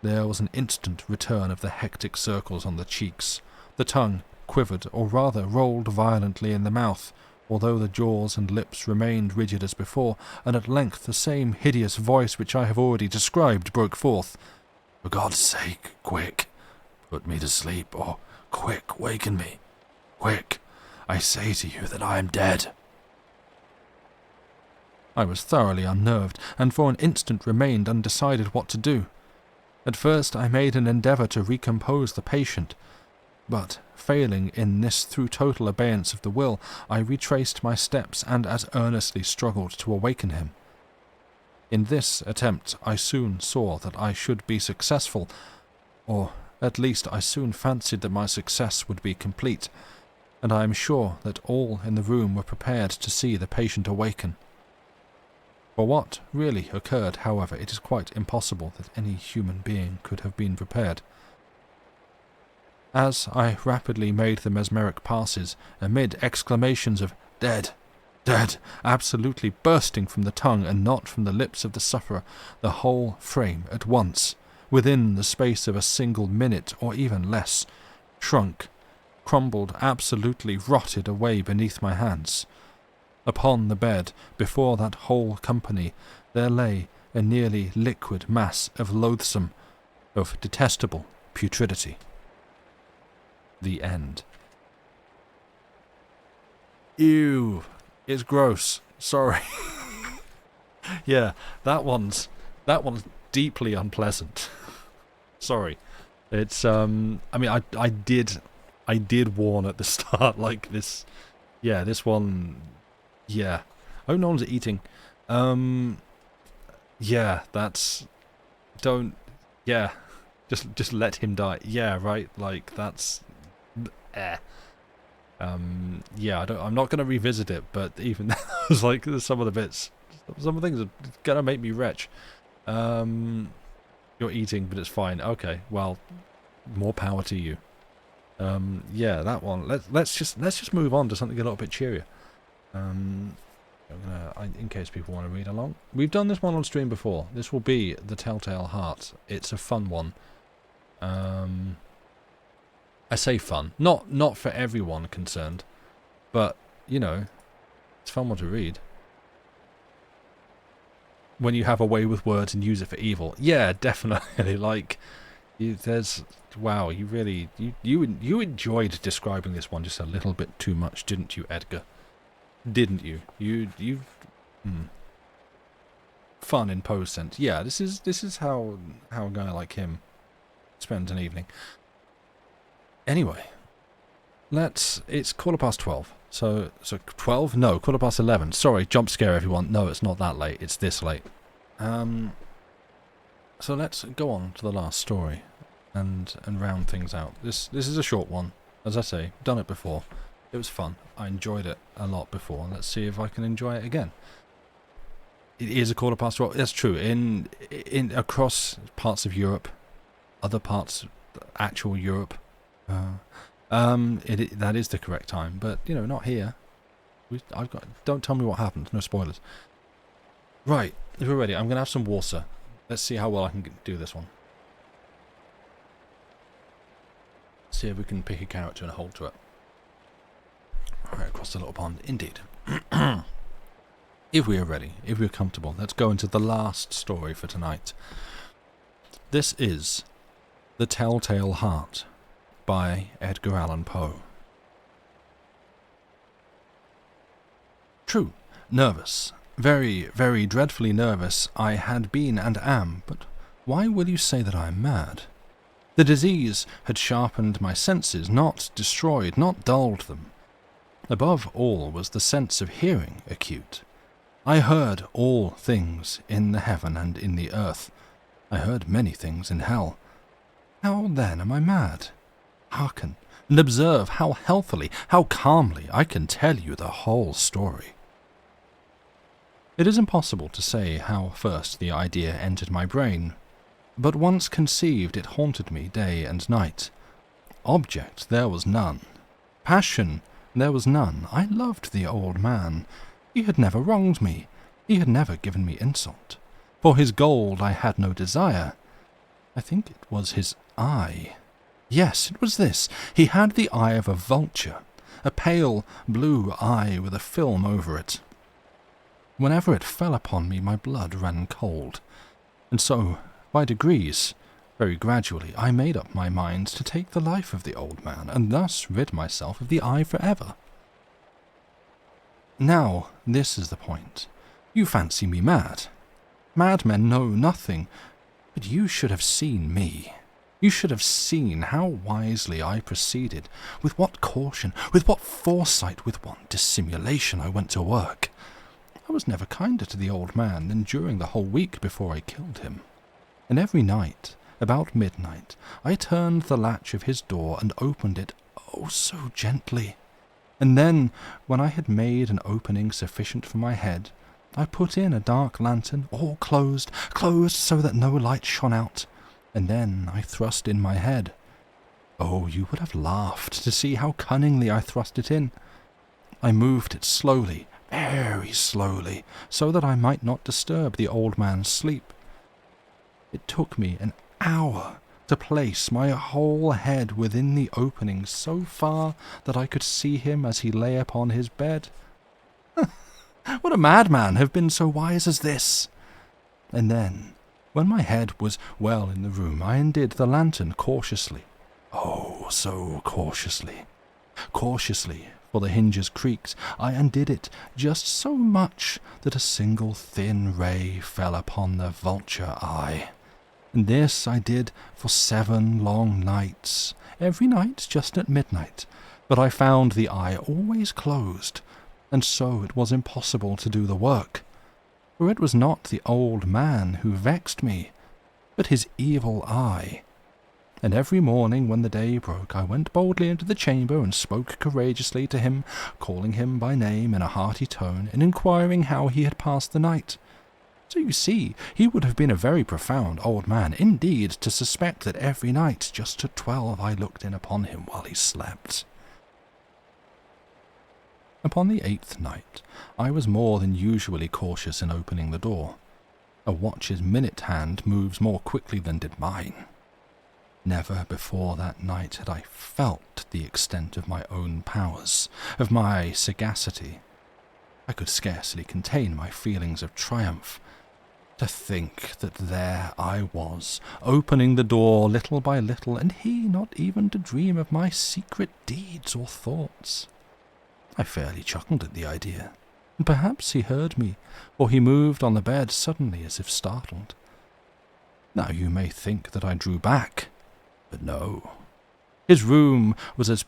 There was an instant return of the hectic circles on the cheeks. The tongue quivered, or rather rolled violently in the mouth, although the jaws and lips remained rigid as before, and at length the same hideous voice which I have already described broke forth. For God's sake, quick, put me to sleep, or quick, waken me. Quick, I say to you that I am dead. I was thoroughly unnerved, and for an instant remained undecided what to do. At first I made an endeavour to recompose the patient, but, failing in this through total abeyance of the will, I retraced my steps and as earnestly struggled to awaken him. In this attempt I soon saw that I should be successful, or at least I soon fancied that my success would be complete, and I am sure that all in the room were prepared to see the patient awaken. For what really occurred, however, it is quite impossible that any human being could have been prepared. As I rapidly made the mesmeric passes, amid exclamations of "Dead! Dead!" absolutely bursting from the tongue and not from the lips of the sufferer, the whole frame at once, within the space of a single minute or even less, shrunk, crumbled, absolutely rotted away beneath my hands. Upon the bed, before that whole company, there lay a nearly liquid mass of loathsome, of detestable putridity. The end. Ew, it's gross. Sorry. Yeah, that one's deeply unpleasant. Sorry. It's I mean I did warn at the start, like this. Yeah, this one. Yeah. Oh, no one's eating. Yeah, that's. Don't. Yeah. Just let him die. Yeah, right. Like that's. Yeah, I'm not gonna revisit it, but even that was like some of the things are gonna make me retch. You're eating, but it's fine. Okay, well, more power to you. Yeah, that one. Let's just move on to something a little bit cheerier. In case people want to read along, we've done this one on stream before. This will be The Telltale Heart. It's a fun one. I say fun, not for everyone concerned, but you know, it's a fun one to read. When you have a way with words and use it for evil, yeah, definitely. Like, wow, you really you enjoyed describing this one just a little bit too much, didn't you, Edgar? Didn't you? fun in pose sense. Yeah, this is how a guy like him spends an evening. Anyway, it's 12:15. So 12? No, 11:15. Sorry, jump scare everyone. No, it's not that late. It's this late. So let's go on to the last story and round things out. This is a short one. As I say, done it before. It was fun. I enjoyed it a lot before. Let's see if I can enjoy it again. It is a 12:15. That's true. In across parts of Europe, other parts, actual Europe, that is the correct time. But you know, not here. Don't tell me what happened. No spoilers. Right, if we're ready, I'm gonna have some water. Let's see how well I can do this one. See if we can pick a character and hold to it. Right across the little pond. Indeed. If we are ready, if we're comfortable, let's go into the last story for tonight. This is The Telltale Heart by Edgar Allan Poe. True, nervous. Very, very dreadfully nervous I had been and am, but why will you say that I am mad? The disease had sharpened my senses, not destroyed, not dulled them. Above all was the sense of hearing acute. I heard all things in the heaven and in the earth. I heard many things in hell. How then am I mad? Hearken, and observe how healthily, how calmly I can tell you the whole story. It is impossible to say how first the idea entered my brain, but once conceived it haunted me day and night. Object there was none. Passion there was none. I loved the old man. He had never wronged me. He had never given me insult. For his gold I had no desire. I think it was his eye. Yes, it was this. He had the eye of a vulture, a pale blue eye with a film over it. Whenever it fell upon me, my blood ran cold. And so, by degrees, very gradually, I made up my mind to take the life of the old man, and thus rid myself of the eye forever. Now, this is the point. You fancy me mad. Madmen know nothing, but you should have seen me. You should have seen how wisely I proceeded, with what caution, with what foresight, with what dissimulation I went to work. I was never kinder to the old man than during the whole week before I killed him. And every night, about midnight, I turned the latch of his door and opened it, oh, so gently. And then, when I had made an opening sufficient for my head, I put in a dark lantern, all closed so that no light shone out, and then I thrust in my head. Oh, you would have laughed to see how cunningly I thrust it in. I moved it slowly, very slowly, so that I might not disturb the old man's sleep. It took me an hour to place my whole head within the opening so far that I could see him as he lay upon his bed. Would a madman have been so wise as this? And then, when my head was well in the room, I undid the lantern cautiously. Oh, so cautiously. Cautiously, for the hinges creaked, I undid it just so much that a single thin ray fell upon the vulture eye. And this I did for 7 long nights, every night just at midnight, but I found the eye always closed, and so it was impossible to do the work. For it was not the old man who vexed me, but his evil eye. And every morning when the day broke, I went boldly into the chamber and spoke courageously to him, calling him by name in a hearty tone, and inquiring how he had passed the night. So you see, he would have been a very profound old man indeed to suspect that every night, just at 12, I looked in upon him while he slept. Upon the 8th night, I was more than usually cautious in opening the door. A watch's minute hand moves more quickly than did mine. Never before that night had I felt the extent of my own powers, of my sagacity. I could scarcely contain my feelings of triumph. To think that there I was, opening the door little by little, and he not even to dream of my secret deeds or thoughts. I fairly chuckled at the idea. and perhaps he heard me, for he moved on the bed suddenly as if startled. Now you may think that I drew back, but no. His room was as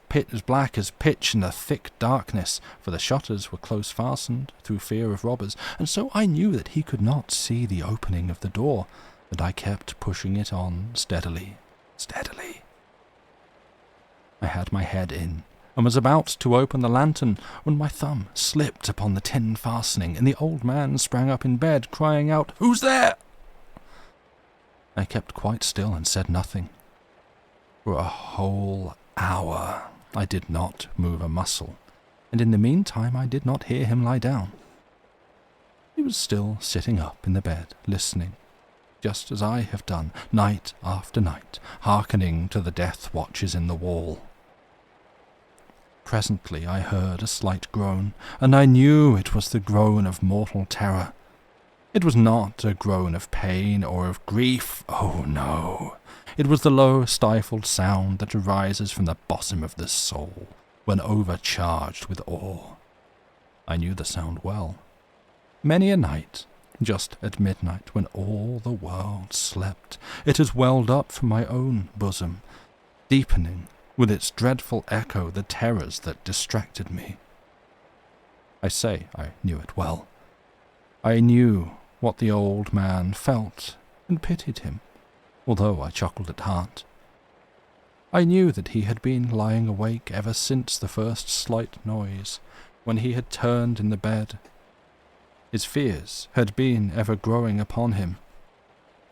black as pitch in the thick darkness, for the shutters were close fastened through fear of robbers, and so I knew that he could not see the opening of the door, and I kept pushing it on steadily. I had my head in, and was about to open the lantern when my thumb slipped upon the tin fastening, and the old man sprang up in bed, crying out, "Who's there?" I kept quite still and said nothing. For a whole hour I did not move a muscle, and in the meantime I did not hear him lie down. He was still sitting up in the bed, listening, just as I have done night after night, hearkening to the death watches in the wall. Presently I heard a slight groan, and I knew it was the groan of mortal terror. It was not a groan of pain or of grief, oh no. It was the low, stifled sound that arises from the bosom of the soul when overcharged with awe. I knew the sound well. Many a night, just at midnight, when all the world slept, it has welled up from my own bosom, deepening with its dreadful echo the terrors that distracted me. I say I knew it well. I knew what the old man felt and pitied him, although I chuckled at heart. I knew that he had been lying awake ever since the first slight noise, when he had turned in the bed. His fears had been ever growing upon him.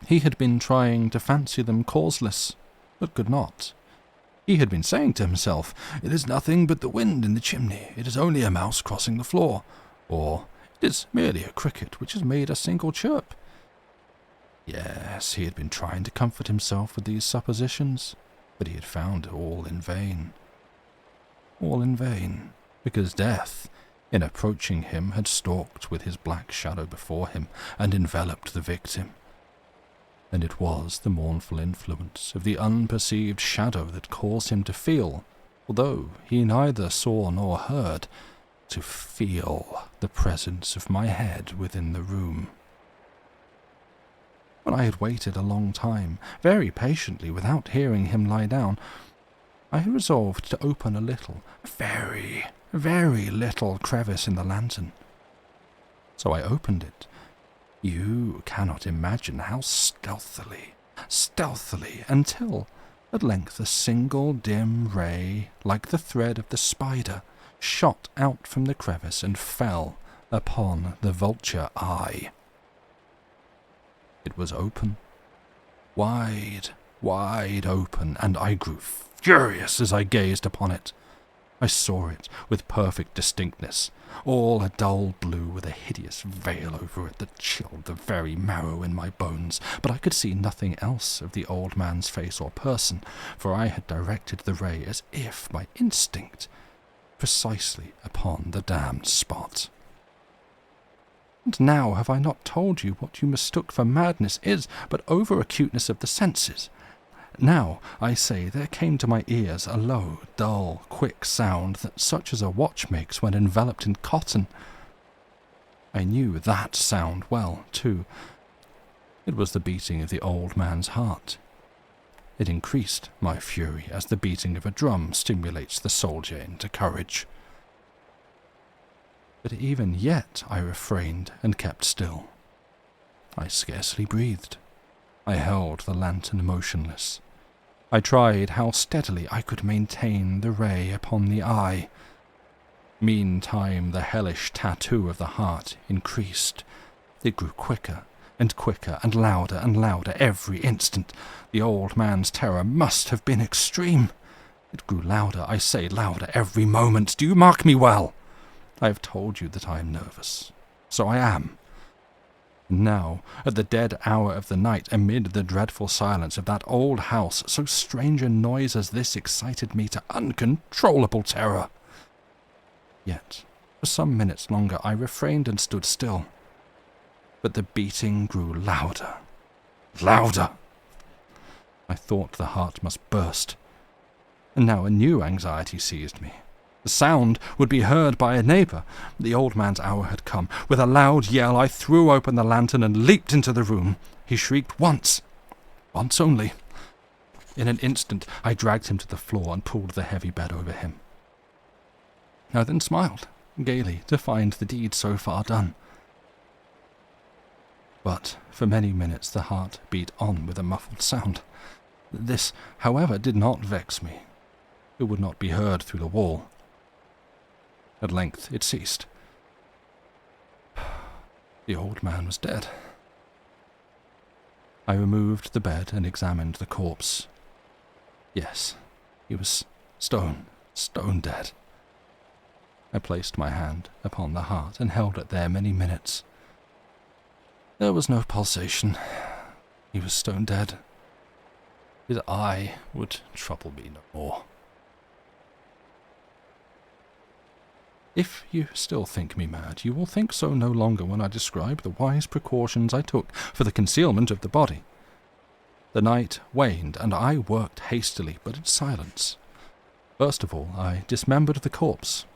He had been trying to fancy them causeless, but could not. He had been saying to himself, "It is nothing but the wind in the chimney, it is only a mouse crossing the floor," or "It is merely a cricket which has made a single chirp." Yes, he had been trying to comfort himself with these suppositions, but he had found all in vain. All in vain, because death, in approaching him, had stalked with his black shadow before him and enveloped the victim. And it was the mournful influence of the unperceived shadow that caused him to feel, although he neither saw nor heard, to feel the presence of my head within the room. When I had waited a long time, very patiently, without hearing him lie down, I had resolved to open a little, very, very little crevice in the lantern. So I opened it. You cannot imagine how stealthily, until at length a single dim ray, like the thread of the spider, shot out from the crevice and fell upon the vulture eye. It was open, wide open, and I grew furious as I gazed upon it. I saw it with perfect distinctness, all a dull blue with a hideous veil over it that chilled the very marrow in my bones, but I could see nothing else of the old man's face or person, for I had directed the ray as if by instinct, precisely upon the damned spot. And now have I not told you what you mistook for madness is but over-acuteness of the senses? Now, I say, there came to my ears a low, dull, quick sound, that such as a watch makes when enveloped in cotton. I knew that sound well, too. It was the beating of the old man's heart. It increased my fury as the beating of a drum stimulates the soldier into courage. But even yet I refrained and kept still. I scarcely breathed. I held the lantern motionless. I tried how steadily I could maintain the ray upon the eye. Meantime the hellish tattoo of the heart increased. It grew quicker and quicker and louder every instant. The old man's terror must have been extreme. It grew louder, I say louder, every moment. Do you mark me well? I have told you that I am nervous. So I am. Now, at the dead hour of the night, amid the dreadful silence of that old house, so strange a noise as this excited me to uncontrollable terror. Yet, for some minutes longer I refrained and stood still. But the beating grew louder. I thought the heart must burst. And now a new anxiety seized me. The sound would be heard by a neighbour. The old man's hour had come. With a loud yell, I threw open the lantern and leaped into the room. He shrieked once only. In an instant, I dragged him to the floor and pulled the heavy bed over him. I then smiled gaily to find the deed so far done. But for many minutes the heart beat on with a muffled sound. This, however, did not vex me. It would not be heard through the wall. At length it ceased. The old man was dead. I removed the bed and examined the corpse. Yes, he was stone dead. I placed my hand upon the heart and held it there many minutes. There was no pulsation. He was stone dead. His eye would trouble me no more. If you still think me mad, you will think so no longer when I describe the wise precautions I took for the concealment of the body. The night waned, and I worked hastily, but in silence. First of all, I dismembered the corpse.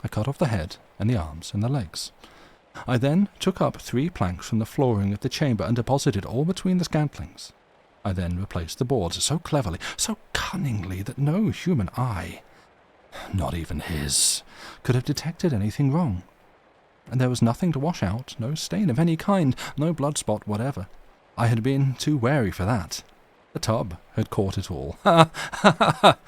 I cut off the head, and the arms, and the legs. I then took up 3 planks from the flooring of the chamber and deposited all between the scantlings. I then replaced the boards so cleverly, so cunningly, that no human eye, not even his, could have detected anything wrong. And there was nothing to wash out, no stain of any kind, no blood spot whatever. I had been too wary for that. The tub had caught it all. Ha ha ha ha!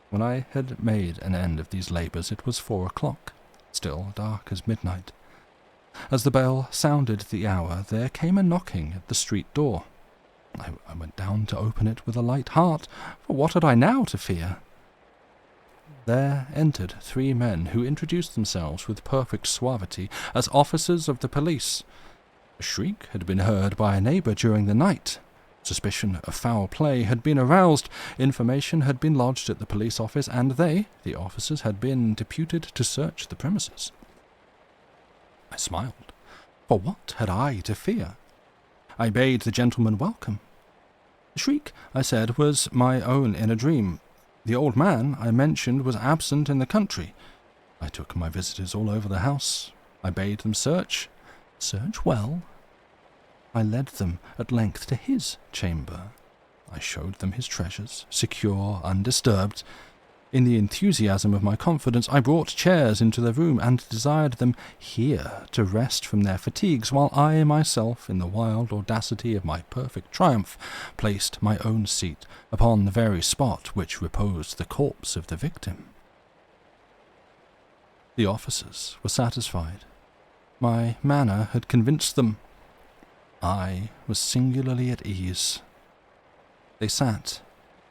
When I had made an end of these labours, it was 4 o'clock, still dark as midnight. As the bell sounded the hour, there came a knocking at the street door. I went down to open it with a light heart, for what had I now to fear? There entered 3 men who introduced themselves with perfect suavity as officers of the police. A shriek had been heard by a neighbour during the night. Suspicion of foul play had been aroused, information had been lodged at the police office, and they, the officers, had been deputed to search the premises. I smiled, for what had I to fear? I bade the gentleman welcome. The shriek, I said, was my own in a dream. The old man I mentioned was absent in the country. I took my visitors all over the house. I bade them search well. I led them at length to his chamber. I showed them his treasures, secure, undisturbed. In the enthusiasm of my confidence, I brought chairs into the room and desired them here to rest from their fatigues, while I myself, in the wild audacity of my perfect triumph, placed my own seat upon the very spot which reposed the corpse of the victim. The officers were satisfied. My manner had convinced them. I was singularly at ease. They sat,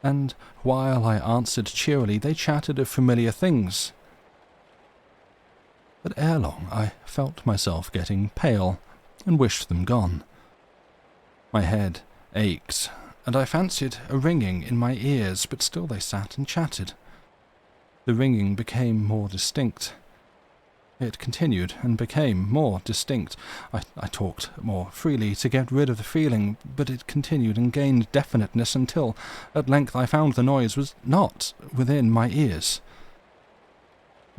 and while I answered cheerily, they chatted of familiar things. But ere long I felt myself getting pale, and wished them gone. My head ached, and I fancied a ringing in my ears, but still they sat and chatted. The ringing became more distinct. It continued and became more distinct. I talked more freely to get rid of the feeling, but it continued and gained definiteness until, at length, I found the noise was not within my ears.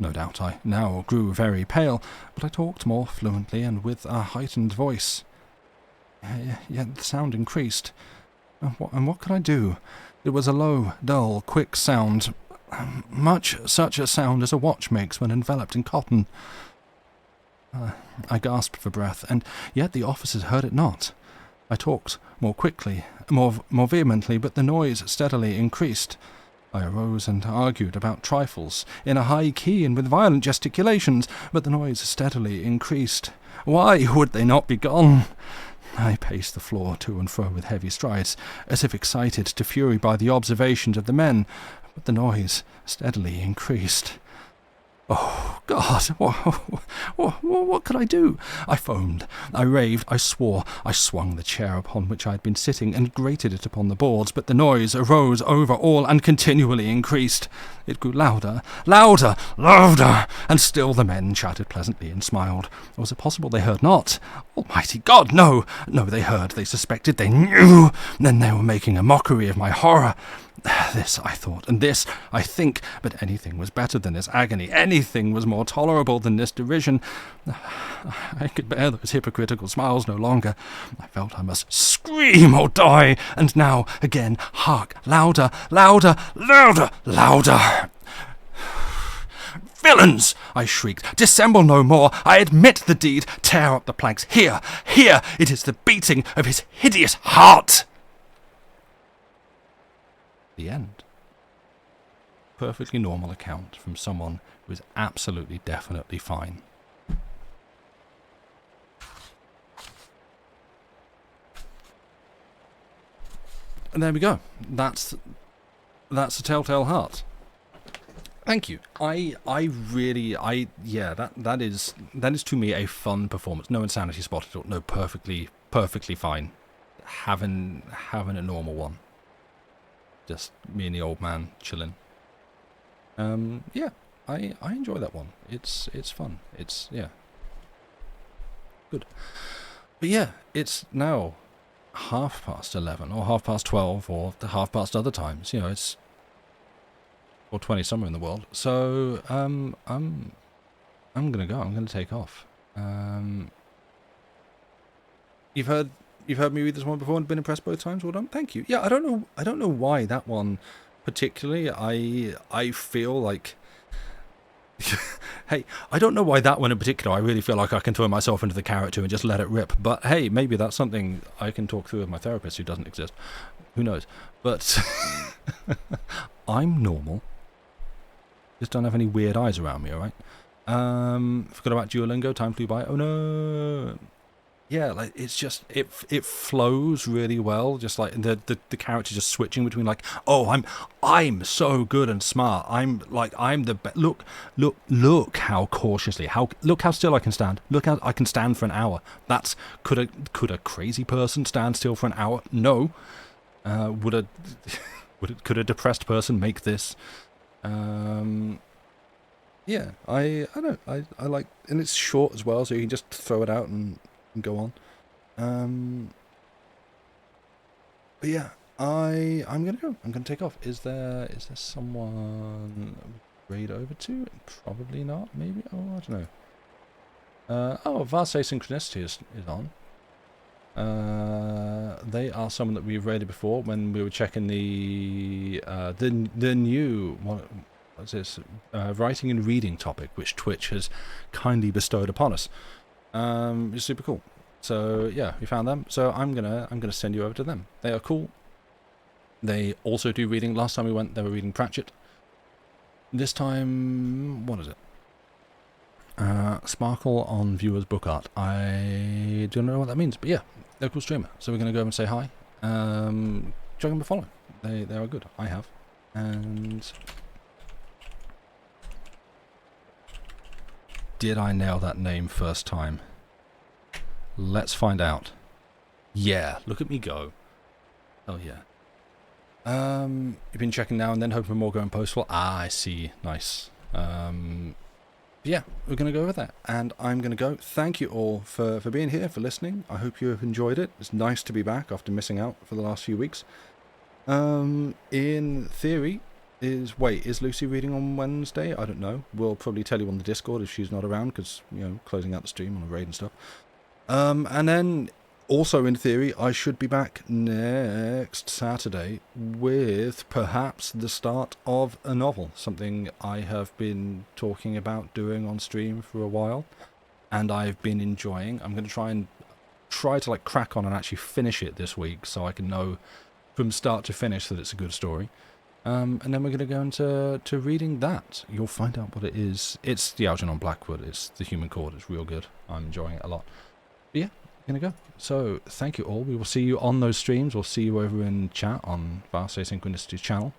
No doubt I now grew very pale, but I talked more fluently and with a heightened voice. Yet the sound increased. And what could I do? It was a low, dull, quick sound, much such a sound as a watch makes when enveloped in cotton. I gasped for breath, and yet the officers heard it not. I talked more quickly, more vehemently, but the noise steadily increased. I arose and argued about trifles, in a high key and with violent gesticulations, but the noise steadily increased. Why would they not be gone? I paced the floor to and fro with heavy strides, as if excited to fury by the observations of the men, but the noise steadily increased. Oh, God, what could I do? I foamed, I raved, I swore. I swung the chair upon which I had been sitting and grated it upon the boards, but the noise arose over all and continually increased. It grew louder, louder, louder, and still the men chatted pleasantly and smiled. Was it possible they heard not? Almighty God, no! No, they heard, they suspected, they knew! Then they were making a mockery of my horror. This, I thought, and this, I think, but anything was better than this agony. Anything was more tolerable than this derision. I could bear those hypocritical smiles no longer. I felt I must scream or die. And now, again, hark, louder, louder, louder, louder. Villains! I shrieked. Dissemble no more. I admit the deed. Tear up the planks. Here, here, it is the beating of his hideous heart. The end. Perfectly normal account from someone who is absolutely, definitely fine. And there we go. That's a Telltale Heart. Thank you. That is to me a fun performance. No insanity spot at all. No, perfectly fine. Having a normal one. Just me and the old man chilling. Yeah, I enjoy that one. It's fun. It's good. But yeah, it's now 11:30 or 12:30 or 12:30 other times. You know, it's 4:20 somewhere in the world. So I'm gonna go. I'm gonna take off. You've heard me read this one before and been impressed both times. Well done. Thank you. Yeah, I don't know why that one particularly. I feel like. Hey, I don't know why that one in particular. I really feel like I can throw myself into the character and just let it rip. But hey, maybe that's something I can talk through with my therapist who doesn't exist. Who knows? But I'm normal. Just don't have any weird eyes around me, alright? Forgot about Duolingo, time flew by. Oh no! Yeah, like, it's just, it flows really well, just like the character just switching between like, oh, I'm so good and smart. I'm the best. Look how cautiously, look how still I can stand. Look how I can stand for an hour. That's, could a crazy person stand still for an hour? No. Could a depressed person make this? Yeah, I like, and it's short as well, so you can just throw it out and go on. But yeah, I'm gonna go. I'm gonna take off. Is there someone raid over to? Probably not. Maybe. Oh, I don't know. Oh, Vase Synchronicity is on. They are someone that we've raided before when we were checking the new what's this writing and reading topic, which Twitch has kindly bestowed upon us. It's super cool. So yeah, we found them. So I'm gonna send you over to them. They are cool. They also do reading. Last time we went, they were reading Pratchett. This time, what is it? Sparkle on viewers book art. I don't know what that means, but yeah, they're a cool streamer. So we're gonna go over and say hi. Check them a follow. They are good. I have. And did I nail that name first time? Let's find out. Yeah, look at me go. Oh yeah. You've been checking now and then, hoping for more going postal. Ah, I see. Nice. Yeah, we're going to go over that. And I'm going to go. Thank you all for being here, for listening. I hope you have enjoyed it. It's nice to be back after missing out for the last few weeks. In theory, is Lucy reading on Wednesday? I don't know. We'll probably tell you on the Discord if she's not around, because, you know, closing out the stream on a raid and stuff. And then, also in theory, I should be back next Saturday with perhaps the start of a novel. Something I have been talking about doing on stream for a while, and I've been enjoying. I'm going to try to like crack on and actually finish it this week, so I can know from start to finish that it's a good story. And then we're going to go into reading that. You'll find out what it is. It's the Algernon Blackwood. It's the Human Cord. It's real good. I'm enjoying it a lot. But yeah, gonna go. So thank you all. We will see you on those streams. We'll see you over in chat on Vase Synchronicity channel.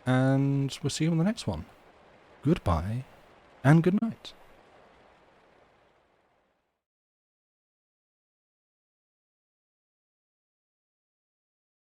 And we'll see you on the next one. Goodbye and good night.